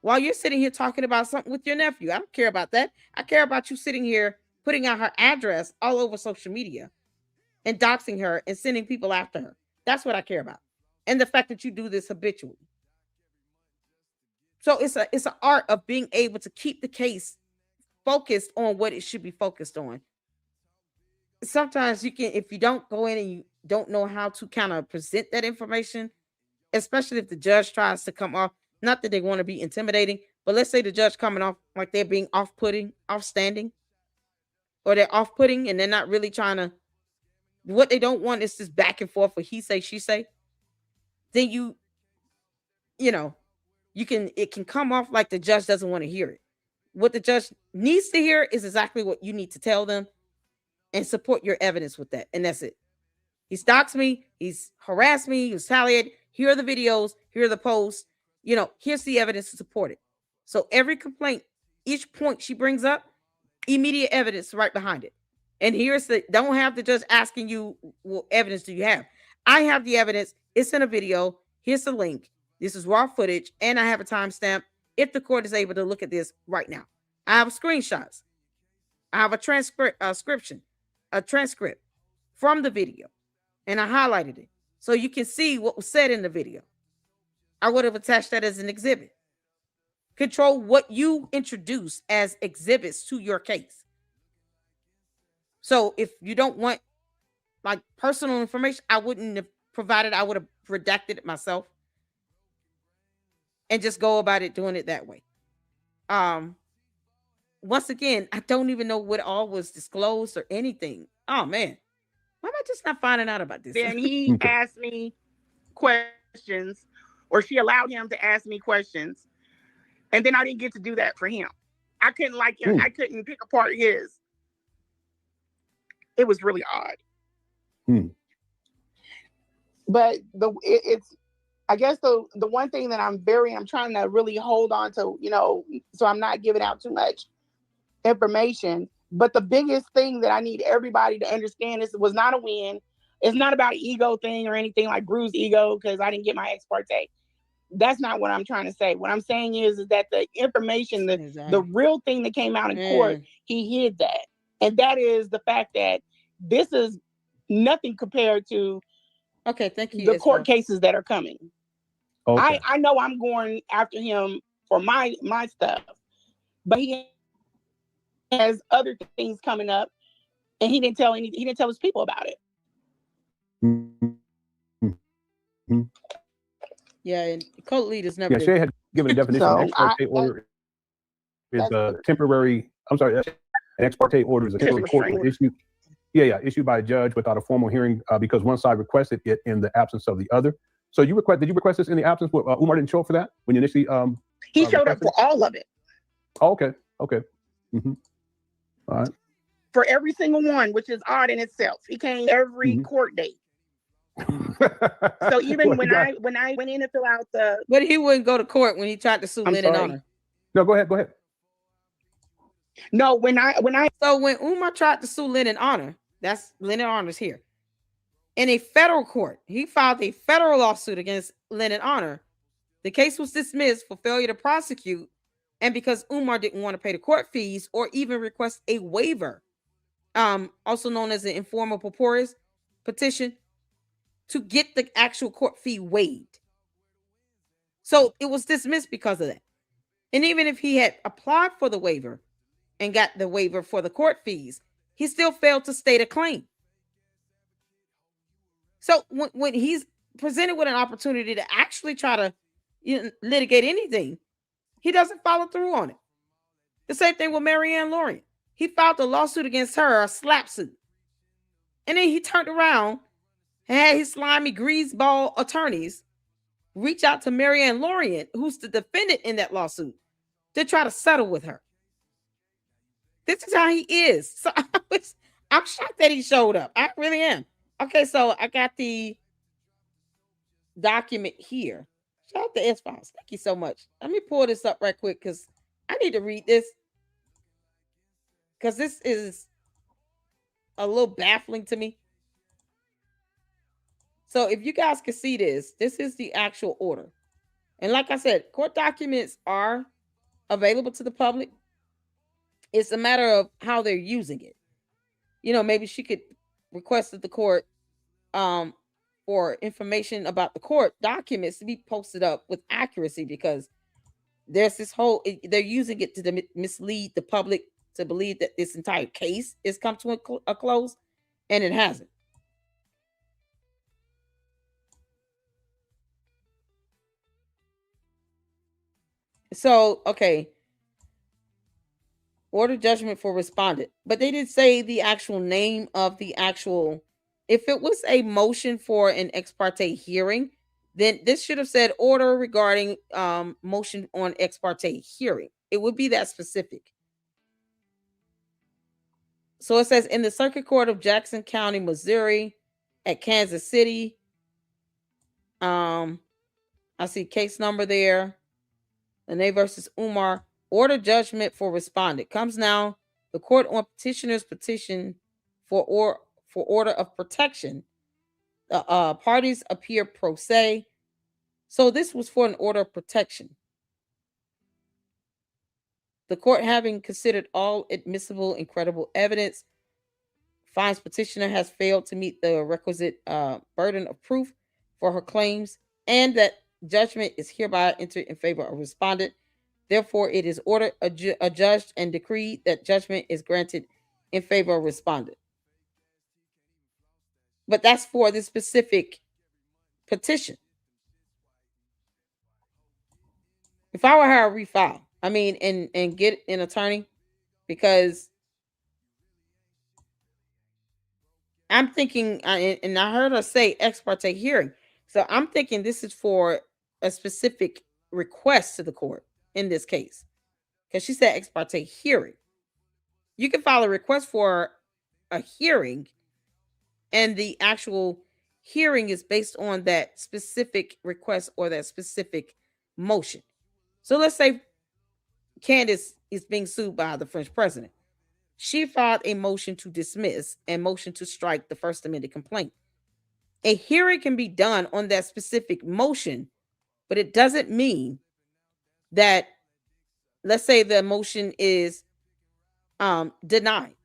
while you're sitting here talking about something with your nephew. I don't care about that. I care about you sitting here putting out her address all over social media and doxing her and sending people after her. That's what I care about. And the fact that you do this habitually. So it's an art of being able to keep the case focused on what it should be focused on. Sometimes you can, if you don't go in and you don't know how to kind of present that information, especially if the judge tries to come off, not that they want to be intimidating, but let's say the judge coming off like they're being off-putting, off-standing, or they're off-putting and they're not really trying to, what they don't want is this back and forth for he say, she say. Then you know, it can come off like the judge doesn't want to hear it. What the judge needs to hear is exactly what you need to tell them and support your evidence with that. And that's it. He stalks me. He's harassed me. He's retaliated. Here are the videos. Here are the posts. Here's the evidence to support it. So every complaint, each point she brings up, immediate evidence right behind it. And don't have the judge asking you, what evidence do you have? I have the evidence. It's in a video. Here's the link. This is raw footage. And I have a timestamp if the court is able to look at this right now. I have screenshots. I have a transcript from the video. And I highlighted it so you can see what was said in the video. I would have attached that as an exhibit. Control what you introduce as exhibits to your case. So if you don't want like personal information, I wouldn't have provided. I would have redacted it myself and just go about it doing it that way. Once again, I don't even know what all was disclosed or anything. Oh man. Why am I just not finding out about this? Then he asked me questions, or she allowed him to ask me questions. And then I didn't get to do that for him. I couldn't I couldn't pick apart his. It was really odd. But I guess the one thing that I'm trying to really hold on to, so I'm not giving out too much information. But the biggest thing that I need everybody to understand is it was not a win. It's not about ego thing or anything like bruised ego because I didn't get my ex parte. That's not what I'm trying to say. What I'm saying is that the information, the real thing that came out in court, he hid that. And that is the fact that this is nothing compared to thank you, the court cases that are coming. Okay. I know I'm going after him for my stuff, but he has other things coming up, and he didn't tell his people about it. Yeah, and cult leaders never. Yeah, Shay had given a definition. An ex parte order is a temporary. I'm sorry, an ex parte order is a temporary court order issued. Issued by a judge without a formal hearing because one side requested it in the absence of the other. So did you request this in the absence? Umar didn't show up for that when you initially. He showed up for all of it. Oh, okay. Mm-hmm. All right. For every single one, which is odd in itself. He came every court date. So even when I went in to fill out but he wouldn't go to court when he tried to sue Lenae Honor. No, go ahead. No, when Umar tried to sue Lenae Honor, that's Lenae Honor's here. In a federal court, he filed a federal lawsuit against Lenae Honor. The case was dismissed for failure to prosecute, and because Umar didn't want to pay the court fees or even request a waiver, also known as an informal purpose petition, to get the actual court fee waived. So it was dismissed because of that. And even if he had applied for the waiver and got the waiver for the court fees, he still failed to state a claim. So when he's presented with an opportunity to actually try to litigate anything, he doesn't follow through on it. The same thing with Marianne Lorient. He filed a lawsuit against her, a slap suit. And then he turned around and had his slimy greaseball attorneys reach out to Marianne Lorient, who's the defendant in that lawsuit, to try to settle with her. This is how he is. So I'm shocked that he showed up. I really am. Okay, so I got the document here. Shout out to S-Files. Thank you so much. Let me pull this up right quick because I need to read this. Because this is a little baffling to me. So if you guys can see this is the actual order. And like I said, court documents are available to the public. It's a matter of how they're using it. Maybe she could request that the court for information about the court documents to be posted up with accuracy, because there's this whole they're using it to mislead the public to believe that this entire case is come to a close, and it hasn't. So, okay. Order judgment for respondent. But they didn't say the actual name of the actual. If it was a motion for an ex parte hearing, then this should have said order regarding motion on ex parte hearing. It would be that specific. So it says in the Circuit Court of Jackson County, Missouri, at Kansas City. I see case number there. Lenae versus Umar. Order judgment for respondent. Comes now. The court on petitioner's petition for order of protection. The parties appear pro se. So this was for an order of protection. The court, having considered all admissible and credible evidence, finds petitioner has failed to meet the requisite burden of proof for her claims, and that judgment is hereby entered in favor of respondent. Therefore, it is ordered, adjudged, and decreed that judgment is granted in favor of respondent. But that's for this specific petition. If I were her, I'd refile. And get an attorney, because I'm thinking, and I heard her say ex parte hearing. So I'm thinking this is for a specific request to the court in this case, because she said ex parte hearing. You can file a request for a hearing, and the actual hearing is based on that specific request or that specific motion. So let's say Candace is being sued by the French president. She filed a motion to dismiss and motion to strike the First Amendment complaint. A hearing can be done on that specific motion, but it doesn't mean that, let's say the motion is denied.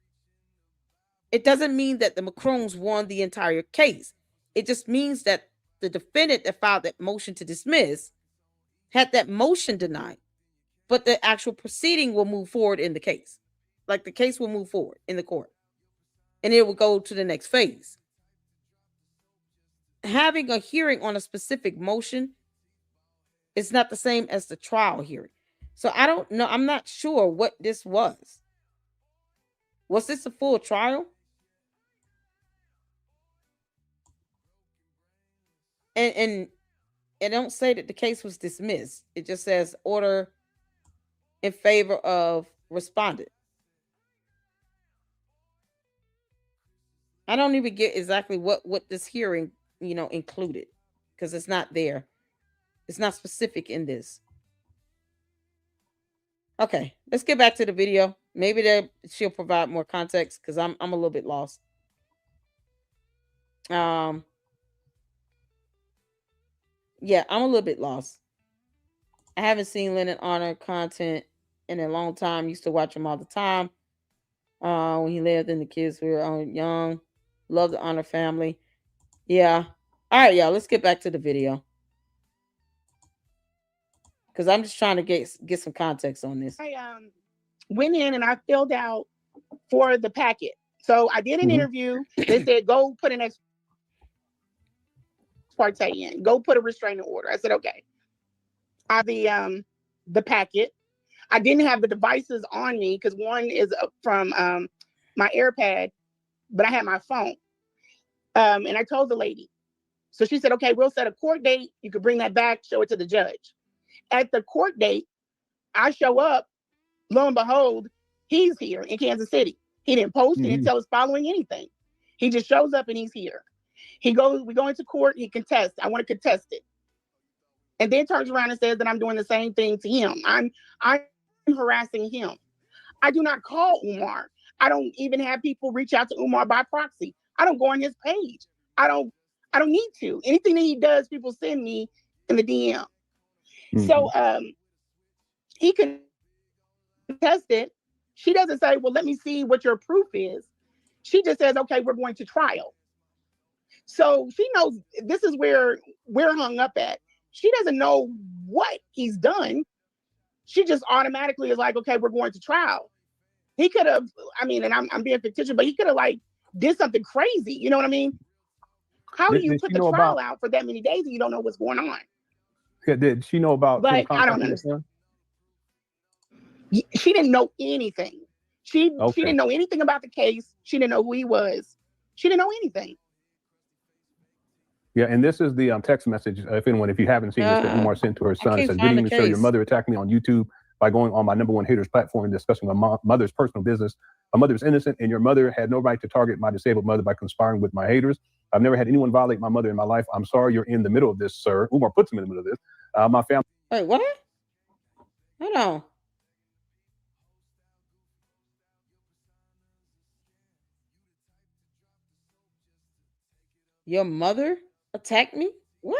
It doesn't mean that the Macrons won the entire case. It just means that the defendant that filed that motion to dismiss had that motion denied, but the actual proceeding will move forward in the case. Like the case will move forward in the court, and it will go to the next phase. Having a hearing on a specific motion is not the same as the trial hearing. So I don't know. I'm not sure what this was. Was this a full trial? And it don't say that the case was dismissed. It just says order in favor of respondent. I don't even get exactly what this hearing, included, because it's not there. It's not specific in this. Okay, let's get back to the video. Maybe she'll provide more context, because I'm a little bit lost. Yeah, I'm a little bit lost. I haven't seen Leonard Honor content in a long time. Used to watch him all the time. When he lived and the kids were young. Love the Honor family. Yeah. All right, y'all. Let's get back to the video, because I'm just trying to get some context on this. I went in and I filled out for the packet. So I did an interview. They said, go put an ex parte in. Go put a restraining order. I said, okay. I have the packet. I didn't have the devices on me, because one is from my AirPad, but I had my phone. And I told the lady. So she said, okay, we'll set a court date. You could bring that back, show it to the judge. At the court date, I show up. Lo and behold, he's here in Kansas City. He didn't post, he didn't tell us following anything. He just shows up and he's here. We go into court, he contests. I want to contest it. And then turns around and says that I'm doing the same thing to him. I'm harassing him. I do not call Umar. I don't even have people reach out to Umar by proxy. I don't go on his page. I don't need to. Anything that he does, people send me in the DM. So he contested. She doesn't say, well, let me see what your proof is. She just says, okay, we're going to trial. So she knows this is where we're hung up at. She doesn't know what he's done. She just automatically is like, okay, we're going to trial. He could have, I mean, and I'm being fictitious, but he could have like did something crazy. You know what I mean? How do you put the trial out for that many days and you don't know what's going on? Yeah, did she know about? But I don't understand. She didn't know anything. She didn't know anything about the case. She didn't know who he was. She didn't know anything. Yeah, and this is the text message. If you haven't seen this, that Umar sent to her son. It says, "Good evening, sir. Your mother attacked me on YouTube by going on my #1 haters platform and discussing my mother's personal business. My mother is innocent, and your mother had no right to target my disabled mother by conspiring with my haters. I've never had anyone violate my mother in my life. I'm sorry you're in the middle of this, sir." Umar puts him in the middle of this. My family. Wait, what? Hold on. Your mother attacked me? What?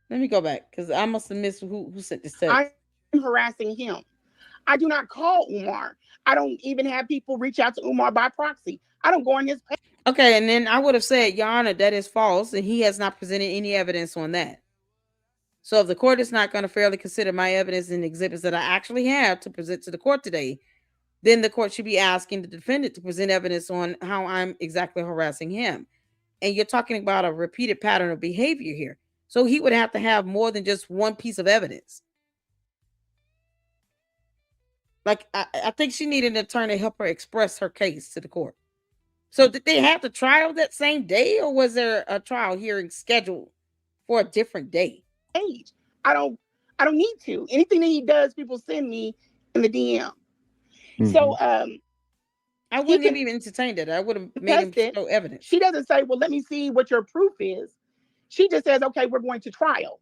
Let me go back because I must have missed who sent this text. I'm harassing him. I do not call Umar. I don't even have people reach out to Umar by proxy. I don't go on his page. Okay, and then I would have said, Your Honor, that is false, and he has not presented any evidence on that. So if the court is not going to fairly consider my evidence and exhibits that I actually have to present to the court today, then the court should be asking the defendant to present evidence on how I'm exactly harassing him. And you're talking about a repeated pattern of behavior here. So he would have to have more than just one piece of evidence. Like, I think she needed an attorney to help her express her case to the court. So did they have the trial that same day, or was there a trial hearing scheduled for a different day? I don't need to. Anything that he does, people send me in the DM. Mm-hmm. So I wouldn't have even entertained it. I would have made him show evidence. She doesn't say, well, let me see what your proof is. She just says, okay, we're going to trial.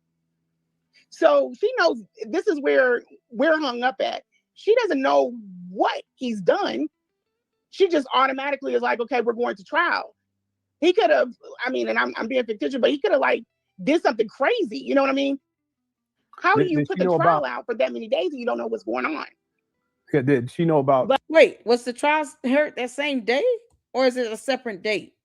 So she knows this is where we're hung up at. She doesn't know what he's done. She just automatically is like, okay, we're going to trial. He could have, I mean, and I'm being fictitious, but he could have like did something crazy. You know what I mean? How do you put the trial out for that many days and you don't know what's going on? Yeah, did she know about? But wait, was the trial heard that same day, or is it a separate date?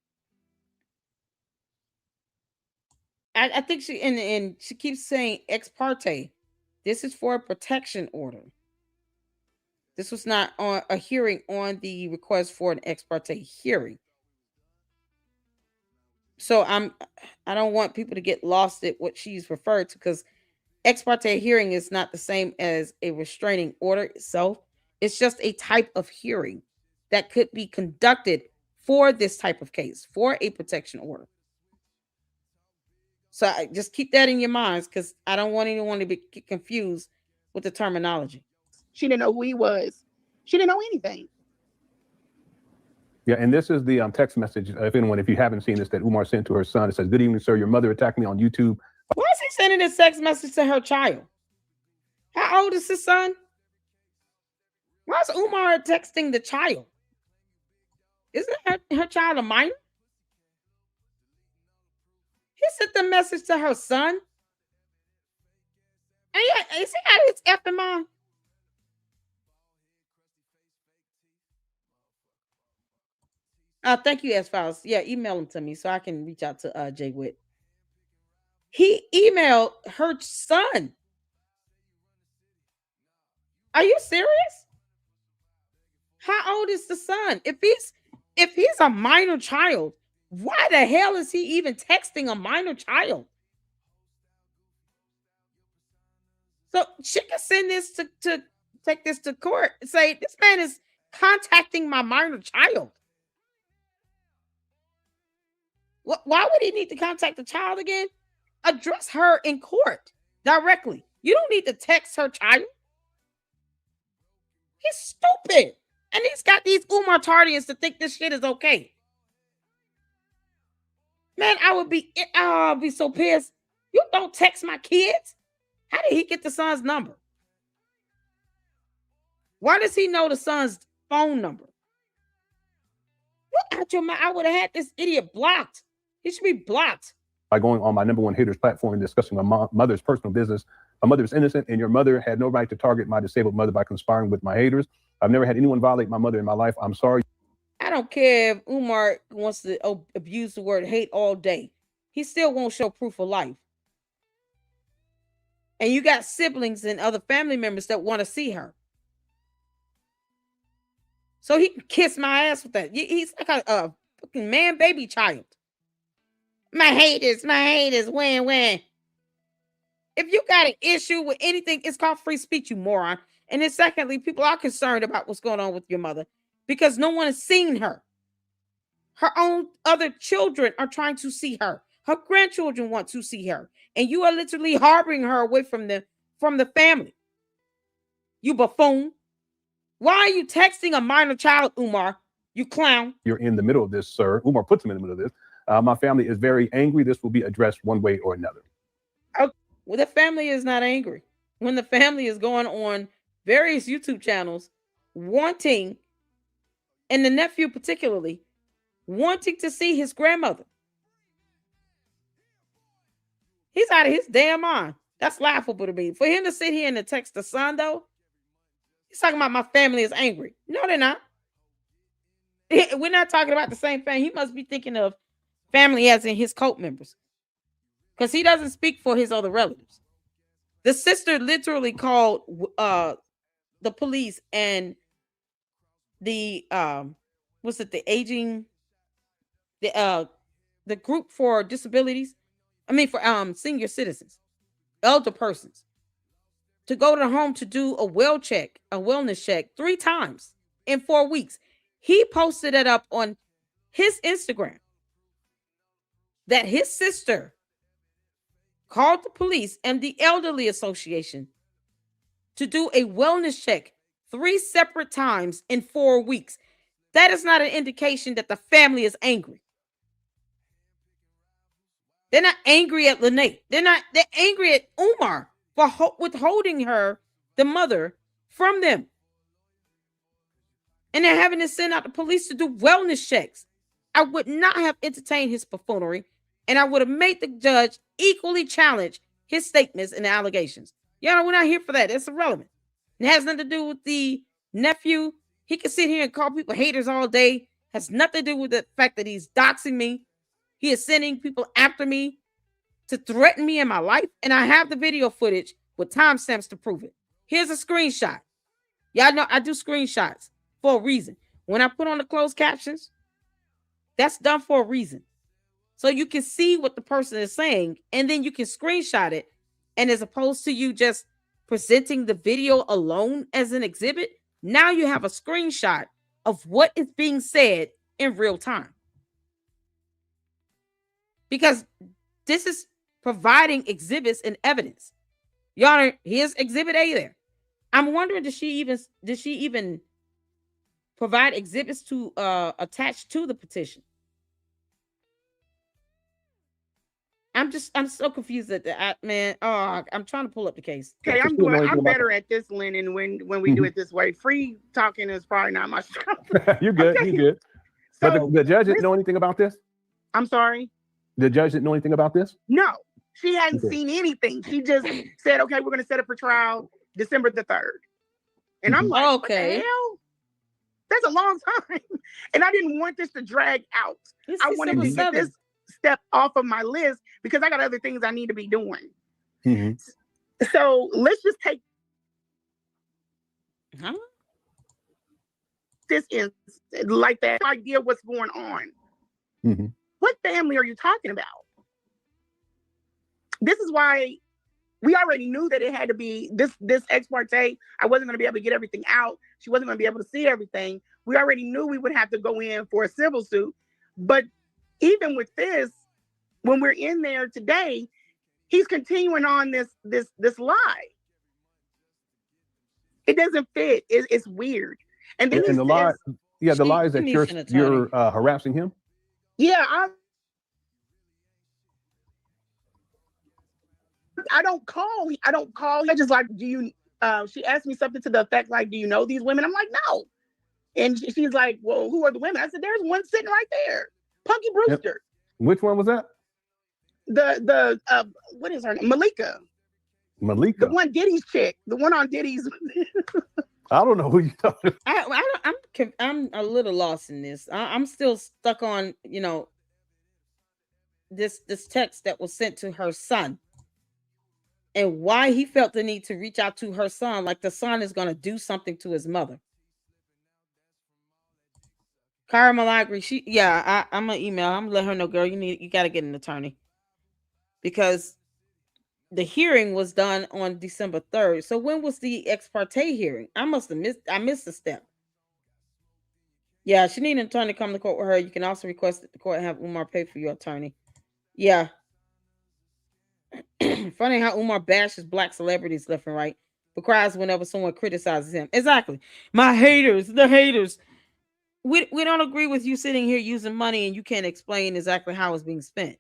I think she and she keeps saying ex parte. This is for a protection order. This was not on a hearing on the request for an ex parte hearing. So I don't want people to get lost at what she's referred to, because ex parte hearing is not the same as a restraining order itself. It's just a type of hearing that could be conducted for this type of case, for a protection order. So I just keep that in your minds, because I don't want anyone to get confused with the terminology. She didn't know who he was. She didn't know anything. Yeah, and this is the text message. If you haven't seen this, that Umar sent to her son. It says, "Good evening, sir. Your mother attacked me on YouTube." Why is he sending this text message to her child? How old is his son? Why is Umar texting the child? Isn't her child a minor? He sent the message to her son. And yeah, is he out of his effing mind? Thank you, S-Files. Yeah, email him to me so I can reach out to Jay Witt. He emailed her son. Are you serious? How old is the son? If he's a minor child, why the hell is he even texting a minor child? So she can send this to take this to court and say, this man is contacting my minor child. Why would he need to contact the child again? Address her in court directly. You don't need to text her child. He's stupid. And he's got these Umar Tardians to think this shit is okay. Man, I'll be so pissed. You don't text my kids. How did he get the son's number? Why does he know the son's phone number? Look out your mouth. I would have had this idiot blocked. He should be blocked. by going on my #1 haters platform and discussing my mother's personal business. My mother is innocent, and your mother had no right to target my disabled mother by conspiring with my haters. I've never had anyone violate my mother in my life. I'm sorry. I don't care if Umar wants to abuse the word hate all day. He still won't show proof of life. And you got siblings and other family members that want to see her. So he can kiss my ass with that. He's like a fucking man baby child. My haters, when. If you got an issue with anything, it's called free speech, you moron. And then secondly, people are concerned about what's going on with your mother because no one has seen her. Her own other children are trying to see her. Her grandchildren want to see her. And you are literally harboring her away from the family. You buffoon. Why are you texting a minor child, Umar? You clown. You're in the middle of this, sir. Umar puts him in the middle of this. My family is very angry. This will be addressed one way or another. Okay. Well, the family is not angry. When the family is going on various YouTube channels, wanting, and the nephew particularly, wanting to see his grandmother. He's out of his damn mind. That's laughable to me. For him to sit here and to text the son, though, he's talking about my family is angry. No, they're not. We're not talking about the same thing. He must be thinking of family as in his cult members. Because he doesn't speak for his other relatives. The sister literally called the police and the the group for disabilities. I mean for senior citizens, elder persons, to go to the home to do a wellness check 3 times in 4 weeks. He posted it up on his Instagram that his sister called the police and the elderly association to do a wellness check 3 separate times in 4 weeks. That is not an indication that the family is angry. They're not angry at Lenae. They're angry at Umar for withholding her, the mother, from them. And they're having to send out the police to do wellness checks. I would not have entertained his buffoonery, and I would have made the judge equally challenge his statements and allegations. We're not here for that. It's irrelevant. It has nothing to do with the nephew. He can sit here and call people haters all day. Has nothing to do with the fact that he's doxing me. He is sending people after me to threaten me in my life. And I have the video footage with timestamps to prove it. Here's a screenshot. Y'all know I do screenshots for a reason. When I put on the closed captions, that's done for a reason. So you can see what the person is saying, and then you can screenshot it. And as opposed to you just presenting the video alone as an exhibit, now you have a screenshot of what is being said in real time. Because this is providing exhibits and evidence. Your Honor, here's exhibit A there. I'm wondering, did she even provide exhibits to attach to the petition? I'm so confused at that, man. Oh, I'm trying to pull up the case. Okay, I'm better at this, Lennon, when we do it this way. Free talking is probably not my strength. You're good. Okay. You're good. So, but the judge didn't know anything about this? I'm sorry? The judge didn't know anything about this? No, she hadn't seen anything. She just said, okay, we're going to set it for trial December the 3rd. And I'm like, okay, what the hell? That's a long time. And I didn't want this to drag out. I wanted to get this step off of my list because I got other things I need to be doing. Mm-hmm. So let's just take this is like that idea what's going on. Mm-hmm. What family are you talking about? This is why we already knew that it had to be this ex parte. I wasn't going to be able to get everything out. She wasn't going to be able to see everything. We already knew we would have to go in for a civil suit. But even with this, when we're in there today, he's continuing on this lie. It doesn't fit. It's weird. And then the lie, the lie is that you're harassing him. Yeah, I don't call. I just like, do you? She asked me something to the effect like, do you know these women? I'm like, no. And she's like, well, who are the women? I said, there's one sitting right there, Punky Brewster. Yep. Which one was that? what is her name? Malika. Malika. The one Diddy's chick. The one on Diddy's. I don't know who you talking. I'm a little lost in this. I'm still stuck on, this text that was sent to her son and why he felt the need to reach out to her son, like the son is going to do something to his mother. Kara Malagri, I'm gonna email. I'm gonna let her know, girl, you got to get an attorney, because the hearing was done on December 3rd. So when was the ex parte hearing? I missed a step. Yeah, she needs an attorney to come to court with her. You can also request that the court have Umar pay for your attorney. Yeah. Funny how Umar bashes black celebrities left and right, but cries whenever someone criticizes him. Exactly. The haters. We don't agree with you sitting here using money and you can't explain exactly how it's being spent.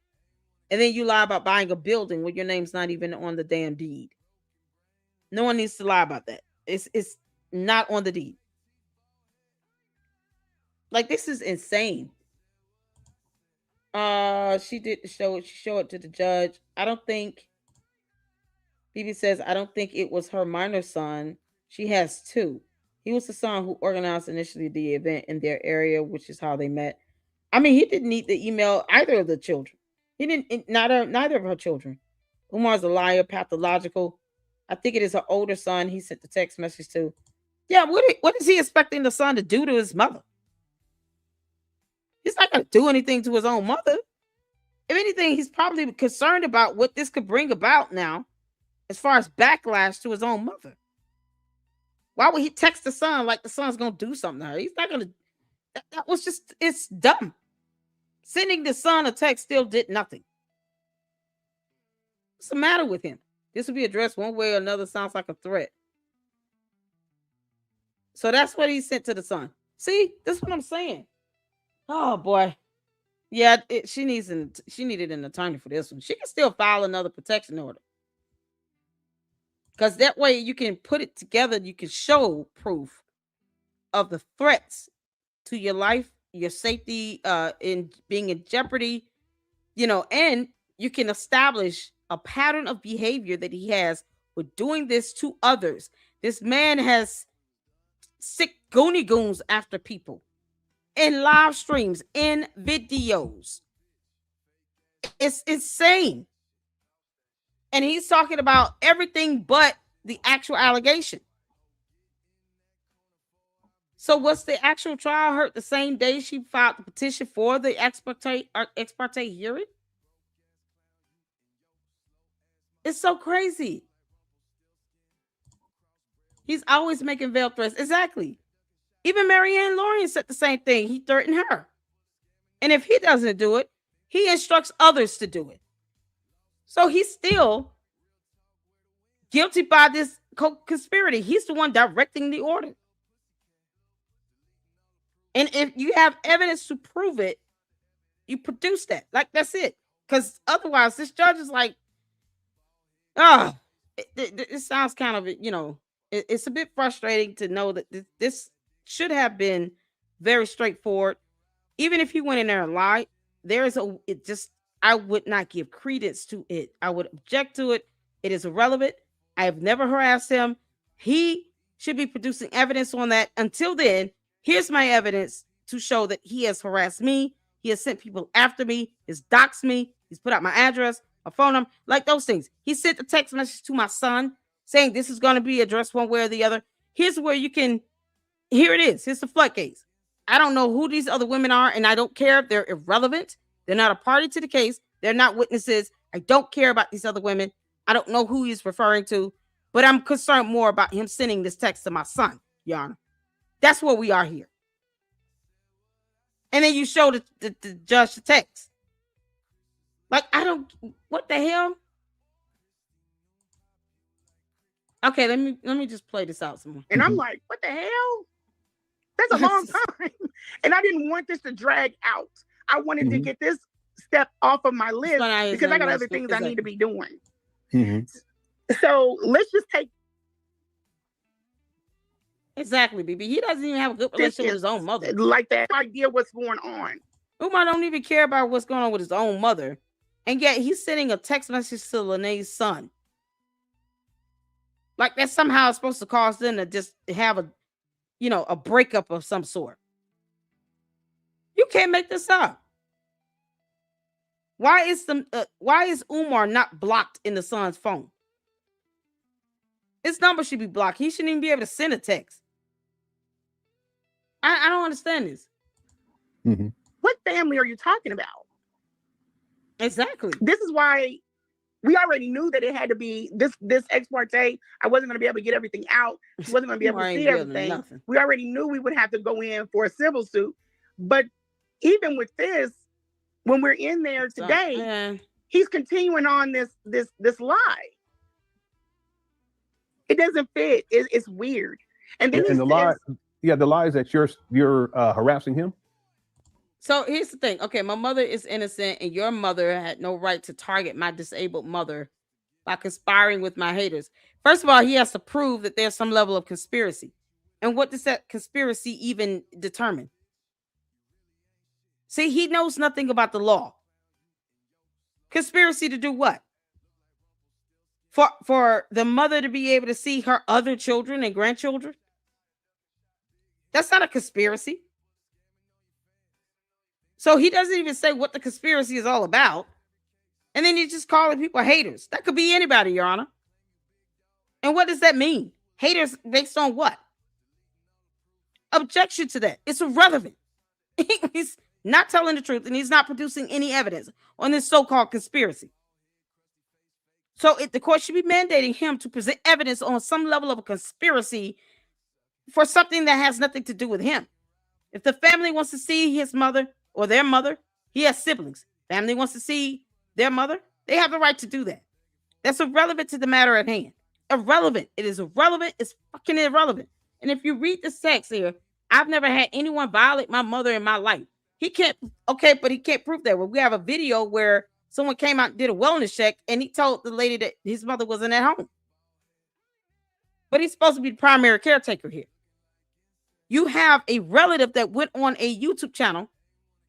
And then you lie about buying a building when your name's not even on the damn deed. No one needs to lie about that. It's not on the deed. Like, this is insane. She did show it. She showed it to the judge. Bibi says, I don't think it was her minor son. She has two. He was the son who organized initially the event in their area, which is how they met. I mean, he didn't need to email either of the children. He didn't, neither of her children. Umar's a liar, pathological. I think it is her older son he sent the text message to. Yeah, what is he expecting the son to do to his mother? He's not going to do anything to his own mother. If anything, he's probably concerned about what this could bring about now, as far as backlash to his own mother. Why would he text the son like the son's going to do something to her? He's not going to. That was just, it's dumb. Sending the son a text still did nothing. What's the matter with him? This will be addressed one way or another. Sounds like a threat. So that's what he sent to the son. See, that's what I'm saying. Oh boy. Yeah, she needed an attorney for this one. She can still file another protection order. Because that way you can put it together. You can show proof of the threats to your life, your safety, in being in jeopardy, and you can establish a pattern of behavior that he has with doing this to others. This man has sick goony goons after people in live streams, in videos. It's insane. And he's talking about everything but the actual allegation. So was the actual trial heard the same day she filed the petition for the ex parte hearing? It's so crazy. He's always making veil threats. Exactly. Even Marianne Lawrence said the same thing. He threatened her. And if he doesn't do it, he instructs others to do it. So he's still guilty by this conspiracy. He's the one directing the order. And if you have evidence to prove it, you produce that. Like, that's it. Because otherwise, this judge is like, it sounds kind of, it's a bit frustrating to know that this should have been very straightforward. Even if he went in there and lied, I would not give credence to it. I would object to it. It is irrelevant. I have never harassed him. He should be producing evidence on that. Until then, here's my evidence to show that he has harassed me. He has sent people after me. He's doxed me. He's put out my address, my phone number, like those things. He sent a text message to my son saying this is going to be addressed one way or the other. Here's where you can, here it is. Here's the floodgates. I don't know who these other women are, and I don't care. They're irrelevant. They're not a party to the case. They're not witnesses. I don't care about these other women. I don't know who he's referring to, but I'm concerned more about him sending this text to my son, Your Honor. That's where we are here. And then you show the judge the text. Like, what the hell? Okay, let me just play this out some more. And I'm like, what the hell? That's a long time. And I didn't want this to drag out. I wanted to get this step off of my list because I got other things I need to be doing. So let's just take. Exactly, Bibi. He doesn't even have a good relationship with his own mother. Like that idea what's going on. Umar don't even care about what's going on with his own mother. And yet he's sending a text message to Lenae's son. Like that's somehow supposed to cause them to just have a breakup of some sort. You can't make this up. Why is Umar not blocked in the son's phone? His number should be blocked. He shouldn't even be able to send a text. I don't understand this. Mm-hmm. What family are you talking about? Exactly. This is why we already knew that it had to be this ex parte. I wasn't going to be able to get everything out. She wasn't going to be able to see everything. We already knew we would have to go in for a civil suit. But even with this, when we're in there today, he's continuing on this lie. It doesn't fit. It's weird. And then the lie, the lie is that you're harassing him. So here's the thing. Okay, my mother is innocent, and your mother had no right to target my disabled mother by conspiring with my haters. First of all, he has to prove that there's some level of conspiracy. And what does that conspiracy even determine? See, he knows nothing about the law. Conspiracy to do what? For the mother to be able to see her other children and grandchildren? That's not a conspiracy. So he doesn't even say what the conspiracy is all about. And then you're just calling people haters. That could be anybody, Your Honor. And what does that mean? Haters based on what? Objection to that. It's irrelevant. He's not telling the truth, and he's not producing any evidence on this so-called conspiracy. So the court should be mandating him to present evidence on some level of a conspiracy for something that has nothing to do with him. If the family wants to see his mother or their mother, he has siblings. Family wants to see their mother, they have the right to do that. That's irrelevant to the matter at hand. Irrelevant. It is irrelevant. It's fucking irrelevant. And if you read the text here, I've never had anyone violate my mother in my life. He can't, but he can't prove that. Well, we have a video where someone came out and did a wellness check, and he told the lady that his mother wasn't at home. But he's supposed to be the primary caretaker here. You have a relative that went on a YouTube channel,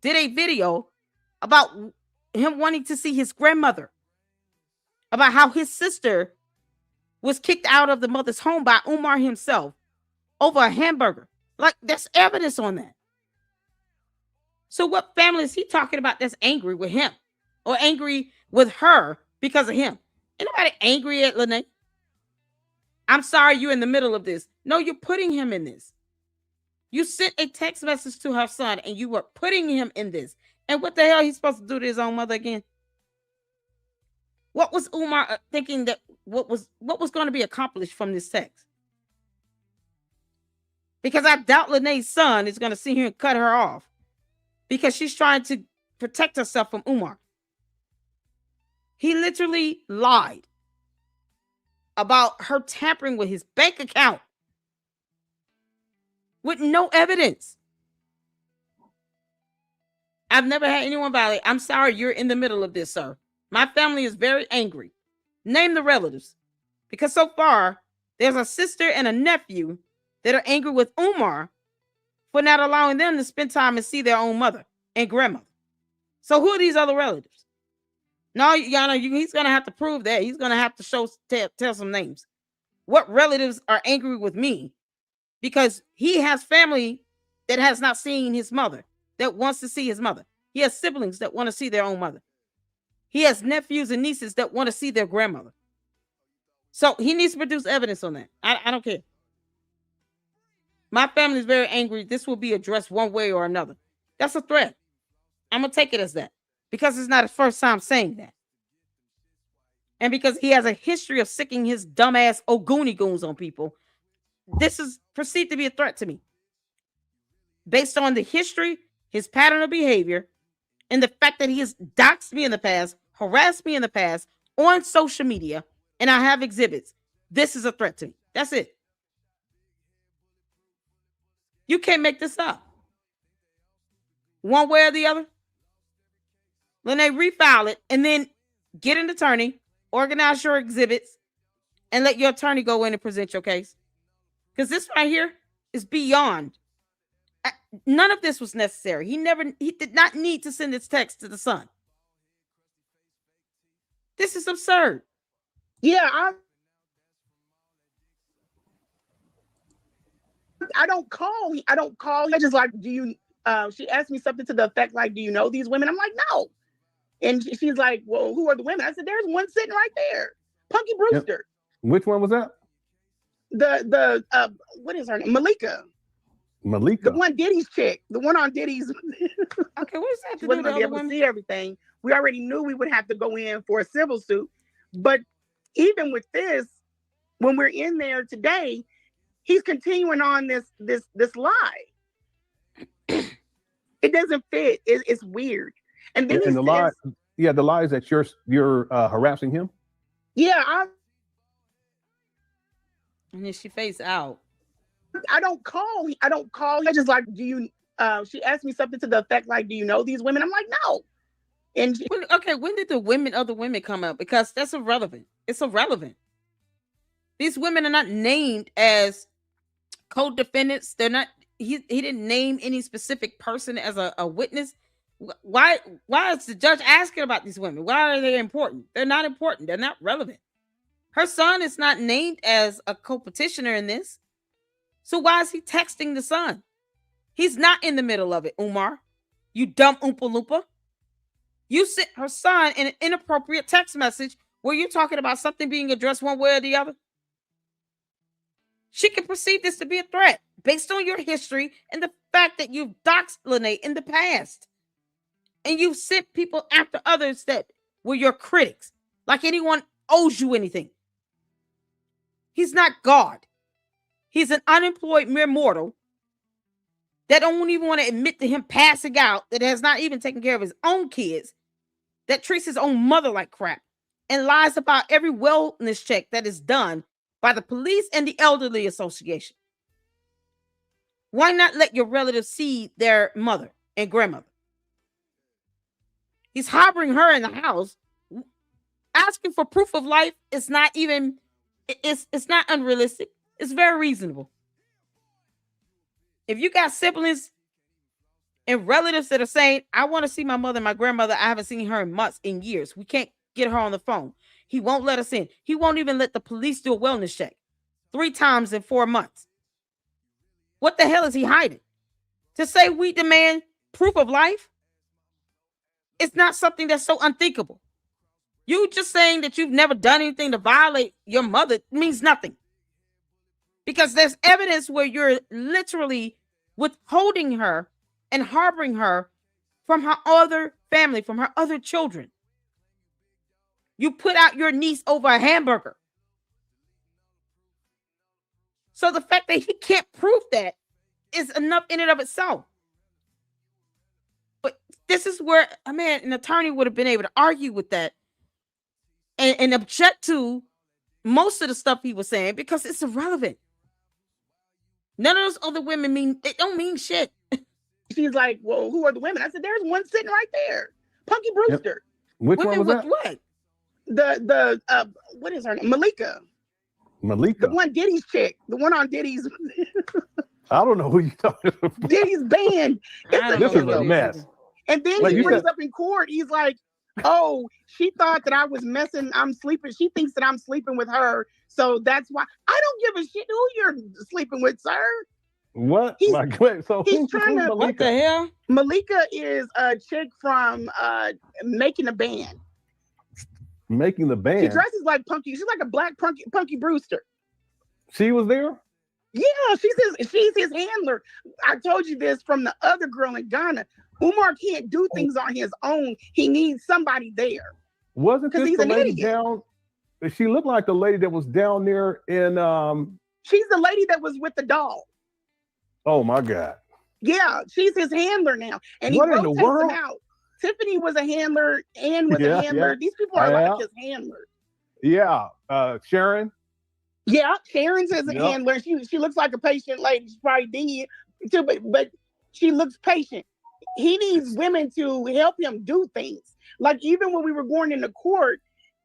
did a video about him wanting to see his grandmother, about how his sister was kicked out of the mother's home by Umar himself over a hamburger. Like, there's evidence on that. So what family is he talking about that's angry with him or angry with her because of him? Ain't nobody angry at Lenae. I'm sorry you're in the middle of this. No, you're putting him in this. You sent a text message to her son and you were putting him in this. And what the hell he's supposed to do to his own mother again? What was Umar thinking that what was going to be accomplished from this text? Because I doubt Lenae's son is going to sit here and cut her off because she's trying to protect herself from Umar. He literally lied about her tampering with his bank account with no evidence. I've never had anyone violate. I'm sorry, you're in the middle of this, sir. My family is very angry. Name the relatives. Because so far, there's a sister and a nephew that are angry with Umar for not allowing them to spend time and see their own mother and grandmother. So who are these other relatives? No, Yana, he's going to have to prove that. He's going to have to tell some names. What relatives are angry with me? Because he has family that has not seen his mother, that wants to see his mother. He has siblings that want to see their own mother. He has nephews and nieces that want to see their grandmother. So he needs to produce evidence on that. I don't care. My family is very angry. This will be addressed one way or another. That's a threat. I'm going to take it as that. Because it's not his first time saying that. And because he has a history of sicking his dumbass Ogoonie goons on people, this is perceived to be a threat to me. Based on the history, his pattern of behavior, and the fact that he has doxed me in the past, harassed me in the past on social media, and I have exhibits. This is a threat to me. That's it. You can't make this up. One way or the other. Lenae, refile it and then get an attorney, organize your exhibits, and let your attorney go in and present your case. Because this right here is beyond. None of this was necessary. He did not need to send this text to the son. This is absurd. Yeah, I don't call. I just like, do you? She asked me something to the effect like, "Do you know these women?" I'm like, "No." And she's like, "Well, who are the women?" I said, "There's one sitting right there, Punky Brewster." Yep. Which one was that? The what is her name? Malika. The one Diddy's chick. The one on Diddy's. Okay, what is that? She wasn't going to be able to see everything. We already knew we would have to go in for a civil suit. But even with this, when we're in there today, he's continuing on this lie. It doesn't fit. It's weird. And then the lie, the lie is that you're harassing him. Yeah, and then she faced out. I don't call. I just like, do you? She asked me something to the effect like, "Do you know these women?" I'm like, "No." And when did the other women come up? Because that's irrelevant. It's irrelevant. These women are not named as co-defendants. They're not. He didn't name any specific person as a witness. Why is the judge asking about these women? Why are they important? They're not important. They're not relevant. Her son is not named as a co-petitioner in this. So why is he texting the son? He's not in the middle of it, Umar. You dumb Oompa Loompa. You sent her son in an inappropriate text message where you're talking about something being addressed one way or the other. She can perceive this to be a threat based on your history and the fact that you've doxed Lenae in the past. And you've sent people after others that were your critics, like anyone owes you anything. He's not God. He's an unemployed mere mortal that don't even want to admit to him passing out, that has not even taken care of his own kids, that treats his own mother like crap, and lies about every wellness check that is done by the police and the elderly association. Why not let your relatives see their mother and grandmother? He's harboring her in the house. Asking for proof of life is not even, it's not unrealistic. It's very reasonable. If you got siblings and relatives that are saying, "I want to see my mother and my grandmother. I haven't seen her in months, in years. We can't get her on the phone." He won't let us in. He won't even let the police do a wellness check 3 times in 4 months. What the hell is he hiding? To say we demand proof of life? It's not something that's so unthinkable. You just saying that you've never done anything to violate your mother means nothing. Because there's evidence where you're literally withholding her and harboring her from her other family, from her other children. You put out your niece over a hamburger. So the fact that he can't prove that is enough in and of itself. But this is where, an attorney would have been able to argue with that and object to most of the stuff he was saying because it's irrelevant. None of those other women don't mean shit. She's like, "Well, who are the women?" I said, "There's one sitting right there, Punky Brewster." Yep. Which women one was that? What? The what is her name? Malika. The one Diddy's chick. The one on Diddy's. I don't know who you're talking about. Diddy's band. This is a mess. And then he brings up in court. He's like, "Oh, she thought that I was messing. I'm sleeping. She thinks that I'm sleeping with her. So that's why I don't give a shit who you're sleeping with, sir." What? He's trying to. What the hell? Malika is a chick from Making a Band. Making the Band. She dresses like Punky. She's like a black Punky Brewster. She was there? Yeah, she's his handler. I told you this from the other girl in Ghana. Umar can't do things on his own. He needs somebody there. Wasn't this he's the an lady idiot. down? She looked like the lady that was down there in She's the lady that was with the doll. Oh my God. Yeah, she's his handler now. And he rotates them out. Tiffany was a handler, Ann was a handler. Yeah. These people are like his handlers. Yeah. Sharon. Yeah, Sharon's his handler. She looks like a patient lady. She's probably dead too, but she looks patient. He needs women to help him do things. Like even when we were going into court,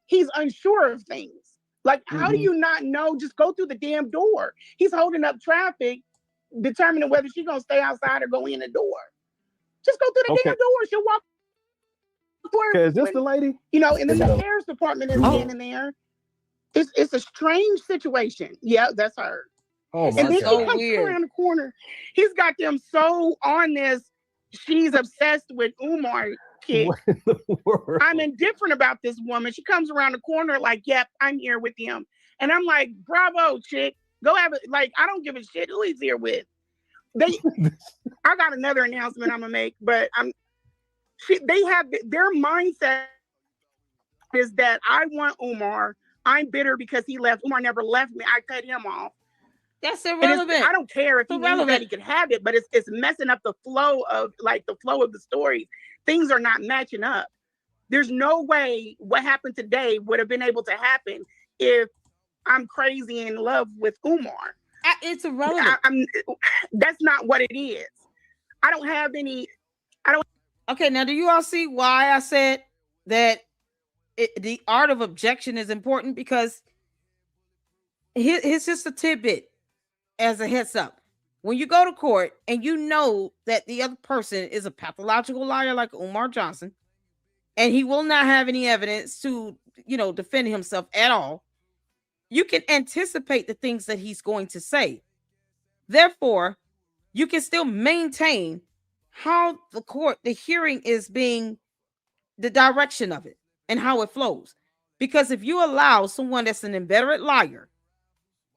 he's unsure of things. Like, how do you not know? Just go through the damn door. He's holding up traffic, determining whether she's gonna stay outside or go in the door. Just go through the damn door. She'll walk Okay, is this the lady? You know, and then the sheriff's department is in there. It's a strange situation. Yeah, that's her. Oh my and then God. he comes around the corner. He's got them so on this. She's obsessed with Umar kid. I'm indifferent about this woman. She comes around the corner like, yep, I'm here with him. And I'm like, bravo, chick. Go have it. Like, I don't give a shit who he's here with. I got another announcement I'm gonna make, but they have their mindset is that I want Umar. I'm bitter because he left. Umar never left me. I cut him off. That's irrelevant. I don't care if he knew that he could have it, but it's messing up the flow of the story. Things are not matching up. There's no way what happened today would have been able to happen if I'm crazy in love with Umar. It's irrelevant. That's not what it is. I don't have any. Okay, now do you all see why I said that the art of objection is important? Because here's just a tidbit as a heads up. When you go to court and you know that the other person is a pathological liar like Umar Johnson, and he will not have any evidence to, defend himself at all, you can anticipate the things that he's going to say. Therefore, you can still maintain how the hearing is being, the direction of it and how it flows. Because if you allow someone that's an inveterate liar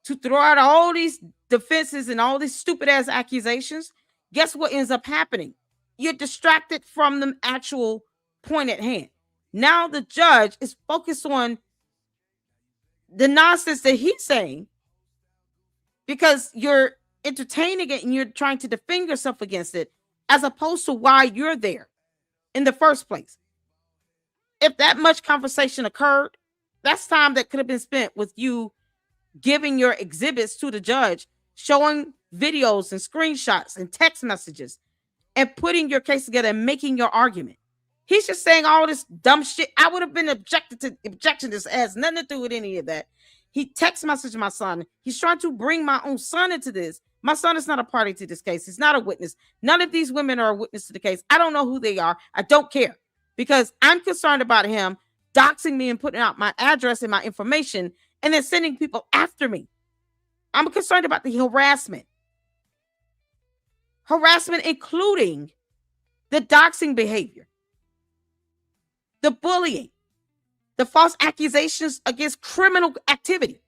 to throw out all these defenses and all these stupid ass accusations, guess what ends up happening? You're distracted from the actual point at hand. Now the judge is focused on the nonsense that he's saying because you're entertaining it and you're trying to defend yourself against it, as opposed to why you're there in the first place. If that much conversation occurred, that's time that could have been spent with you giving your exhibits to the judge, showing videos and screenshots and text messages, and putting your case together and making your argument. He's just saying all this dumb shit. I would have been objection. This has nothing to do with any of that. He text messaged my son. He's trying to bring my own son into this. My son is not a party to this case. He's not a witness. None of these women are a witness to the case. I don't know who they are. I don't care, because I'm concerned about him doxing me and putting out my address and my information and then sending people after me. I'm concerned about the harassment. Harassment including the doxing behavior, the bullying, the false accusations against criminal activity.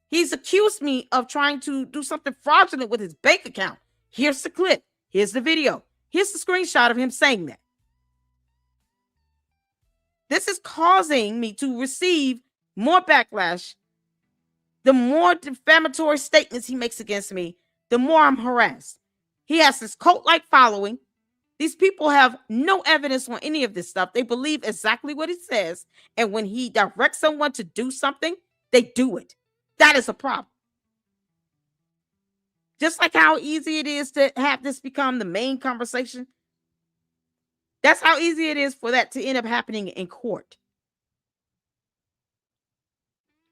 He's accused me of trying to do something fraudulent with his bank account. Here's the clip. Here's the video. Here's the screenshot of him saying that. This is causing me to receive more backlash. The more defamatory statements he makes against me, the more I'm harassed. He has this cult-like following. These people have no evidence on any of this stuff. They believe exactly what he says. And when he directs someone to do something, they do it. That is a problem. Just like how easy it is to have this become the main conversation, that's how easy it is for that to end up happening in court.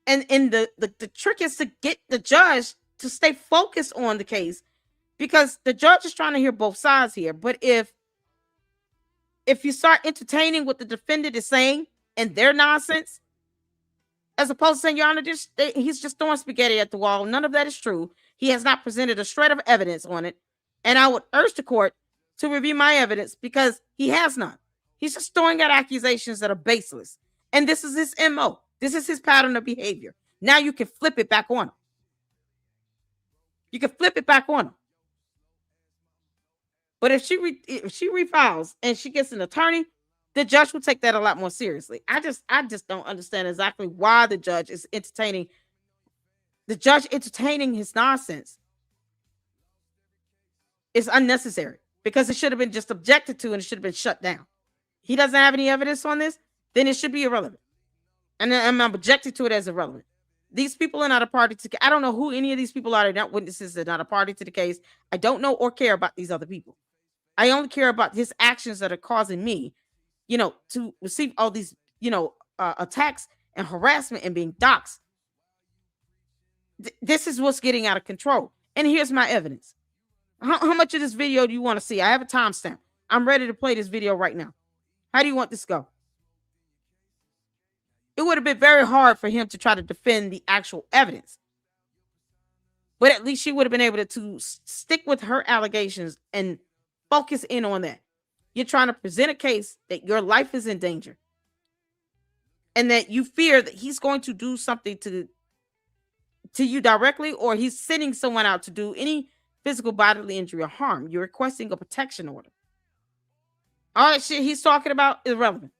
And the trick is to get the judge to stay focused on the case, because the judge is trying to hear both sides here. But if you start entertaining what the defendant is saying and their nonsense, as opposed to saying, Your Honor, he's just throwing spaghetti at the wall, none of that is true. He has not presented a shred of evidence on it. And I would urge the court to review my evidence, because he has none. He's just throwing out accusations that are baseless. And this is his MO. This is his pattern of behavior. Now you can flip it back on him. You can flip it back on him. But if she refiles and she gets an attorney, the judge will take that a lot more seriously. I just don't understand exactly why the judge is entertaining his nonsense. It's unnecessary, because it should have been just objected to and it should have been shut down. He doesn't have any evidence on this, then it should be irrelevant. And I'm objecting to it as irrelevant. These people are not a party to. I don't know who any of these people are. They're not witnesses. They're not a party to the case. I don't know or care about these other people. I only care about his actions that are causing me, to receive all these, attacks and harassment and being doxxed. This is what's getting out of control. And here's my evidence. How much of this video do you want to see? I have a timestamp. I'm ready to play this video right now. How do you want this to go? it would have been very hard for him to try to defend the actual evidence. But at least she would have been able to stick with her allegations and focus in on that. You're trying to present a case that your life is in danger and that you fear that he's going to do something to you directly, or he's sending someone out to do any physical bodily injury or harm. You're requesting a protection order. All that shit he's talking about is irrelevant.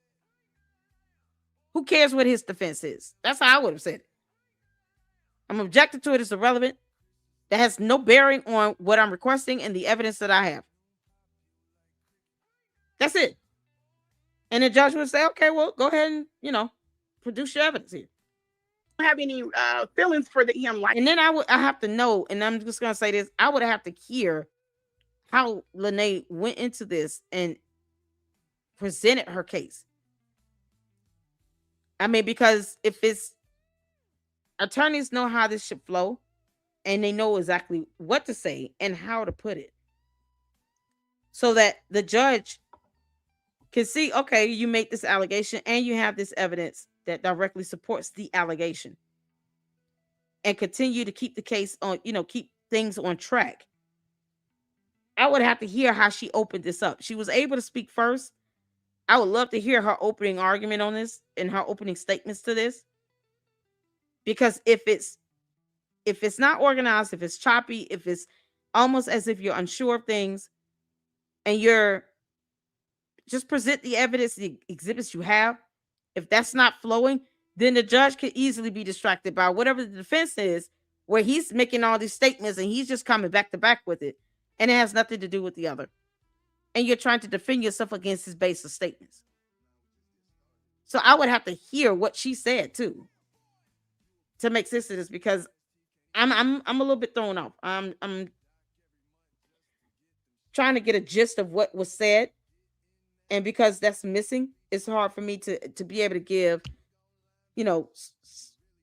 Who cares what his defense is? That's how I would have said it. I'm objecting to it as irrelevant. That has no bearing on what I'm requesting and the evidence that I have. That's it. And the judge would say, okay, well, go ahead and, produce your evidence here. Have any feelings for him, like, and then I have to know, and I'm just gonna say this, I would have to hear how Lenae went into this and presented her case. I mean, because if it's attorneys know how this should flow, and they know exactly what to say and how to put it, so that the judge can see, okay, you make this allegation and you have this evidence that directly supports the allegation, and continue to keep the case on, keep things on track. I would have to hear how she opened this up. She was able to speak first. I would love to hear her opening argument on this and her opening statements to this. Because if it's not organized, if it's choppy, if it's almost as if you're unsure of things, and you're just present the evidence, the exhibits you have, if that's not flowing, then the judge could easily be distracted by whatever the defense is, where he's making all these statements and he's just coming back to back with it, and it has nothing to do with the other. And you're trying to defend yourself against his baseless statements. So I would have to hear what she said too to make sense of this, because I'm a little bit thrown off. I'm trying to get a gist of what was said, and because that's missing, it's hard for me to be able to give,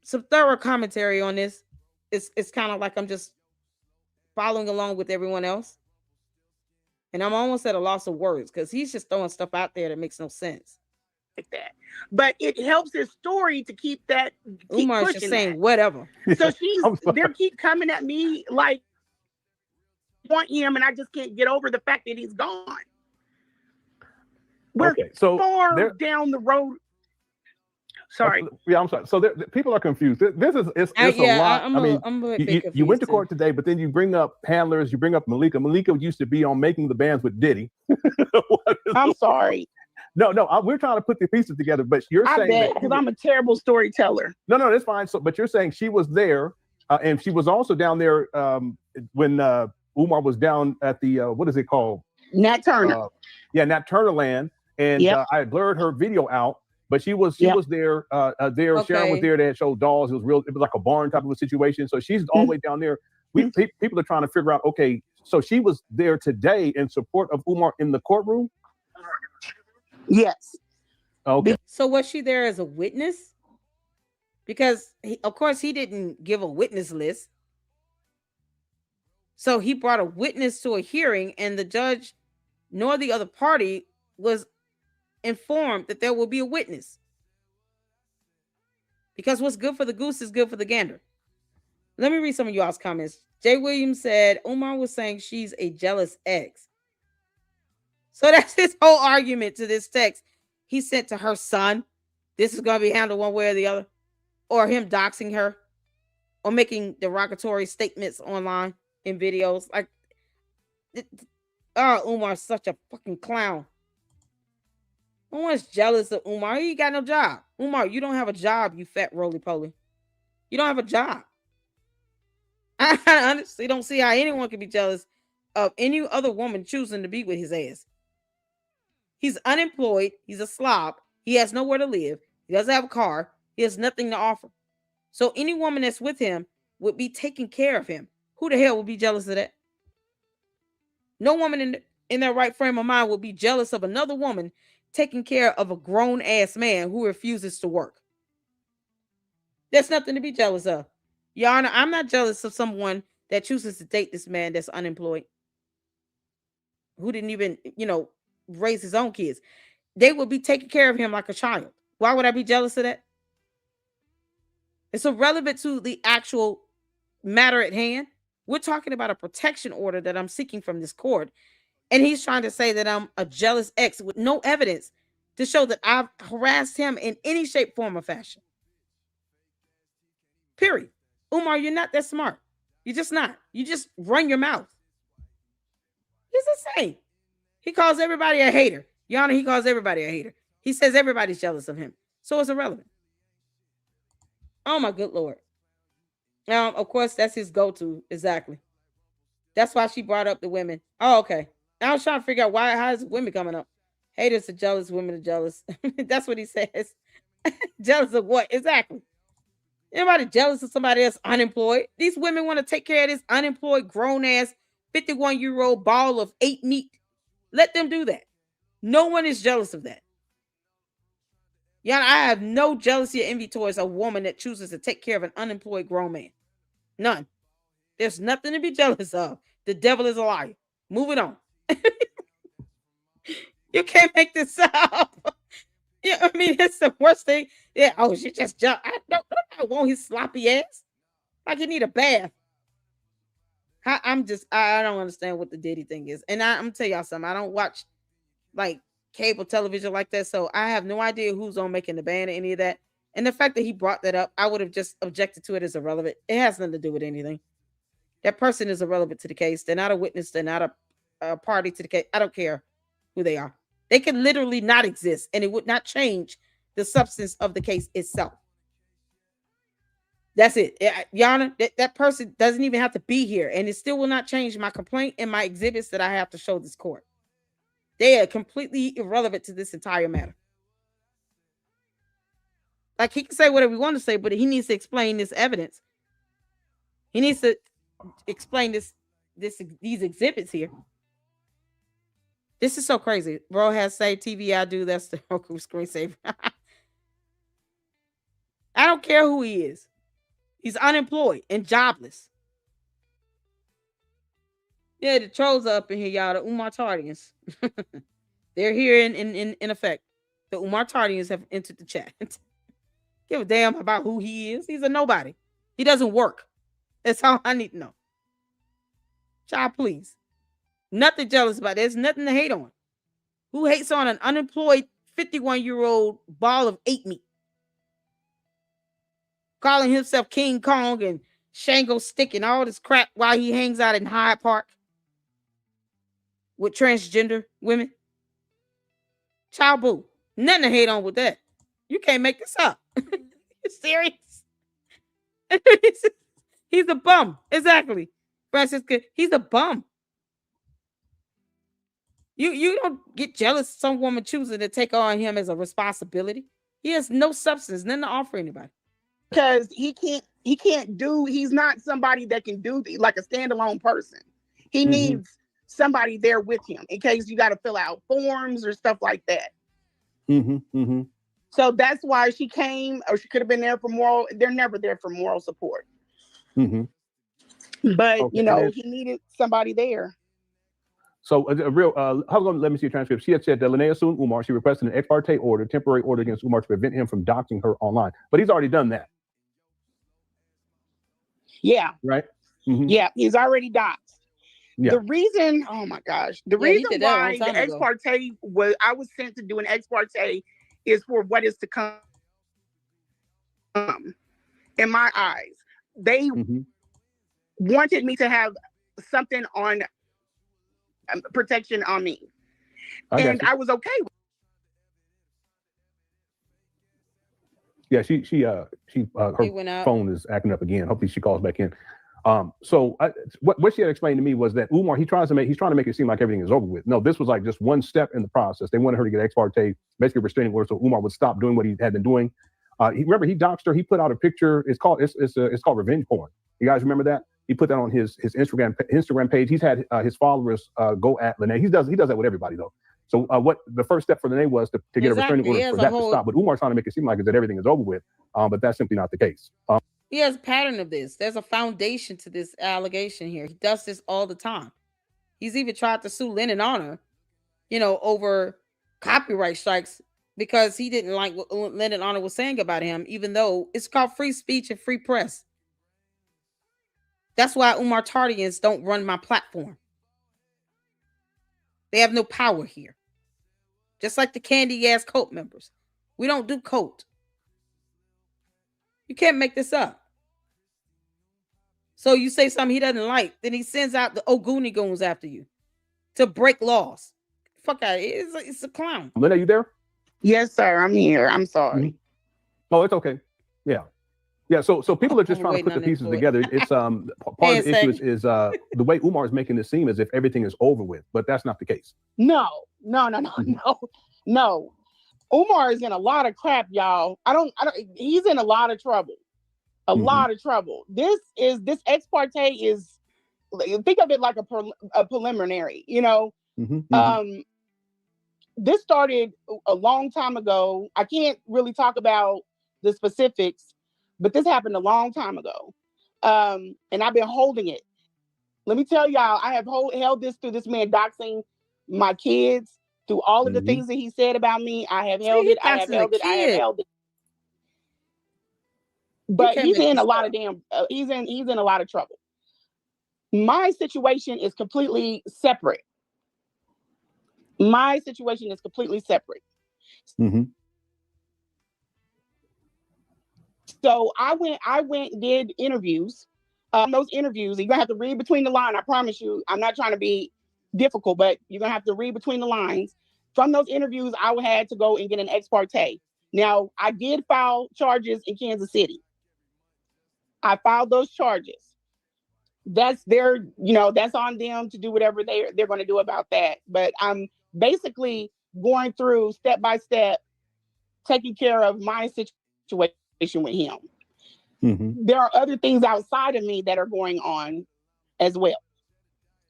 some thorough commentary on this. It's kind of like I'm just following along with everyone else, and I'm almost at a loss of words because he's just throwing stuff out there that makes no sense. Like that, but it helps his story to keep that. Umar's just saying whatever. So they keep coming at me like want him, and I just can't get over the fact that he's gone. We're far down the road. Sorry. Yeah, I'm sorry. So people are confused. This is it's a lot. You went to court today, but then you bring up handlers. You bring up Malika. Malika used to be on Making the Bands with Diddy. I'm sorry. No, we're trying to put the pieces together. But you're saying because I'm a terrible storyteller. No, that's fine. So, but you're saying she was there, and she was also down there when Umar was down at the what is it called? Nat Turner. Nat Turner land, and I blurred her video out. But she was there. Okay. Sharon was there. They had showed dolls. It was like a barn type of a situation. So she's all the way down there. People are trying to figure out. Okay, so she was there today in support of Umar in the courtroom. Yes. Okay. So was she there as a witness? Because of course he didn't give a witness list. So he brought a witness to a hearing, and the judge nor the other party was informed that there will be a witness, because what's good for the goose is good for the gander. Let me read some of y'all's comments. Jay Williams said Umar was saying she's a jealous ex. So that's his whole argument to this text he sent to her son. This is going to be handled one way or the other, or him doxing her, or making derogatory statements online in videos. Like, Umar's such a fucking clown. No one's jealous of Umar. He got no job. Umar, you don't have a job, you fat roly-poly. You don't have a job. I honestly don't see how anyone can be jealous of any other woman choosing to be with his ass. He's unemployed. He's a slob. He has nowhere to live. He doesn't have a car. He has nothing to offer. So any woman that's with him would be taking care of him. Who the hell would be jealous of that? No woman in their right frame of mind would be jealous of another woman taking care of a grown-ass man who refuses to work. There's nothing to be jealous of. Your Honor, I'm not jealous of someone that chooses to date this man that's unemployed, who didn't even, raise his own kids. They would be taking care of him like a child. Why would I be jealous of that? It's irrelevant to the actual matter at hand. We're talking about a protection order that I'm seeking from this court. And he's trying to say that I'm a jealous ex with no evidence to show that I've harassed him in any shape, form, or fashion. Period. Umar, you're not that smart. You're just not. You just run your mouth. He's insane. He calls everybody a hater. Your Honor, he calls everybody a hater. He says everybody's jealous of him. So it's irrelevant. Oh, my good Lord. Of course, that's his go-to. Exactly. That's why she brought up the women. Oh, okay. I was trying to figure out how is women coming up. Haters are jealous. Women are jealous. That's what he says. Jealous of what? Exactly. Anybody jealous of somebody else unemployed? These women want to take care of this unemployed, grown-ass, 51-year-old ball of 8 meat. Let them do that. No one is jealous of that. Yeah, I have no jealousy or envy towards a woman that chooses to take care of an unemployed grown man. None. There's nothing to be jealous of. The devil is a liar. Moving on. You can't make this up. Yeah, I mean, it's the worst thing. Yeah, oh, she just jumped. I want his sloppy ass. Like you need a bath. I don't understand what the Diddy thing is. And I'm gonna tell y'all something. I don't watch like cable television like that, so I have no idea who's on making the band or any of that. And the fact that he brought that up, I would have just objected to it as irrelevant. It has nothing to do with anything. That person is irrelevant to the case. They're not a witness. They're not a party to the case. I don't care who they are. They can literally not exist, and it would not change the substance of the case itself. That's it. Yana, that person doesn't even have to be here, and it still will not change my complaint and my exhibits that I have to show this court. They are completely irrelevant to this entire matter. Like, he can say whatever he wants to say, but he needs to explain this evidence. He needs to explain these exhibits here. This is so crazy. Bro has say TV I do. That's the Roku screensaver. I don't care who he is. He's unemployed and jobless. Yeah, the trolls are up in here, y'all. The Umar Tardians. They're here in effect. The Umar Tardians have entered the chat. Give a damn about who he is. He's a nobody. He doesn't work. That's all I need to know. Child, please. Nothing jealous about. There's nothing to hate on. Who hates on an unemployed 51-year-old ball of 8 meat? Calling himself King Kong and Shango Stick and all this crap while he hangs out in Hyde Park with transgender women. Child, boo. Nothing to hate on with that. You can't make this up. You serious? He's a bum. Exactly. Francisca, he's a bum. You don't get jealous of some woman choosing to take on him as a responsibility. He has no substance, nothing to offer anybody. Because he's not somebody that can do like a standalone person. He needs somebody there with him in case you got to fill out forms or stuff like that. So that's why she came, or she could have been there for moral. They're never there for moral support. But okay, he needed somebody there. So let me see a transcript. She had said that Lenae sued Umar. She requested an ex parte order, temporary order against Umar to prevent him from doxing her online. But he's already done that. Yeah. Right? Yeah, he's already doxed. Yeah. The reason, oh my gosh, the reason why the ex parte I was sent to do an ex parte is for what is to come. In my eyes, they wanted me to have something on protection on me, and I was okay with it. Yeah, her phone is acting up again. Hopefully she calls back in. So what she had explained to me was that Umar, he's trying to make it seem like everything is over with. No, this was like just one step in the process. They wanted her to get ex parte, basically restraining order, so Umar would stop doing what he had been doing. He doxed her. He put out a picture. It's called revenge porn. You guys remember that? He put that on his Instagram page. He's had his followers go at Lenae. He does that with everybody though. So what the first step for Lenae was to get a restraining order for that to stop. But Umar's trying to make it seem like that everything is over with. But that's simply not the case. He has a pattern of this. There's a foundation to this allegation here. He does this all the time. He's even tried to sue Lennon on her, over copyright strikes because he didn't like what Leonard Honor was saying about him, even though it's called free speech and free press. That's why Umar Tardians don't run my platform. They have no power here. Just like the candy ass cult members. We don't do cult. You can't make this up. So you say something he doesn't like, then he sends out the Oguni goons after you to break laws. Fuck out of here. It's a clown. Lenae, you there? Yes, sir. I'm here. I'm sorry. Mm-hmm. Oh, it's okay. Yeah. Yeah, so people are just trying to put the pieces together. It's part of the issue is the way Umar is making it seem as if everything is over with, but that's not the case. No. Umar is in a lot of crap, y'all. He's in a lot of trouble. A lot of trouble. This ex parte is, think of it like a preliminary, you know. This started a long time ago. I can't really talk about the specifics, but this happened a long time ago. And I've been holding it. Let me tell y'all, I have held this through this man doxing my kids, through all of the things that he said about me. I have held it. I have held it. But he's in a lot of he's in a lot of trouble. My situation is completely separate. So I went and did interviews. Those interviews, you're gonna have to read between the lines. I promise you, I'm not trying to be difficult, but you're gonna have to read between the lines. From those interviews, I had to go and get an ex parte. Now, I did file charges in Kansas City. I filed those charges. That's that's on them to do whatever they're going to do about that. But I'm basically going through step by step, taking care of my situation with him. There are other things outside of me that are going on as well.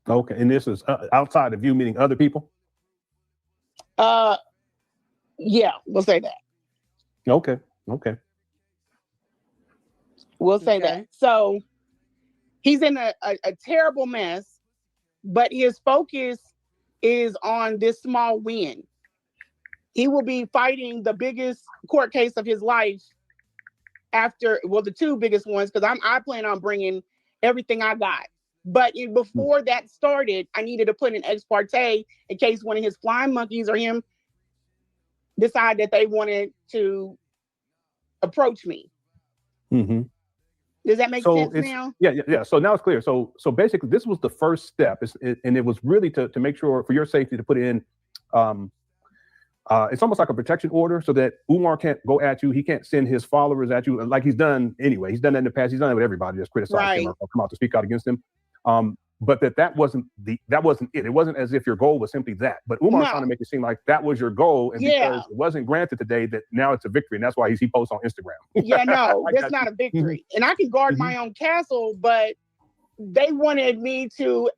Okay, and this is outside of you, meaning other people? Yeah, we'll say that. Okay. We'll say that. So he's in a terrible mess, but his focus is on this small win. He will be fighting the biggest court case of his life the two biggest ones, because I plan on bringing everything I got. But before that started, I needed to put an ex parte in case one of his flying monkeys or him decide that they wanted to approach me. Does that make sense now? Yeah. So now it's clear. So basically, this was the first step, and it was really to make sure for your safety to put in. It's almost like a protection order, so that Umar can't go at you. He can't send his followers at you, like he's done anyway. He's done that in the past. He's done it with everybody, just criticize him or come out to speak out against him. But that wasn't it. It wasn't as if your goal was simply that. But Umar's trying to make it seem like that was your goal, and because it wasn't granted today, that now it's a victory, and that's why he posts on Instagram. Yeah, no, that's not a victory. And I can guard my own castle, but they wanted me to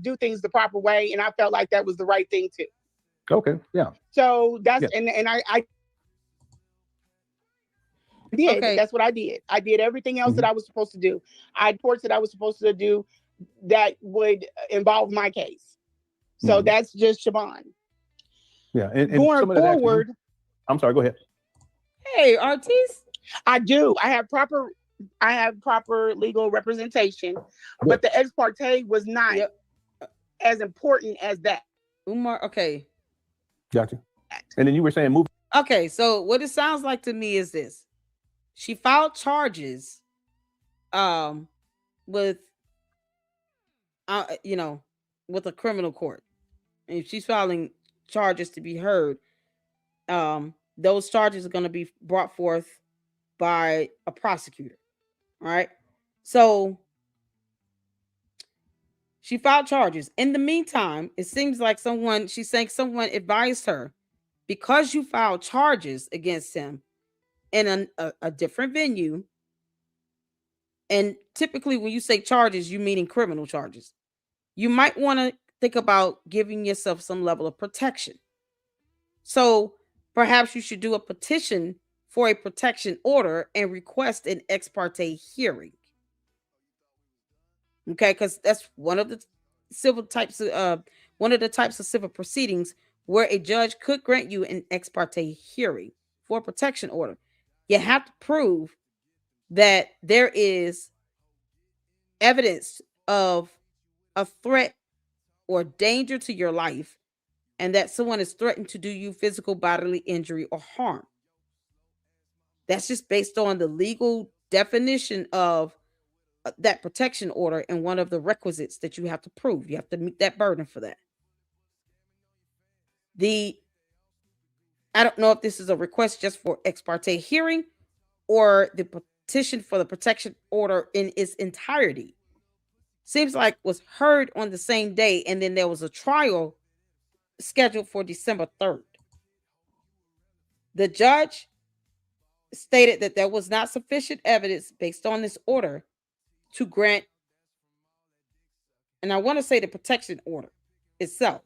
do things the proper way, and I felt like that was the right thing too. Okay, yeah. So that's and I did. Okay. That's what I did. I did everything else that I was supposed to do. I reports that I was supposed to do that would involve my case. So that's just Siobhan. Yeah, and going forward. I'm sorry. Go ahead. Hey, Ortiz. I do. I have proper legal representation, but the ex parte was not as important as that. Umar, okay. Gotcha. And then you were saying move. Okay, so what it sounds like to me is this. She filed charges with with a criminal court. And if she's filing charges to be heard, those charges are going to be brought forth by a prosecutor. All right. So she filed charges. In the meantime, it seems like she's saying someone advised her, because you filed charges against him in a different venue. And typically when you say charges, you mean criminal charges. You might want to think about giving yourself some level of protection. So perhaps you should do a petition for a protection order and request an ex parte hearing. Okay, because that's one of the types of civil proceedings where a judge could grant you an ex parte hearing for a protection order. You have to prove that there is evidence of a threat or danger to your life and that someone is threatened to do you physical bodily injury or harm. That's just based on the legal definition of that protection order and one of the requisites that you have to prove. You have to meet that burden for that. I don't know if this is a request just for ex parte hearing or the petition for the protection order in its entirety. Seems like was heard on the same day, and then there was a trial scheduled for December 3rd. The judge stated that there was not sufficient evidence based on this order to grant, and I want to say the protection order itself.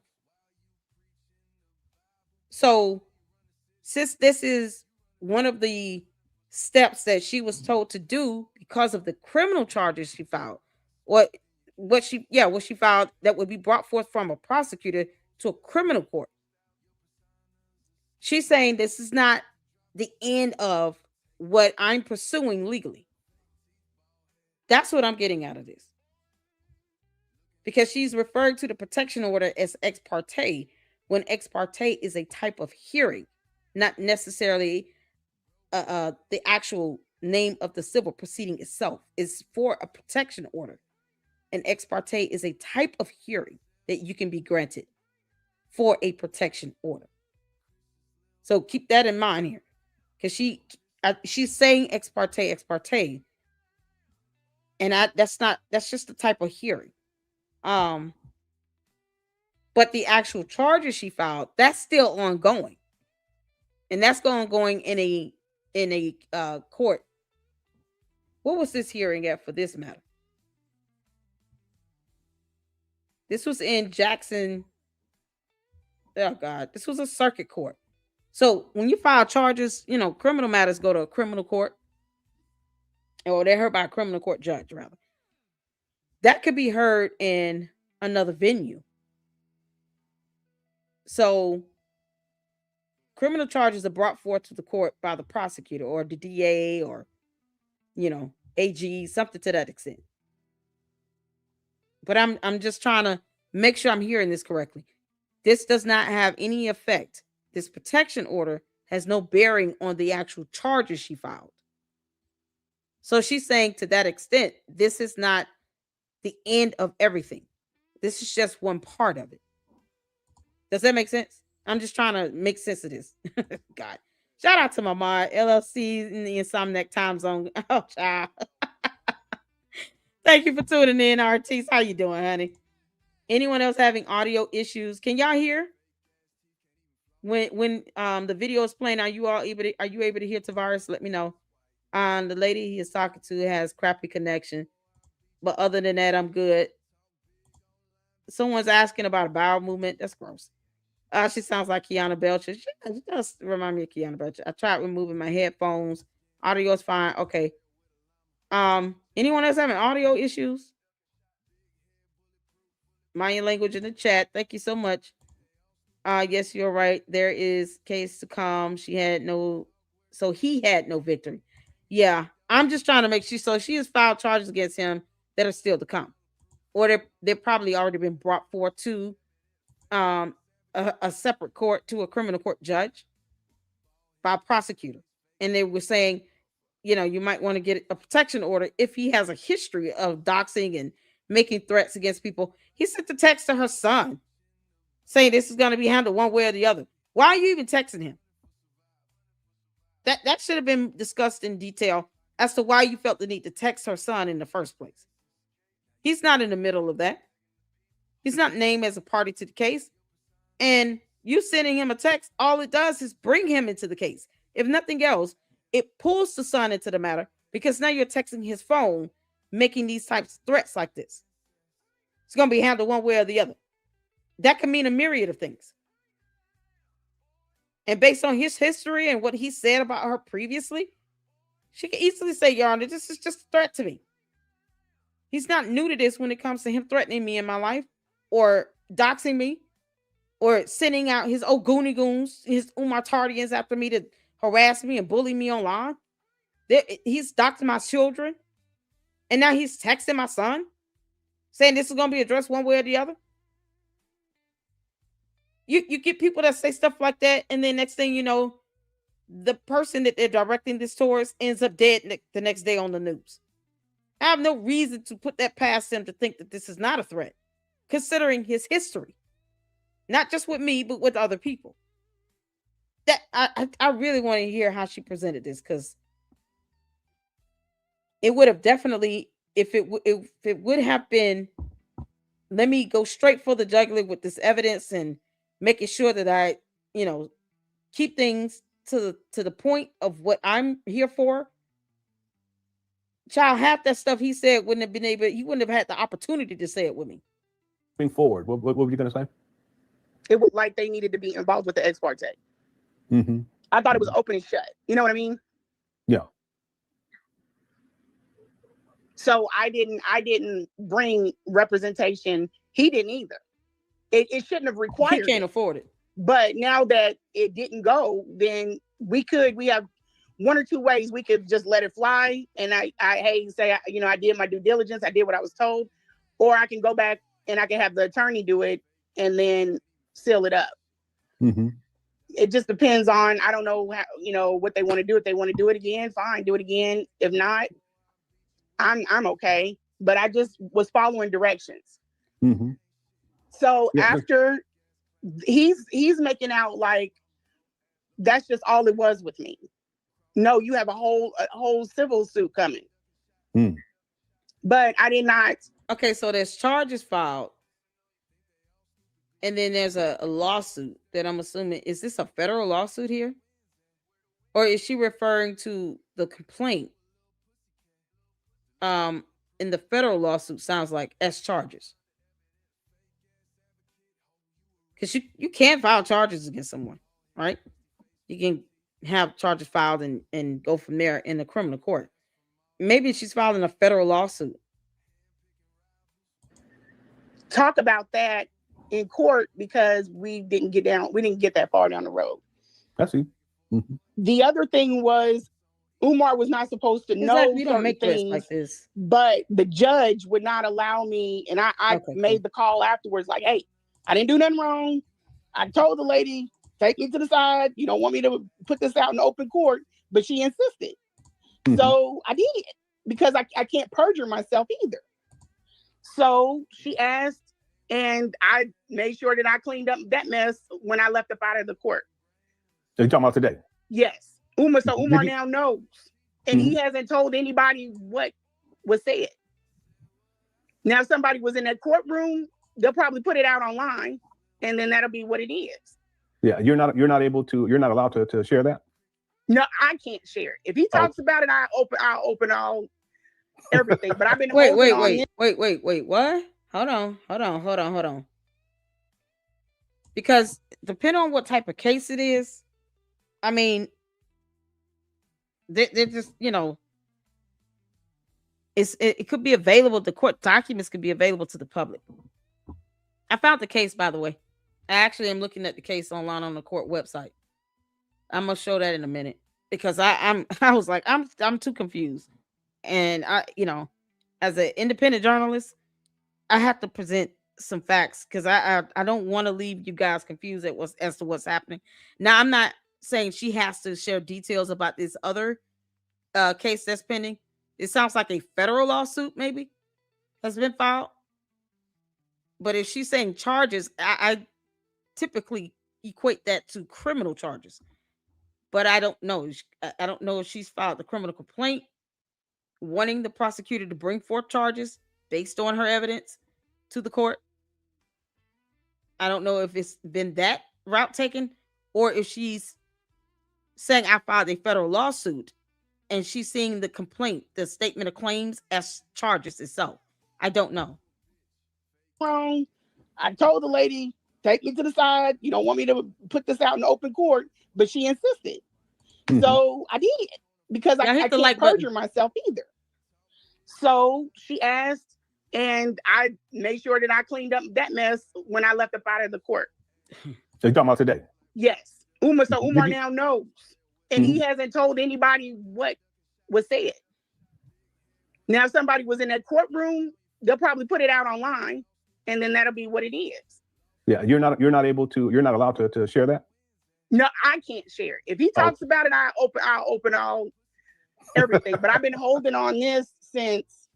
So, since this is one of the steps that she was told to do because of the criminal charges she filed, what she filed that would be brought forth from a prosecutor to a criminal court. She's saying this is not the end of what I'm pursuing legally. That's what I'm getting out of this. Because she's referring to the protection order as ex parte, when ex parte is a type of hearing, not necessarily the actual name of the civil proceeding itself. Is for a protection order. An ex parte is a type of hearing that you can be granted for a protection order. So keep that in mind here, because she's saying ex parte, and that's just the type of hearing. But the actual charges she filed, that's still ongoing, and that's ongoing in a court. What was this hearing at for this matter? This was in Jackson. Oh God, this was a circuit court. So when you file charges, criminal matters go to a criminal court, or they're heard by a criminal court judge, rather. That could be heard in another venue. So criminal charges are brought forth to the court by the prosecutor or the DA or, AG, something to that extent. But I'm just trying to make sure I'm hearing this correctly. This does not have any effect. This protection order has no bearing on the actual charges she filed. So she's saying to that extent, this is not the end of everything. This is just one part of it. Does that make sense? I'm just trying to make sense of this. God. Shout out to my mom, LLC in the Insomniac time zone. Oh, child. Thank you for tuning in, RTs. How you doing, honey? Anyone else having audio issues? Can y'all hear? When the video is playing, are you able to hear Tavares? Let me know. The lady he is talking to has crappy connection. But other than that, I'm good. Someone's asking about a bowel movement. That's gross. She sounds like Kiana Belcher. She does remind me of Kiana Belcher. I tried removing my headphones. Audio is fine. Okay. Anyone else having audio issues? Mayan language in the chat. Thank you so much. Yes, you're right. There is case to come. He had no victory. Yeah. I'm just trying to make sure. So she has filed charges against him that are still to come. Or they're probably already been brought forth to a separate court, to a criminal court judge by a prosecutor. And they were saying, you might want to get a protection order if he has a history of doxing and making threats against people. He sent the text to her son saying this is going to be handled one way or the other. Why are you even texting him? That should have been discussed in detail as to why you felt the need to text her son in the first place. He's not in the middle of that. He's not named as a party to the case. And you sending him a text, all it does is bring him into the case. If nothing else, it pulls the son into the matter because now you're texting his phone, making these types of threats like this. It's going to be handled one way or the other. That can mean a myriad of things. And based on his history and what he said about her previously, she can easily say, Your Honor, this is just a threat to me. He's not new to this when it comes to him threatening me in my life or doxing me or sending out his Ogoonie goons, his Umar Tardians after me to harass me and bully me online. He's doxing my children. And now he's texting my son saying this is going to be addressed one way or the other. You get people that say stuff like that, and then next thing you know, the person that they're directing this towards ends up dead the next day on the news. I have no reason to put that past him to think that this is not a threat, considering his history. Not just with me, but with other people. That I really want to hear how she presented this, because it would have definitely, if it would have been, let me go straight for the jugular with this evidence and making sure that I, keep things to the point of what I'm here for. Child, half that stuff he said wouldn't have been able, he wouldn't have had the opportunity to say it with me. Moving forward, what were you going to say? It was like they needed to be involved with the ex parte. Mm-hmm. I thought it was open and shut. You know what I mean? Yeah. So I didn't bring representation. He didn't either. It shouldn't have required. He can't afford it. But now that it didn't go, then we have one or two ways we could just let it fly. And I did my due diligence. I did what I was told, or I can go back and I can have the attorney do it and then seal it up. Mm-hmm. It just depends on, I don't know how, what they want to do. If they want to do it again, fine, do it again. If not, I'm okay. But I just was following directions. Mm-hmm. So after he's making out like that's just all it was with me. No, you have a whole civil suit coming. Mm. But I did not. Okay, so there's charges filed. And then there's a lawsuit that I'm assuming, is this a federal lawsuit here? Or is she referring to the complaint? In the federal lawsuit sounds like S charges. Because you can't file charges against someone, right? You can have charges filed and go from there in the criminal court. Maybe she's filing a federal lawsuit. Talk about that in court, because we didn't get that far down the road. I see. Mm-hmm. The other thing was Umar was not supposed to know we don't make things like this. But the judge would not allow me, and I made the call afterwards, like, hey, I didn't do nothing wrong. I told the lady, take me to the side. You don't want me to put this out in open court, but she insisted. Mm-hmm. So I did, because I can't perjure myself either. So she asked, and I made sure that I cleaned up that mess when I left up out of the court. So you're talking about today? Yes. Umar now knows. And he hasn't told anybody what was said. Now, if somebody was in that courtroom, they'll probably put it out online, and then that'll be what it is. Yeah, you're not allowed to share that? No, I can't share it. If he talks about it, I'll open all everything. But I've been wait, what? Hold on. Because depending on what type of case it is, I mean, they're just, it could be available. The court documents could be available to the public. I found the case, by the way. I actually am looking at the case online on the court website. I'm gonna show that in a minute, because I was like, I'm too confused, and as an independent journalist, I have to present some facts, because I don't want to leave you guys confused as to what's happening. Now, I'm not saying she has to share details about this other case that's pending. It sounds like a federal lawsuit maybe has been filed. But if she's saying charges, I typically equate that to criminal charges. But I don't know. I don't know if she's filed the criminal complaint wanting the prosecutor to bring forth charges based on her evidence to the court. I don't know if it's been that route taken, or if she's saying I filed a federal lawsuit and she's seeing the complaint, the statement of claims, as charges itself. I don't know. Wrong. I told the lady, take me to the side. You don't want me to put this out in open court, but she insisted. Mm-hmm. So I did, because I can't perjure myself either. So she asked, and I made sure that I cleaned up that mess when I left up out of the court. So you're talking about today? Yes. Umar now knows. And he hasn't told anybody what was said. Now, if somebody was in that courtroom, they'll probably put it out online, and then that'll be what it is. Yeah, you're not allowed to share that? No, I can't share it. If he talks about it, I'll open all everything. But I've been holding on this since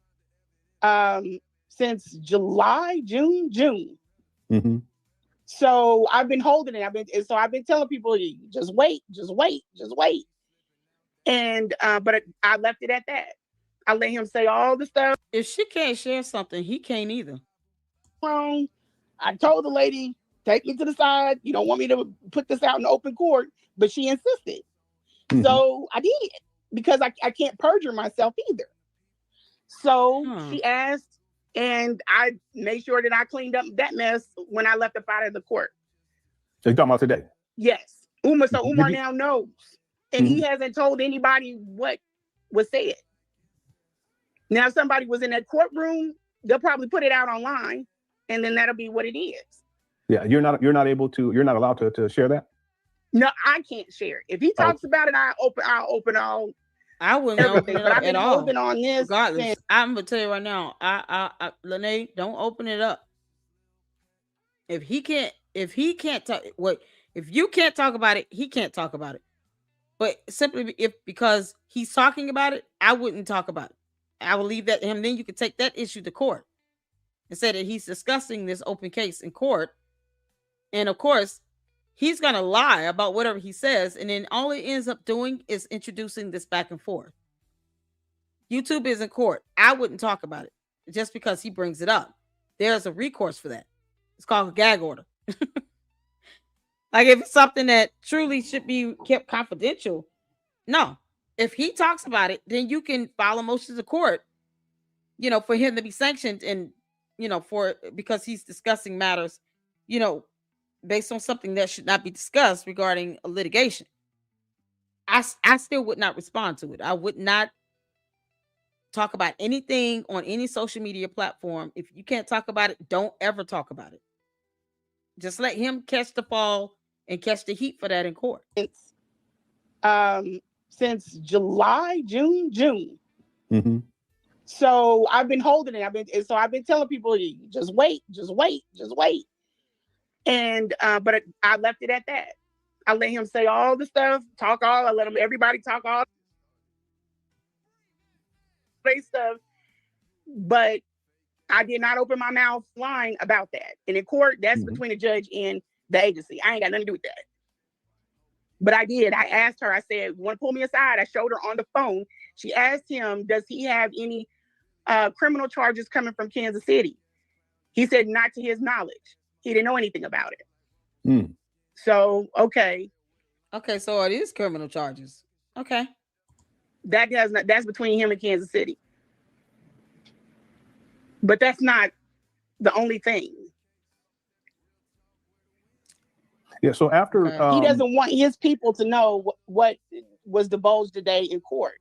July, June. Mm-hmm. So I've been holding it. I've been telling people, just wait. And but I left it at that. I let him say all the stuff. If she can't share something, he can't either. Wrong. I told the lady, take me to the side. You don't want me to put this out in open court, but she insisted. Mm-hmm. So I did, because I can't perjure myself either. So she asked, and I made sure that I cleaned up that mess when I left up out of the court. So you're talking about today? Yes. Umar now knows. And he hasn't told anybody what was said. Now, if somebody was in that courtroom, they'll probably put it out online, and then that'll be what it is. Yeah, you're not allowed to share that? No, I can't share it. If he talks about it, I'll open all. I wouldn't open it up at all. Holding on this. Regardless, I'm gonna tell you right now, Lenae, don't open it up. If he can't talk, if you can't talk about it, he can't talk about it. But simply because he's talking about it, I wouldn't talk about it. I will leave that to him. Then you can take that issue to court and say that he's discussing this open case in court. And of course, he's going to lie about whatever he says. And then all he ends up doing is introducing this back and forth. YouTube is in court. I wouldn't talk about it just because he brings it up. There's a recourse for that. It's called a gag order. Like if it's something that truly should be kept confidential, no. If he talks about it, then you can file a motion to court, for him to be sanctioned and, because he's discussing matters, based on something that should not be discussed regarding a litigation. I still would not respond to it. I would not talk about anything on any social media platform. If you can't talk about it, don't ever talk about it. Just let him catch the fall and catch the heat for that in court. Since July, June. Mm-hmm. So I've been holding it. I've been telling people, just wait. And but I left it at that. I let him say all the stuff, I let everybody talk all the stuff, but I did not open my mouth lying about that. And in court, that's between the judge and the agency. I ain't got nothing to do with that. But I did. I asked her, I said, you want to pull me aside? I showed her on the phone. She asked him, does he have any criminal charges coming from Kansas City? He said, not to his knowledge. He didn't know anything about it. So, okay. Okay, so it is criminal charges. Okay. That's between him and Kansas City. But that's not the only thing. Yeah, so after he doesn't want his people to know what was divulged today in court.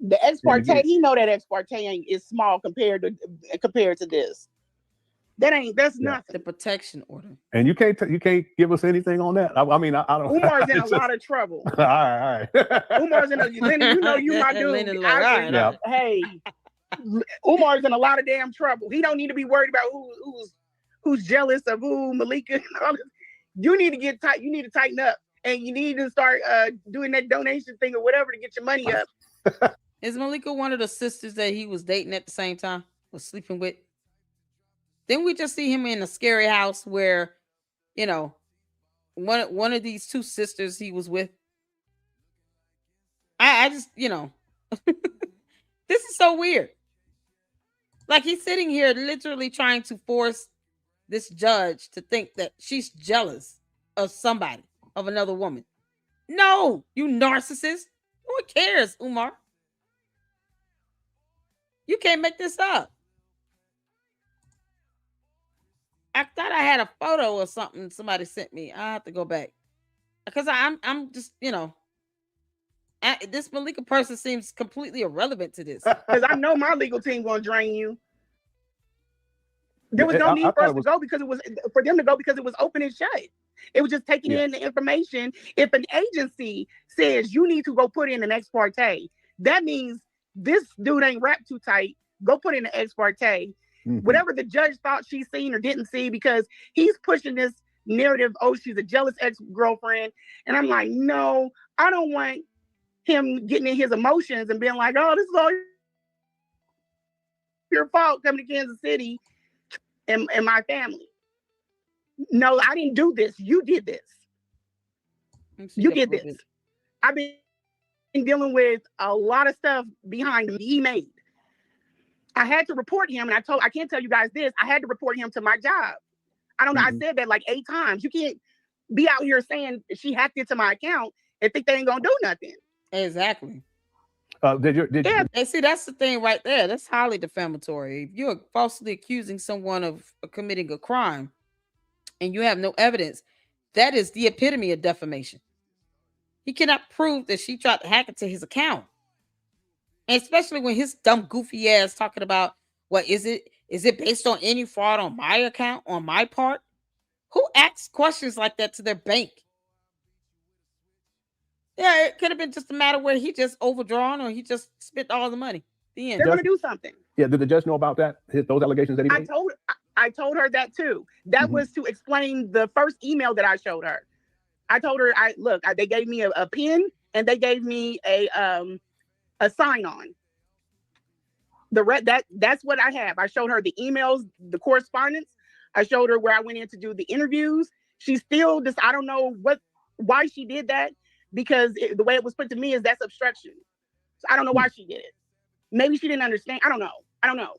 The ex parte, he know that ex parte is small compared to this. That's nothing. The protection order. And you can't give us anything on that. I don't. Umar's in a lot of trouble. All right. Umar's in you my dude. Hey, Umar's in a lot of damn trouble. He don't need to be worried about who's jealous of who, Malika. You need to get tight. You need to tighten up, and you need to start doing that donation thing or whatever to get your money up. Is Malika one of the sisters that he was dating at the same time, was sleeping with? Didn't we just see him in a scary house where, one of these two sisters he was with? I just, this is so weird. Like he's sitting here literally trying to force this judge to think that she's jealous of somebody, of another woman. No, you narcissist. Who cares, Umar? You can't make this up. I thought I had a photo or something somebody sent me. I have to go back. Because I'm just, this Malika person seems completely irrelevant to this. Because I know my legal team gonna drain you. There was no need for us to go because it was for them to go because it was open and shut. It was just taking in the information. If an agency says you need to go put in an ex parte, that means this dude ain't wrapped too tight. Go put in an ex parte. Whatever the judge thought she seen or didn't see, because he's pushing this narrative, oh, she's a jealous ex-girlfriend. And I'm like, no, I don't want him getting in his emotions and being like, oh, this is all your fault coming to Kansas City and my family. No, I didn't do this. You did this. You did this. I've been dealing with a lot of stuff behind me he made. I had to report him, and I can't tell you guys this, I had to report him to my job. I don't know, I said that like 8 times. You can't be out here saying she hacked into my account and think they ain't gonna do nothing. Exactly. And see, that's the thing right there. That's highly defamatory. If you're falsely accusing someone of committing a crime and you have no evidence, that is the epitome of defamation. He cannot prove that she tried to hack into his account. And especially when his dumb, goofy ass talking about, what is it? Is it based on any fraud on my account, on my part? Who asks questions like that to their bank? Yeah, it could have been just a matter where he just overdrawn or he just spent all the money. The end. They're going to do something. Yeah, did the judge know about that? Those allegations that he made? I told her that too. That was to explain the first email that I showed her. I told her, they gave me a pen and they gave me a sign on. That's what I have. I showed her the emails, the correspondence. I showed her where I went in to do the interviews. She still just, I don't know why she did that, because the way it was put to me is that's obstruction. So I don't know why she did it. Maybe she didn't understand. I don't know.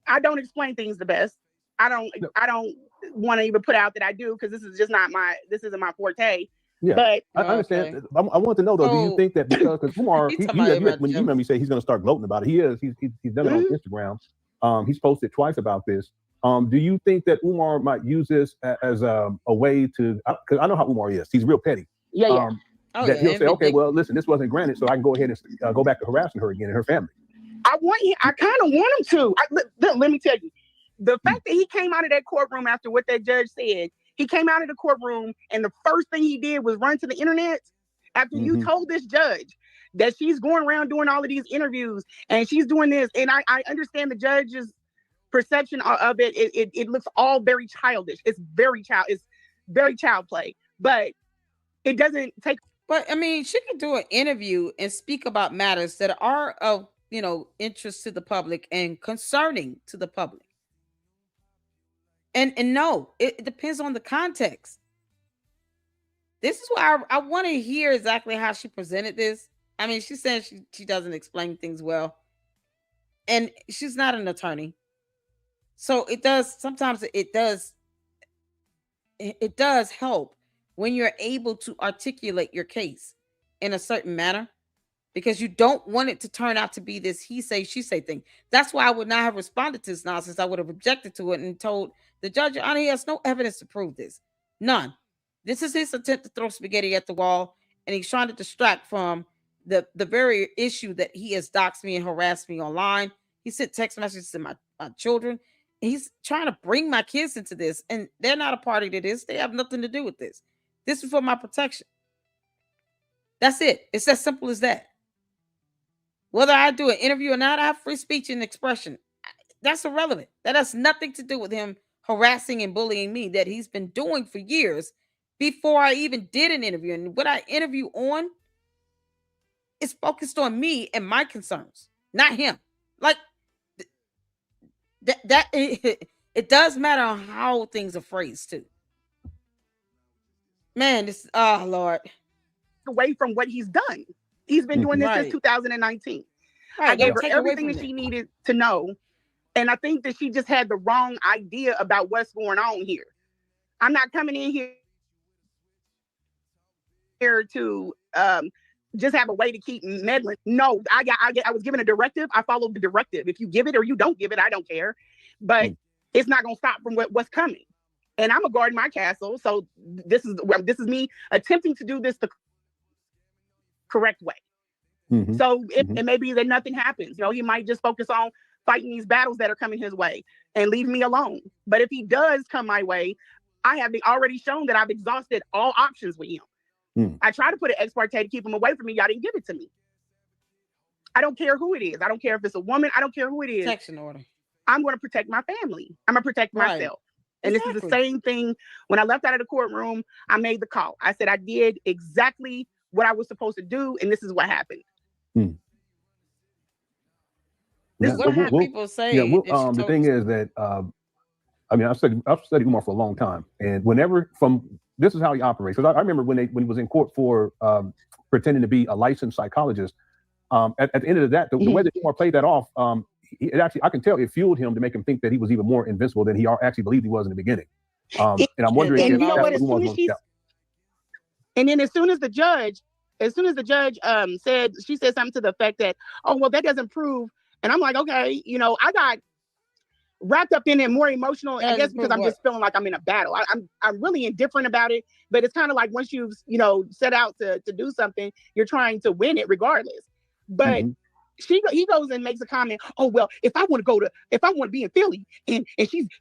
I don't explain things the best. I don't want to even put out that I do, because this isn't my forte. Yeah, but I understand. Okay. I want to know though, do you think that because Umar, when you remember me say he's going to start gloating about it, he's done it on Instagram. He's posted twice about this. Do you think that Umar might use this as a way to? Because I know how Umar is. He's real petty. Yeah. He'll say, okay, well, listen, this wasn't granted, so I can go ahead and go back to harassing her again and her family. I kind of want him to. Let me tell you, the fact that he came out of that courtroom after what that judge said. He came out of the courtroom and the first thing he did was run to the internet after you told this judge that she's going around doing all of these interviews and she's doing this. And I understand the judge's perception of it. It looks all very childish. It's very child play, but it doesn't take. But I mean, she can do an interview and speak about matters that are of, interest to the public and concerning to the public. And no, it depends on the context. This is why I want to hear exactly how she presented this. I mean, she said she doesn't explain things well. And she's not an attorney. So it does help when you're able to articulate your case in a certain manner, because you don't want it to turn out to be this he say, she say thing. That's why I would not have responded to this nonsense. I would have objected to it and told the judge, Your Honor, he has no evidence to prove this. None. This is his attempt to throw spaghetti at the wall, and he's trying to distract from the very issue that he has doxed me and harassed me online. He sent text messages to my children. He's trying to bring my kids into this, and they're not a party to this. They have nothing to do with this. This is for my protection. That's it. It's as simple as that. Whether I do an interview or not, I have free speech and expression. That's irrelevant. That has nothing to do with him harassing and bullying me that he's been doing for years before I even did an interview. And what I interview on is focused on me and my concerns, not him. Like that it does matter on how things are phrased too. Man, Lord. Away from what he's done. He's been doing this since 2019. Right, I gave her everything that she needed to know. And I think that she just had the wrong idea about what's going on here. I'm not coming in here to just have a way to keep meddling. No, I was given a directive. I followed the directive. If you give it or you don't give it, I don't care. But it's not going to stop from what's coming. And I'm a guard in my castle. So this is me attempting to do this the correct way. So it may be that nothing happens. He might just focus on fighting these battles that are coming his way and leave me alone. But if he does come my way, I have already shown that I've exhausted all options with him. I tried to put an ex parte to keep him away from me. Y'all didn't give it to me. I don't care who it is. I don't care if it's a woman. I don't care who it is. Protection order. I'm going to protect my family. I'm going to protect myself. And this is the same thing. When I left out of the courtroom, I made the call. I said I did exactly what I was supposed to do, and this is what happened. This is what people say. The thing is that I mean, I've studied Umar for a long time, and this is how he operates. Because I remember when he was in court for pretending to be a licensed psychologist. At the end of that, the way that Umar played that off, it actually, I can tell it fueled him to make him think that he was even more invincible than he actually believed he was in the beginning. And I'm wondering if that's what Umar was doing. And then as soon as the judge said, she said something to the effect that, oh, well, that doesn't prove. And I'm like, okay, I got wrapped up in it, more emotional, I guess, because I'm just feeling like I'm in a battle. I'm really indifferent about it, but it's kind of like once you've, set out to do something, you're trying to win it regardless. But he goes and makes a comment, oh, well, if I want to be in Philly and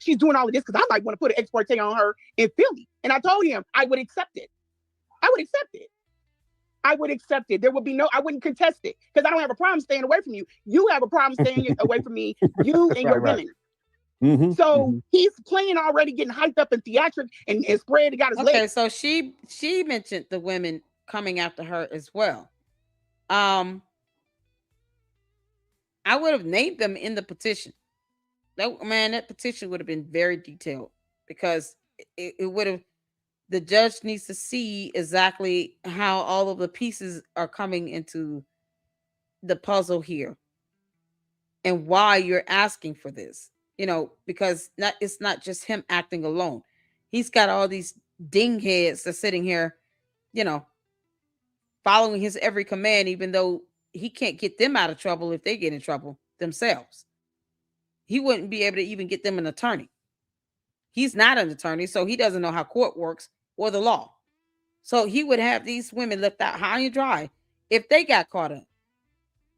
she's doing all of this because I might want to put an ex parte on her in Philly. And I told him I would accept it. I would accept it. There would be I wouldn't contest it because I don't have a problem staying away from you. You have a problem staying away from me, you and your women. So he's playing already, getting hyped up and theatric and spread it got his legs. Okay, so she mentioned the women coming after her as well. I would have named them in the petition. That petition would have been very detailed because it would have. The judge needs to see exactly how all of the pieces are coming into the puzzle here and why you're asking for this, because it's not just him acting alone. He's got all these dingheads that's sitting here, following his every command, even though he can't get them out of trouble if they get in trouble themselves. He wouldn't be able to even get them an attorney. He's not an attorney, so he doesn't know how court works or the law. So he would have these women left out high and dry if they got caught up,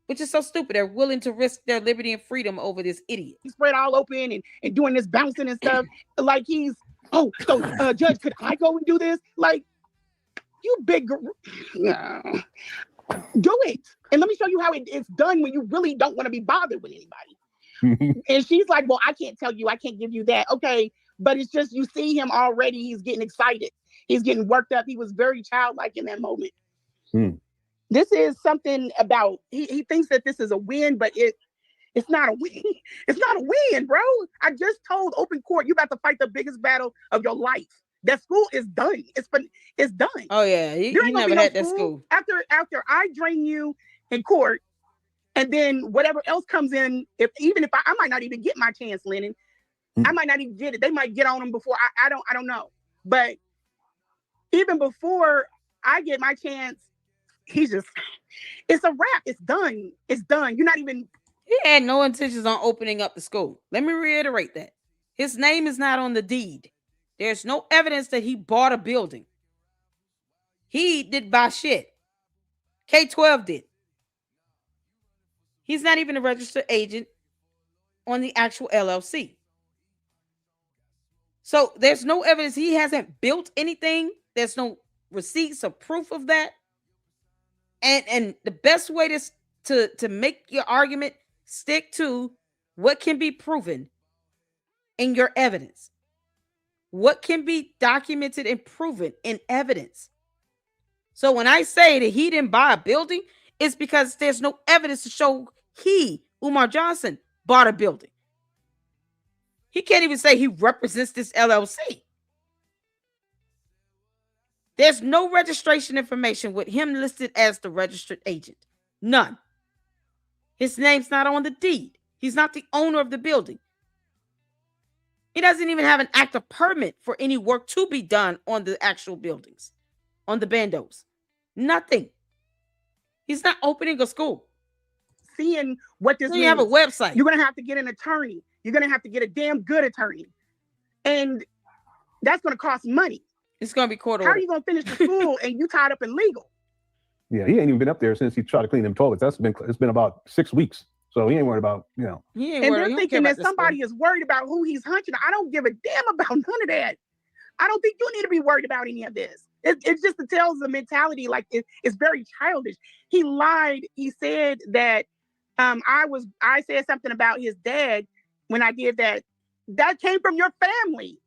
which is so stupid. They're willing to risk their liberty and freedom over this idiot. He's spread all open and doing this bouncing and stuff. Like Judge, could I go and do this? Like, you big... No. Do it. And let me show you how it's done when you really don't want to be bothered with anybody. And she's like, well, I can't tell you. I can't give you that. Okay. But it's just, you see him already. He's getting excited. He's getting worked up. He was very childlike in that moment. This is something about, he thinks that this is a win, but it's not a win. It's not a win, bro. I just told open court, you about to fight the biggest battle of your life. That school is done. It's done. Oh yeah, he never had that school. After I drain you in court, and then whatever else comes in, even if I might not even get my chance, Lennon. I might not even get it. They might get on him before I don't know. But even before I get my chance, it's a wrap. It's done. It's done. You're not even. He had no intentions on opening up the school. Let me reiterate that. His name is not on the deed. There's no evidence that he bought a building. He did buy shit. K-12 did. He's not even a registered agent on the actual LLC. So there's no evidence. He hasn't built anything. There's no receipts or proof of that. And the best way to make your argument, stick to what can be proven in your evidence. What can be documented and proven in evidence. So when I say that he didn't buy a building, it's because there's no evidence to show Umar Johnson, bought a building. He can't even say he represents this LLC. There's no registration information with him listed as the registered agent. None. His name's not on the deed. He's not the owner of the building. He doesn't even have an active permit for any work to be done on the actual buildings, on the bandos. Nothing. He's not opening a school. Seeing what this means. You have a website. You're going to have to get an attorney. You're going to have to get a damn good attorney. And that's going to cost money. It's going to be court order. How order. are you going to finish the school and you tied up in legal? Yeah, he ain't even been up there since he tried to clean them toilets. It's been about 6 weeks. So he ain't worried about, and they're thinking that somebody is worried about who he's hunching. I don't give a damn about none of that. I don't think you need to be worried about any of this. It just tells the mentality like it's very childish. He lied. He said that I said something about his dad when I did that. That came from your family.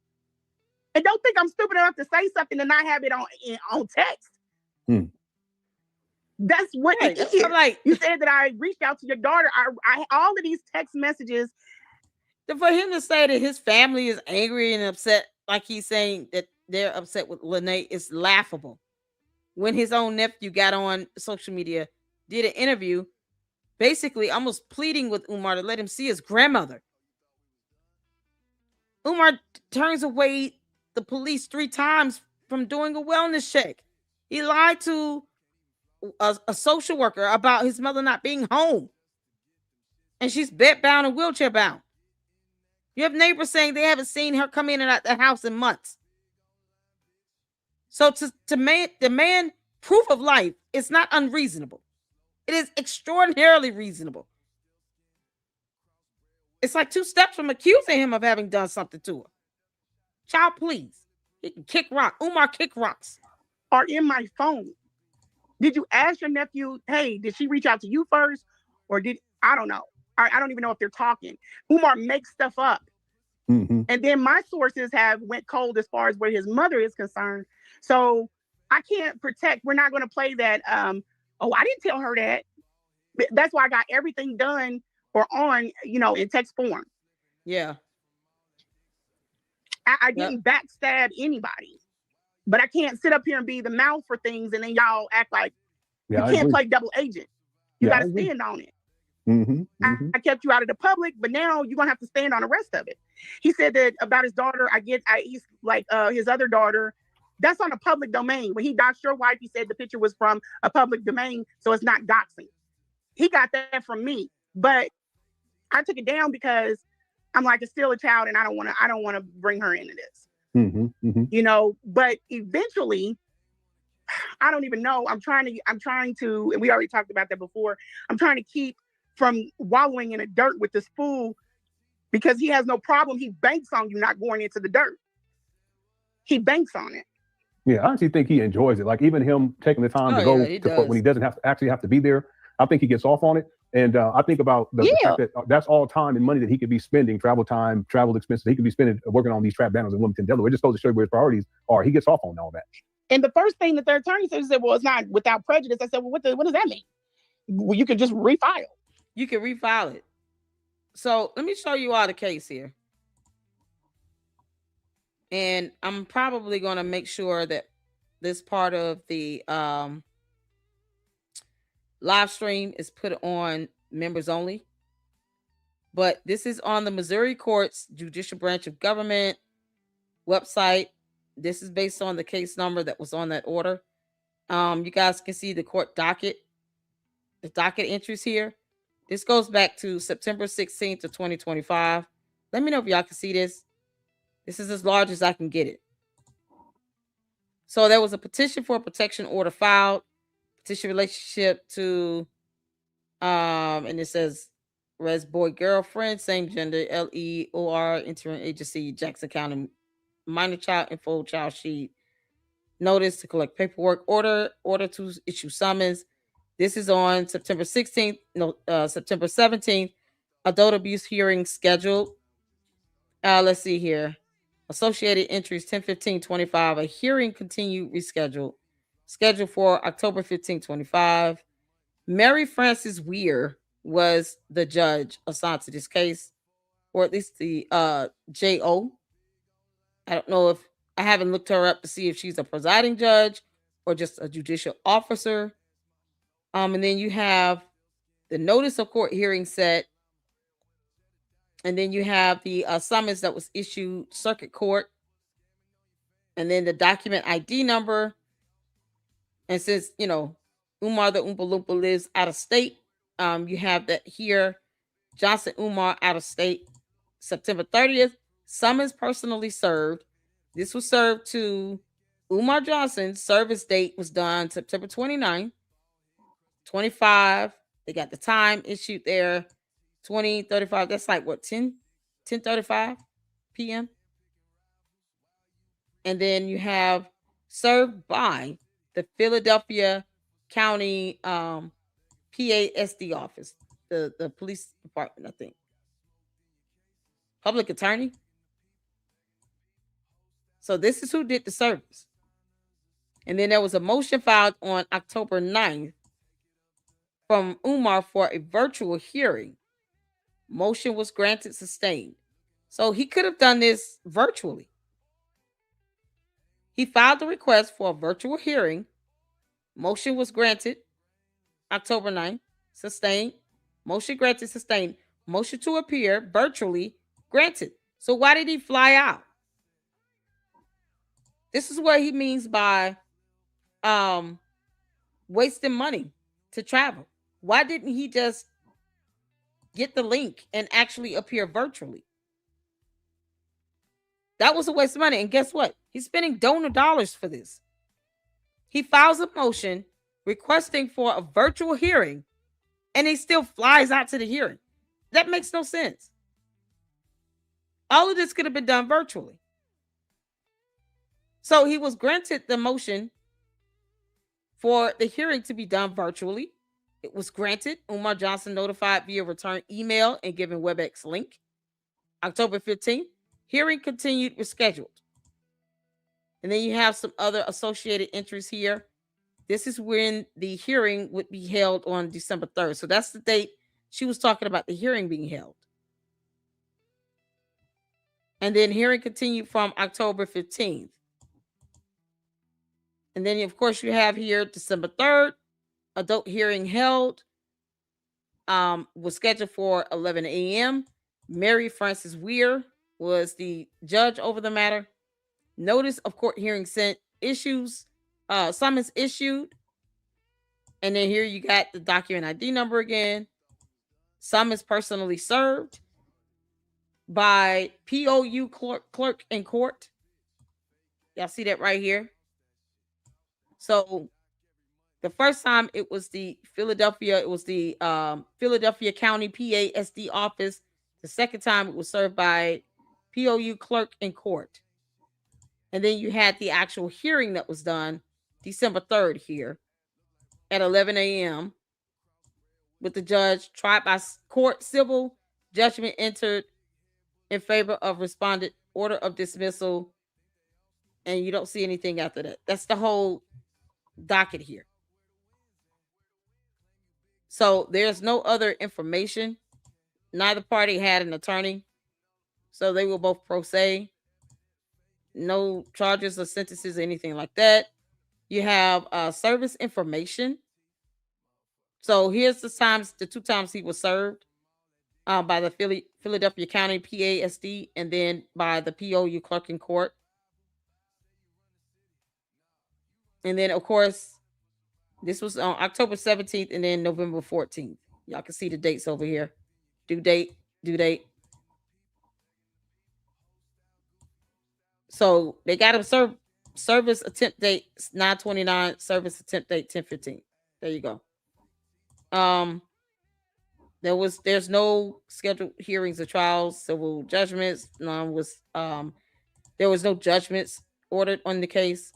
And don't think I'm stupid enough to say something and not have it on text. That's what it is. Like you said that I reached out to your daughter. I all of these text messages. For him to say that his family is angry and upset, like he's saying that they're upset with Lenae, is laughable. When his own nephew got on social media, did an interview, basically almost pleading with Umar to let him see his grandmother. Umar turns away the police 3 times from doing a wellness check. He lied to a social worker about his mother not being home. And she's bedbound and wheelchair bound. You have neighbors saying they haven't seen her come in and out the house in months. So to demand proof of life is not unreasonable. It is extraordinarily reasonable. It's like 2 steps from accusing him of having done something to her. Child, please. He can kick rock. Umar kick rocks. Are in my phone. Did you ask your nephew, hey, did she reach out to you first? Or I don't know. I don't even know if they're talking. Umar makes stuff up. And then my sources went cold as far as where his mother is concerned. So I can't protect. We're not going to play that. I didn't tell her that. That's why I got everything done or on, in text form. Yeah. I didn't backstab anybody. But I can't sit up here and be the mouth for things and then y'all act like you can't play double agent. You got to stand on it. I kept you out of the public, but now you're going to have to stand on the rest of it. He said that about his daughter. He's like his other daughter. That's on a public domain. When he doxed your wife, he said the picture was from a public domain, so it's not doxing. He got that from me, but I took it down because I'm like, it's still a child, and I don't want to bring her into this. But eventually, I don't even know. I'm trying to, and we already talked about that before. I'm trying to keep from wallowing in the dirt with this fool because he has no problem. He banks on you not going into the dirt. He banks on it. Yeah, I actually think he enjoys it. Like even him taking the time to go to court when he doesn't have to be there. I think he gets off on it. And I think about the fact that that's all time and money that he could be spending, travel time, travel expenses. He could be spending working on these trap banners in Wilmington, Delaware. It just goes to show you where his priorities are. He gets off on all that. And the first thing the third attorney said, well, it's not without prejudice. I said, well, what does that mean? Well, you can just refile. You can refile it. So let me show you all the case here. And I'm probably going to make sure that this part of the live stream is put on members only. But this is on the Missouri Court's Judicial Branch of Government website. This is based on the case number that was on that order. You guys can see the court docket, the docket entries here. This goes back to September 16th of 2025. Let me know if y'all can see this. This is as large as I can get it. So there was a petition for a protection order filed, petition relationship to, and it says res boy girlfriend, same gender, LEOR, interim agency, Jackson County, minor child info child sheet, notice to collect paperwork, order to issue summons. This is on September 16th, September 17th, adult abuse hearing scheduled. Let's see here. Associated entries 10/15/25. A hearing continued rescheduled. Scheduled for October 15/25. Mary Frances Weir was the judge assigned to this case, or at least the JO. I don't know if I haven't looked her up to see if she's a presiding judge or just a judicial officer. And then you have the notice of court hearing set. And then you have the summons that was issued circuit court. And then the document ID number. And since, Umar the Oompa Loompa lives out of state, you have that here. Johnson Umar out of state. September 30th, summons personally served. This was served to Umar Johnson. Service date was done September 29th. 25. They got the time issued there. 20:35. That's like what, 10:35 p.m. And then you have served by the Philadelphia County PASD office, the police department, I think. Public attorney. So this is who did the service. And then there was a motion filed on October 9th from Umar for a virtual hearing. Motion was granted, sustained. So he could have done this virtually. He filed the request for a virtual hearing. Motion was granted October 9th, sustained. Motion granted, sustained. Motion to appear virtually granted. So why did he fly out? This is what he means by wasting money to travel. Why didn't he just get the link and actually appear virtually? That was a waste of money. And guess what? He's spending donor dollars for this. He files a motion requesting for a virtual hearing, and he still flies out to the hearing. That makes no sense. All of this could have been done virtually. So he was granted the motion for the hearing to be done virtually. It was granted. Umar Johnson notified via return email and given WebEx link. October 15th, hearing continued, rescheduled. And then you have some other associated entries here. This is when the hearing would be held on December 3rd. So that's the date she was talking about the hearing being held. And then hearing continued from October 15th. And then, of course, you have here December 3rd, adult hearing held, was scheduled for 11 a.m. Mary Frances Weir was the judge over the matter. Notice of court hearing sent, summons issued. And then here you got the document ID number again. Summons personally served by POU clerk in court. Y'all see that right here? So the first time it was the Philadelphia County PASD office. The second time it was served by POU clerk in court. And then you had the actual hearing that was done December 3rd here at 11 a.m. with the judge tried by court, civil judgment entered in favor of respondent, order of dismissal, and you don't see anything after that. That's the whole docket here. So there's no other information. Neither party had an attorney, so they were both pro se. No charges or sentences or anything like that. You have service information. So here's the two times he was served by the Philadelphia County PASD and then by the POU clerk in court. And then, of course, this was on October 17th and then November 14th. Y'all can see the dates over here. Due date. So they got him service attempt date 9/29, service attempt date 10/15. There you go. There's no scheduled hearings or trials, civil judgments. There was no judgments ordered on the case.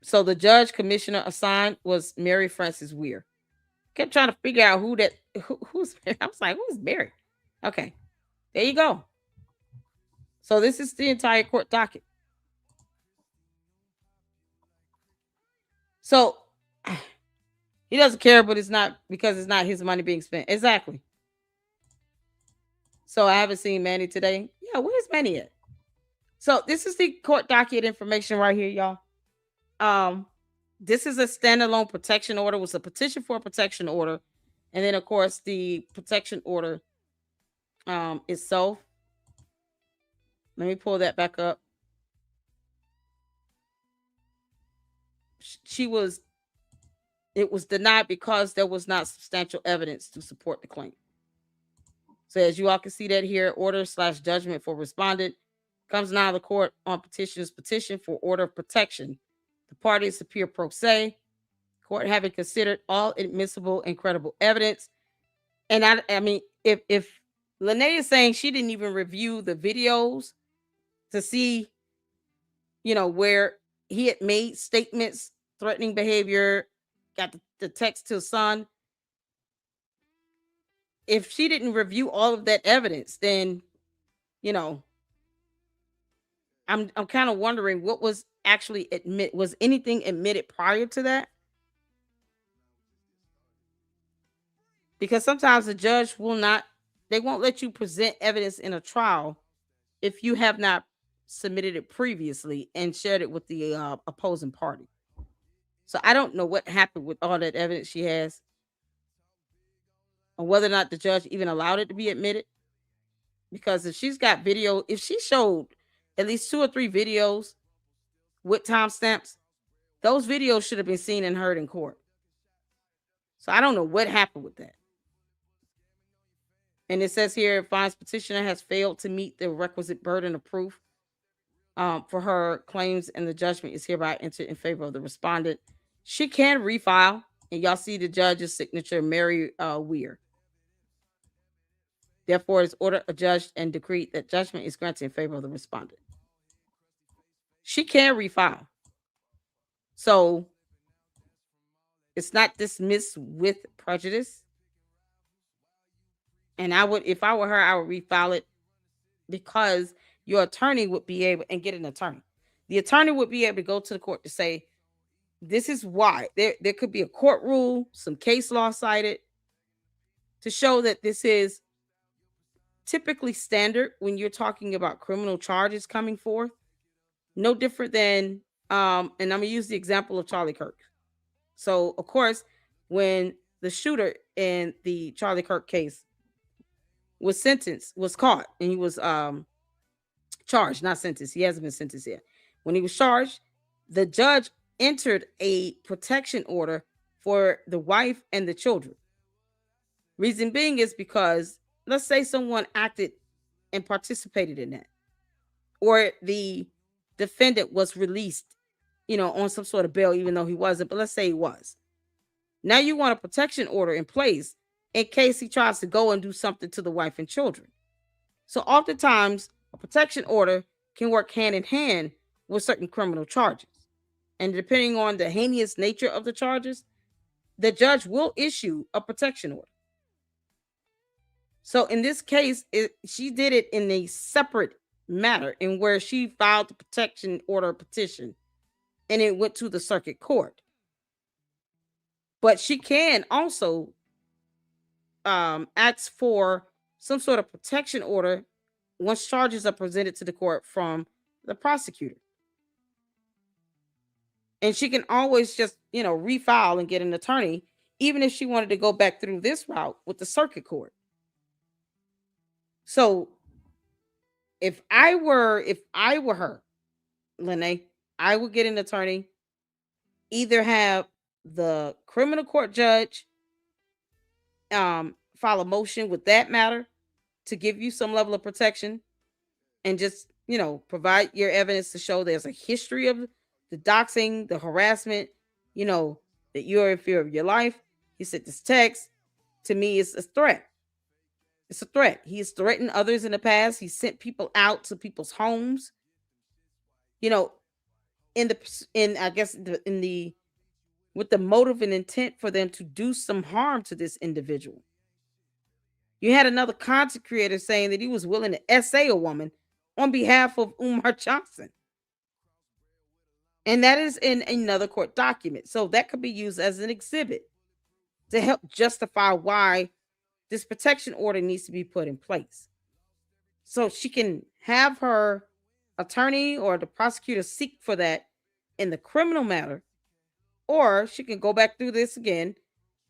So the judge commissioner assigned was Mary Frances Weir. Kept trying to figure out who's Mary. I was like, who's Mary? Okay. There you go. So this is the entire court docket. So he doesn't care, but it's not because it's not his money being spent. Exactly. So I haven't seen Manny today. Yeah, where's Manny at? So this is the court docket information right here, y'all. This is a standalone protection order. It was a petition for a protection order. And then, of course, the protection order itself. Let me pull that back up. It was denied because there was not substantial evidence to support the claim. So as you all can see that here, order/judgment for respondent comes now to the court on petitioner's petition for order of protection. The parties appear pro se. court having considered all admissible and credible evidence. And I mean, if Lenae is saying she didn't even review the videos to see, where he had made statements, threatening behavior, got the text to his son. If she didn't review all of that evidence, then, I'm kind of wondering what was actually was anything admitted prior to that? Because sometimes the judge they won't let you present evidence in a trial if you have not submitted it previously and shared it with the opposing party. So I don't know what happened with all that evidence she has, or whether or not the judge even allowed it to be admitted. Because if she's got video, if she showed at least 2 or 3 videos with timestamps, those videos should have been seen and heard in court. So I don't know what happened with that. And it says here, finds petitioner has failed to meet the requisite burden of proof for her claims, and the judgment is hereby entered in favor of the respondent. She can refile, and y'all see the judge's signature, Mary Weir. Therefore, it is ordered, adjudged, and decreed that judgment is granted in favor of the respondent. She can refile. So it's not dismissed with prejudice. And if I were her, I would refile it, because your attorney would be able, and get an attorney. The attorney would be able to go to the court to say, this is why. There could be a court rule, some case law cited, to show that this is typically standard when you're talking about criminal charges coming forth. No different than, and I'm going to use the example of Charlie Kirk. So, of course, when the shooter in the Charlie Kirk case was caught, and he was charged, not sentenced. He hasn't been sentenced yet. When he was charged, the judge entered a protection order for the wife and the children. Reason being is because, let's say someone acted and participated in that, or the defendant was released, on some sort of bail, even though he wasn't, but let's say he was. Now you want a protection order in place in case he tries to go and do something to the wife and children. So oftentimes, a protection order can work hand in hand with certain criminal charges. And depending on the heinous nature of the charges, the judge will issue a protection order. So in this case, she did it in a separate matter, in where she filed the protection order petition, and it went to the circuit court. But she can also ask for some sort of protection order once charges are presented to the court from the prosecutor. And she can always just, refile and get an attorney, even if she wanted to go back through this route with the circuit court. So if I were her, Lenae, I would get an attorney, either have the criminal court judge file a motion with that matter to give you some level of protection, and just, provide your evidence to show there's a history of the doxing, the harassment, that you're in fear of your life. He said this text to me is a threat. It's a threat. He has threatened others in the past. He sent people out to people's homes. With the motive and intent for them to do some harm to this individual. You had another content creator saying that he was willing to essay a woman on behalf of Umar Johnson. And that is in another court document. So that could be used as an exhibit to help justify why this protection order needs to be put in place. So she can have her attorney or the prosecutor seek for that in the criminal matter, or she can go back through this again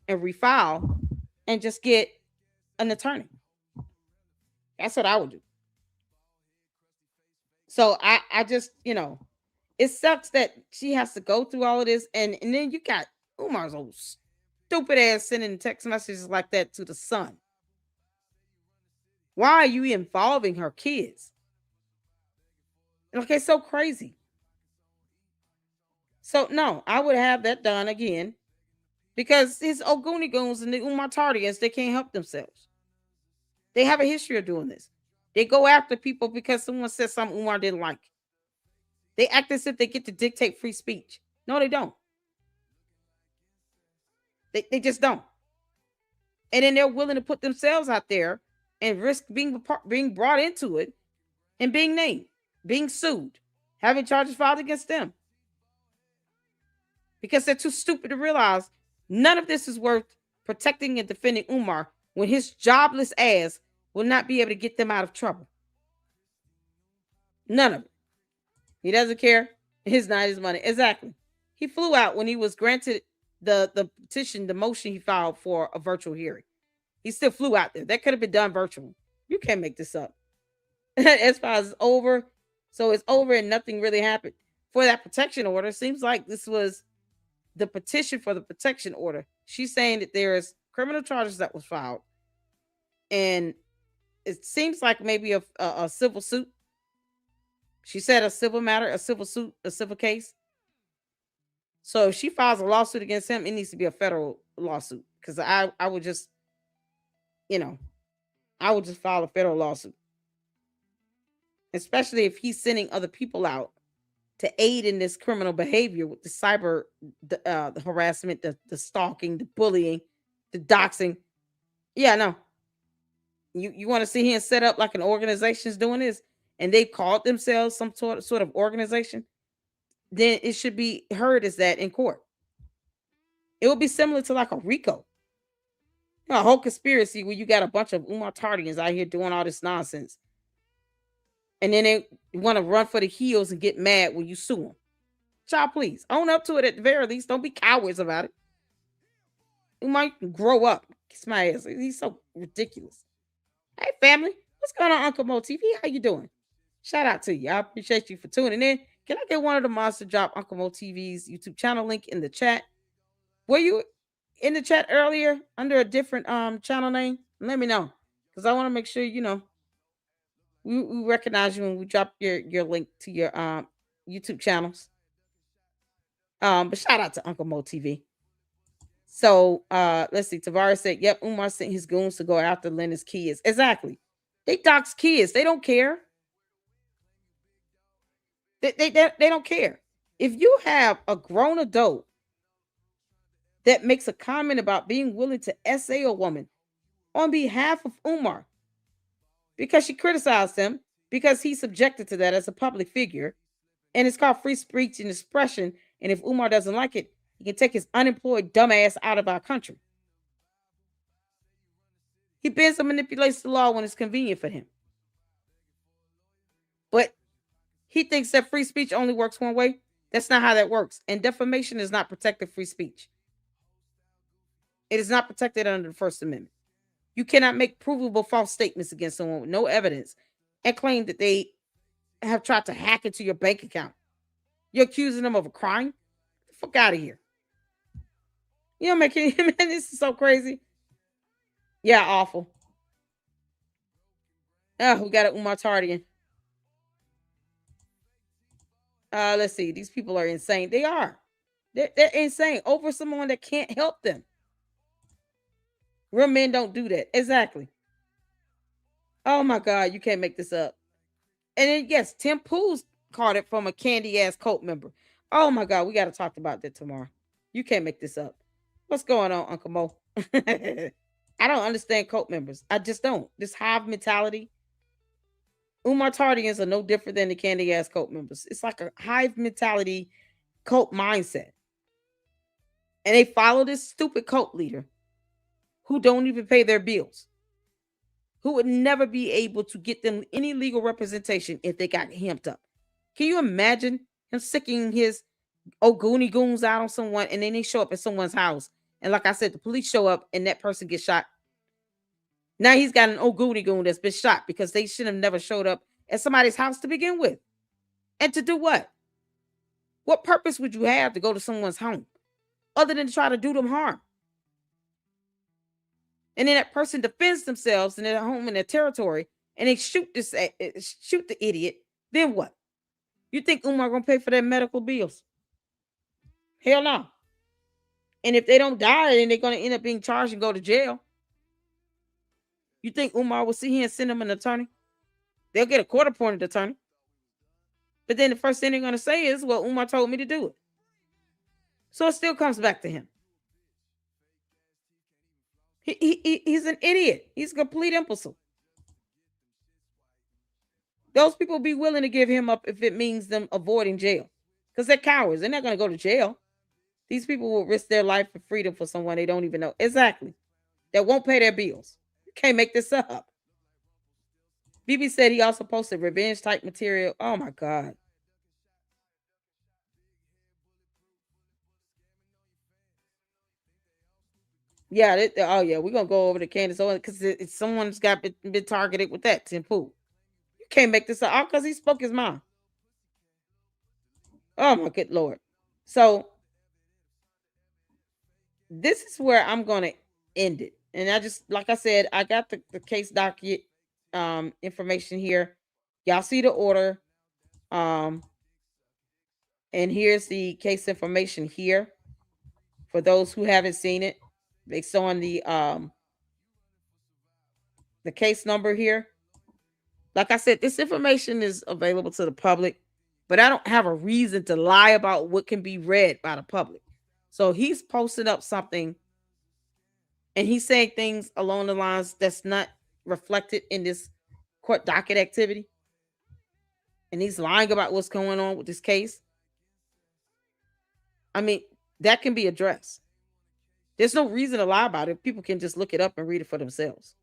and refile and just get an attorney. That's what I would do. So I just, it sucks that she has to go through all of this. And then you got Umar's old stupid ass sending text messages like that to the son. Why are you involving her kids? Okay, so crazy. So no, I would have that done again. Because his Oguni goons and the Umar Tardians, they can't help themselves. They have a history of doing this. They go after people because someone said something Umar didn't like. They act as if they get to dictate free speech. No, they don't. They just don't. And then they're willing to put themselves out there and risk being brought into it and being named, being sued, having charges filed against them. Because they're too stupid to realize none of this is worth protecting and defending Umar when his jobless ass will not be able to get them out of trouble. None of it. He doesn't care. It's not his money. Exactly. He flew out when he was granted the petition, the motion he filed for a virtual hearing. He still flew out there. That could have been done virtually. You can't make this up. As far as it's over, so it's over and nothing really happened. For that protection order, it seems like this was the petition for the protection order. She's saying that there's criminal charges that was filed. And it seems like maybe a civil suit. She said a civil matter, a civil suit, a civil case. So if she files a lawsuit against him, it needs to be a federal lawsuit. Because I would just, I would just file a federal lawsuit. Especially if he's sending other people out to aid in this criminal behavior with the cyber the harassment, the stalking, the bullying, the doxing. Yeah, no. You want to see him set up like an organization's doing this, and they called themselves some sort of organization, then it should be heard as that in court. It would be similar to like a RICO. A whole conspiracy where you got a bunch of Umar Tardians out here doing all this nonsense. And then they want to run for the hills and get mad when you sue them. Child, please own up to it at the very least. Don't be cowards about it. You might grow up. Kiss my ass. He's so ridiculous. Hey, family. What's going on, Uncle Mo TV? How you doing? Shout out to you. I appreciate you for tuning in. Can I get one of the monster drop Uncle Mo TV's YouTube channel link in the chat? Were you in the chat earlier under a different channel name? Let me know. Because I want to make sure, we recognize you when we drop your link to your YouTube channels. But shout out to Uncle Mo TV. So let's see. Tavares said, yep, Umar sent his goons to go after Lenae's kids. Exactly. They dox kids. They don't care. They don't care. If you have a grown adult that makes a comment about being willing to essay a woman on behalf of Umar because she criticized him, because he subjected to that as a public figure, and it's called free speech and expression, and if Umar doesn't like it, he can take his unemployed dumbass out of our country. He bends and manipulates the law when it's convenient for him. But he thinks that free speech only works one way. That's not how that works. And defamation is not protected free speech. It is not protected under the First Amendment. You cannot make provable false statements against someone with no evidence and claim that they have tried to hack into your bank account. You're accusing them of a crime? Get the fuck out of here. You know, man, this is so crazy. Yeah, awful. Oh, we got an Umar Tardian. Let's see. These people are insane. They are. They're insane over someone that can't help them. Real men don't do that. Exactly. Oh my God, you can't make this up. And then yes, Tim Pool's caught it from a candy ass cult member. Oh my God, we got to talk about that tomorrow. You can't make this up. What's going on, Uncle Mo? I don't understand cult members. I just don't. This hive mentality. Umar Tardians are no different than the candy ass cult members. It's like a hive mentality cult mindset. And they follow this stupid cult leader who don't even pay their bills, who would never be able to get them any legal representation if they got hemmed up. Can you imagine him sicking his Oguni goons out on someone and then they show up at someone's house? And like I said, the police show up and that person gets shot. Now he's got an Oguni goon that's been shot because they should have never showed up at somebody's house to begin with. And to do what? What purpose would you have to go to someone's home other than to try to do them harm? And then that person defends themselves in their home, in their territory, and they shoot the idiot. Then what? You think Umar gonna pay for their medical bills? Hell no. And if they don't die, then they're going to end up being charged and go to jail. You think Umar will sit here and send them an attorney? They'll get a court-appointed attorney. But then the first thing they're going to say is, well, Umar told me to do it. So it still comes back to him. He's an idiot. He's a complete imbecile. Those people be willing to give him up if it means them avoiding jail. Because they're cowards. They're not going to go to jail. These people will risk their life for freedom for someone they don't even know. Exactly. That won't pay their bills. You can't make this up. BB said he also posted revenge type material. Oh my God. Yeah, we're going to go over to Candace Owens because someone's got been targeted with that, Tim Pool. You can't make this up because he spoke his mind. Oh my good Lord. So this is where I'm going to end it. And I just, like I said, I got the case docket information here. Y'all see the order. And here's the case information here for those who haven't seen it. Based on the case number here. Like I said, this information is available to the public, but I don't have a reason to lie about what can be read by the public. So he's posting up something and he's saying things along the lines that's not reflected in this court docket activity. And he's lying about what's going on with this case. I mean, that can be addressed. There's no reason to lie about it. People can just look it up and read it for themselves.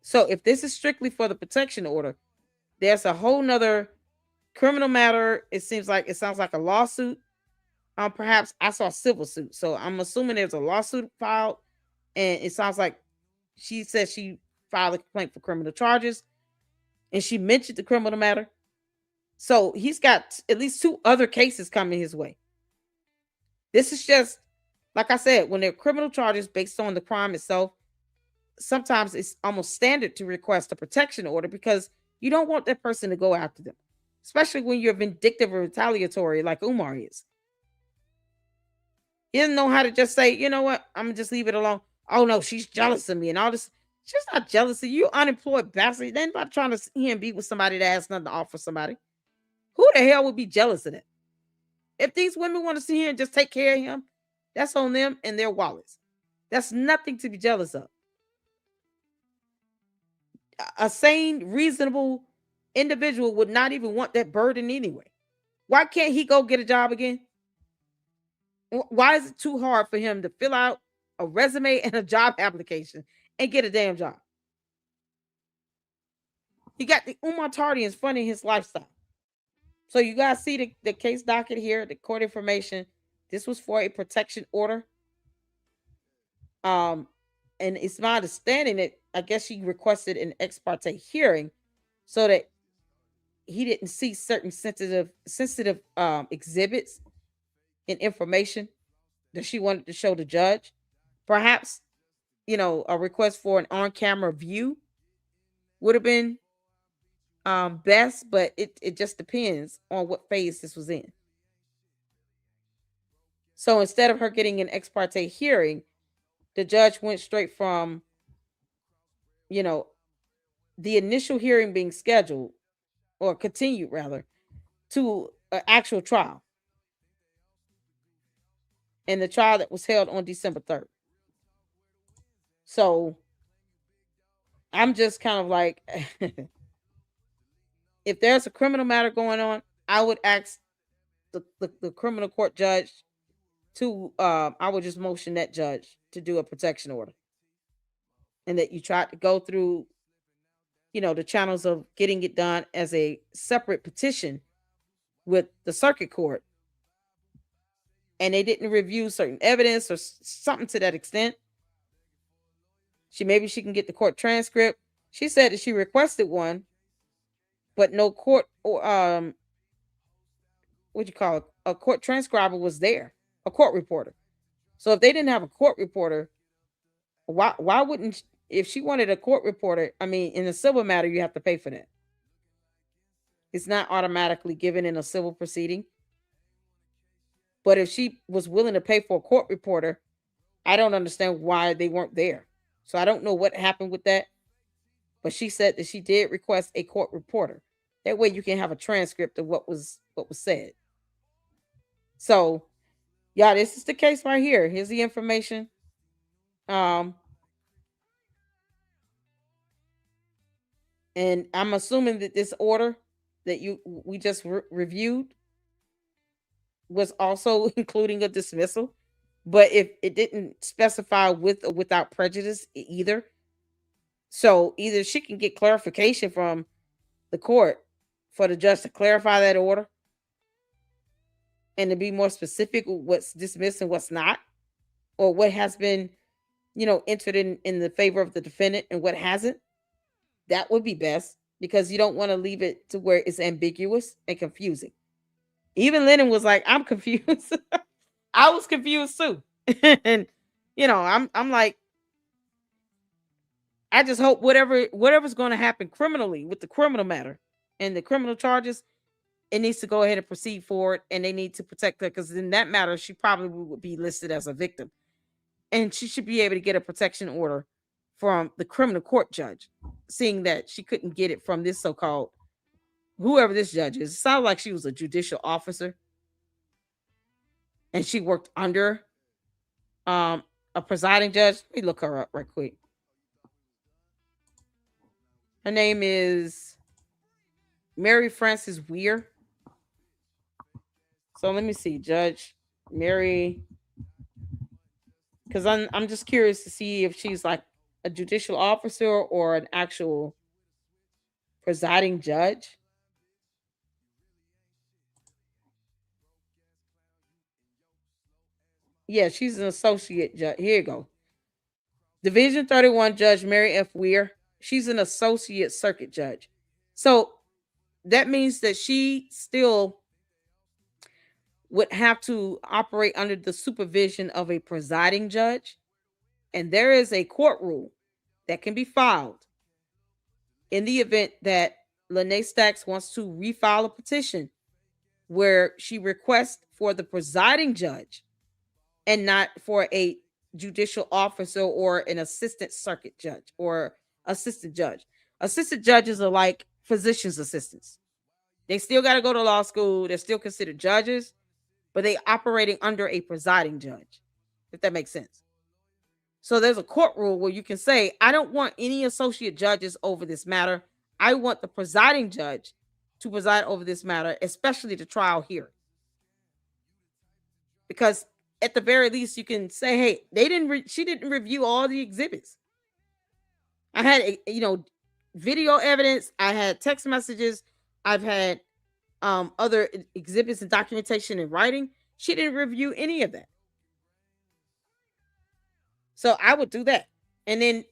So if this is strictly for the protection order, there's a whole nother criminal matter. It sounds like a lawsuit. Perhaps I saw a civil suit. So I'm assuming there's a lawsuit filed. And it sounds like she said she filed a complaint for criminal charges. And she mentioned the criminal matter. So he's got at least 2 other cases coming his way. This is just, like I said, when there are criminal charges based on the crime itself, sometimes it's almost standard to request a protection order because you don't want that person to go after them, especially when you're vindictive or retaliatory like Umar is. He doesn't know how to just say, you know what, I'm going to just leave it alone. Oh, no, she's jealous of me and all this. She's not jealous of you, unemployed bastard. Then about trying to see him be with somebody that has nothing to offer somebody. Who the hell would be jealous of that? If these women want to see him and just take care of him, that's on them and their wallets. That's nothing to be jealous of. A sane, reasonable individual would not even want that burden anyway. Why can't he go get a job again? Why is it too hard for him to fill out a resume and a job application and get a damn job? He got the Umar Tardians funding his lifestyle. So you guys see the case docket here, the court information. This was for a protection order. And it's my understanding that I guess she requested an ex parte hearing so that he didn't see certain sensitive exhibits and information that she wanted to show the judge. Perhaps, a request for an on-camera view would have been best, but it just depends on what phase this was in. So instead of her getting an ex parte hearing, the judge went straight from, the initial hearing being scheduled or continued rather to an actual trial. And the trial that was held on December 3rd. So I'm just kind of like, if there's a criminal matter going on, I would ask the criminal court judge to, I would just motion that judge to do a protection order. And that you try to go through, the channels of getting it done as a separate petition with the circuit court. And they didn't review certain evidence or something to that extent. Maybe she can get the court transcript. She said that she requested one, but no court or a court transcriber was there, a court reporter. So if they didn't have a court reporter, why wouldn't, if she wanted a court reporter, in a civil matter, you have to pay for that. It's not automatically given in a civil proceeding. But if she was willing to pay for a court reporter, I don't understand why they weren't there. So I don't know what happened with that. But she said that she did request a court reporter. That way you can have a transcript of what was said. So, yeah, this is the case right here. Here's the information. And I'm assuming that this order that we just reviewed was also including a dismissal. But if it didn't specify with or without prejudice either. So either she can get clarification from the court for the judge to clarify that order and to be more specific with what's dismissed and what's not, or what has been, entered in the favor of the defendant and what hasn't. That would be best, because you don't want to leave it to where it's ambiguous and confusing. Even Lenae was like, I'm confused. I was confused too. And I'm like, I just hope whatever's going to happen criminally with the criminal matter and the criminal charges, it needs to go ahead and proceed forward, and they need to protect her, because in that matter, she probably would be listed as a victim, and she should be able to get a protection order from the criminal court judge, seeing that she couldn't get it from this so-called whoever this judge is. It sounds like she was a judicial officer, and she worked under a presiding judge. Let me look her up right quick. Her name is Mary Frances Weir. So let me see, Judge Mary, because I'm just curious to see if she's like a judicial officer or an actual presiding judge. Yeah, she's an associate judge. Here you go. Division 31 Judge Mary F. Weir. She's an associate circuit judge. So that means that she still would have to operate under the supervision of a presiding judge. And there is a court rule that can be filed in the event that Lenae Stacks wants to refile a petition where she requests for the presiding judge and not for a judicial officer or an assistant circuit judge or assistant judge. Assistant judges are like physician's assistants. They still got to go to law school. They're still considered judges, but they operating under a presiding judge, if that makes sense. So there's a court rule where you can say, I don't want any associate judges over this matter. I want the presiding judge to preside over this matter, especially the trial hearing. Because at the very least, you can say, hey, she didn't review all the exhibits. I had, video evidence. I had text messages. I've had other exhibits and documentation in writing. She didn't review any of that. So I would do that. And then,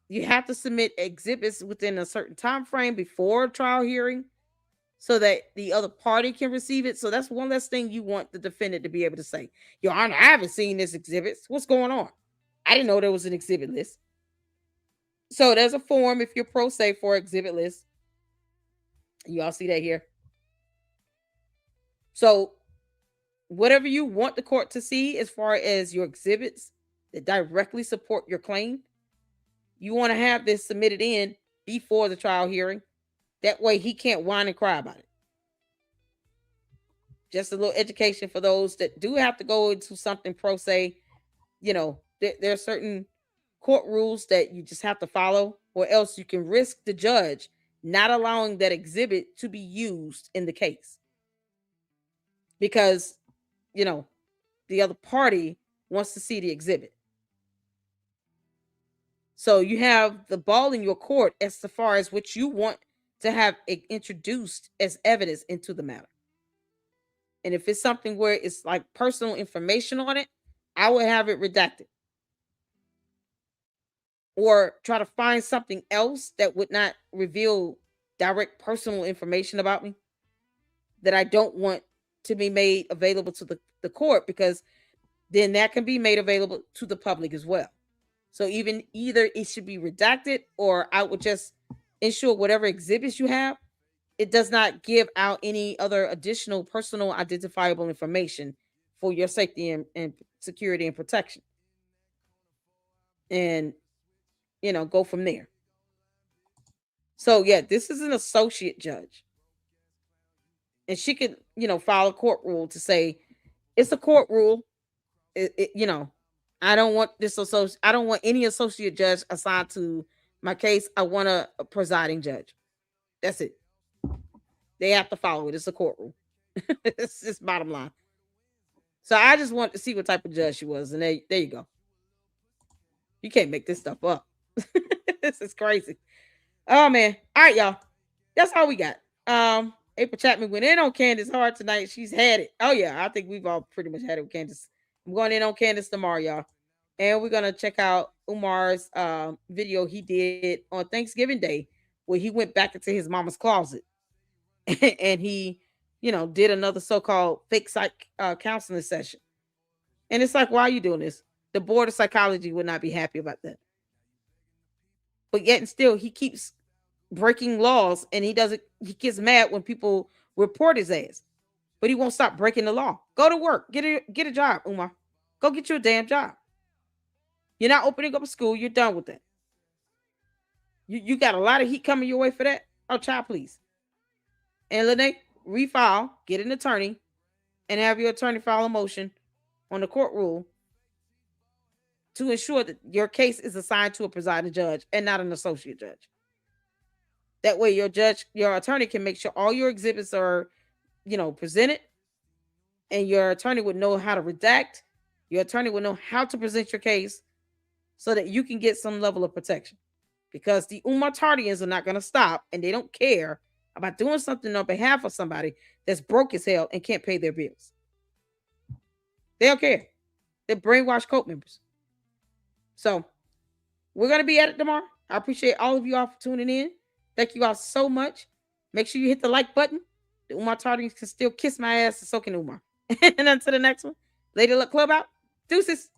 you have to submit exhibits within a certain time frame before trial hearing so that the other party can receive it. So that's one less thing you want the defendant to be able to say, Your Honor, I haven't seen this exhibit. What's going on? I didn't know there was an exhibit list. So there's a form if you're pro se for exhibit list. You all see that here. So whatever you want the court to see as far as your exhibits that directly support your claim, you want to have this submitted in before the trial hearing. That way he can't whine and cry about it. Just a little education for those that do have to go into something pro se. There are certain court rules that you just have to follow, or else you can risk the judge not allowing that exhibit to be used in the case. Because, the other party wants to see the exhibit. So you have the ball in your court as far as what you want to have introduced as evidence into the matter. And if it's something where it's like personal information on it, I would have it redacted. Or try to find something else that would not reveal direct personal information about me that I don't want to be made available to the court, because then that can be made available to the public as well. So either it should be redacted, or I would just ensure whatever exhibits you have It does not give out any other additional personal identifiable information for your safety and security and protection. And, go from there. So, yeah, this is an associate judge. And she could, file a court rule to say, it's a court rule. I don't want I don't want any associate judge assigned to my case. I want a presiding judge. That's it. They have to follow it. It's a court rule. It's just bottom line. So I just want to see what type of judge she was. And there you go. You can't make this stuff up. This is crazy. Oh, man. All right, y'all. That's all we got. April Chapman went in on Candace hard tonight. She's had it. Oh, yeah. I think we've all pretty much had it with Candace. I'm going in on Candace tomorrow, y'all. And we're going to check out Umar's video he did on Thanksgiving Day where he went back into his mama's closet. And he, did another so-called fake psych counseling session. And it's like, why are you doing this? The board of psychology would not be happy about that. But yet and still, he keeps breaking laws, and he gets mad when people report his ass. But he won't stop breaking the law. Go to work. Get a job, Umar. Go get you a damn job. You're not opening up a school. You're done with that. You got a lot of heat coming your way for that. Oh, child, please. And Lenae, refile, get an attorney, and have your attorney file a motion on the court rule to ensure that your case is assigned to a presiding judge and not an associate judge. That way your attorney can make sure all your exhibits are, presented, and your attorney would know how to redact. Your attorney would know how to present your case so that you can get some level of protection. Because the Umartardians are not going to stop, and they don't care about doing something on behalf of somebody that's broke as hell and can't pay their bills. They don't care. They're brainwashed cult members. So we're going to be at it tomorrow. I appreciate all of you all for tuning in. Thank you all so much. Make sure you hit the like button. The Umartardians can still kiss my ass, and so can Umar. And until the next one, Lady Luck Club out. Deuces.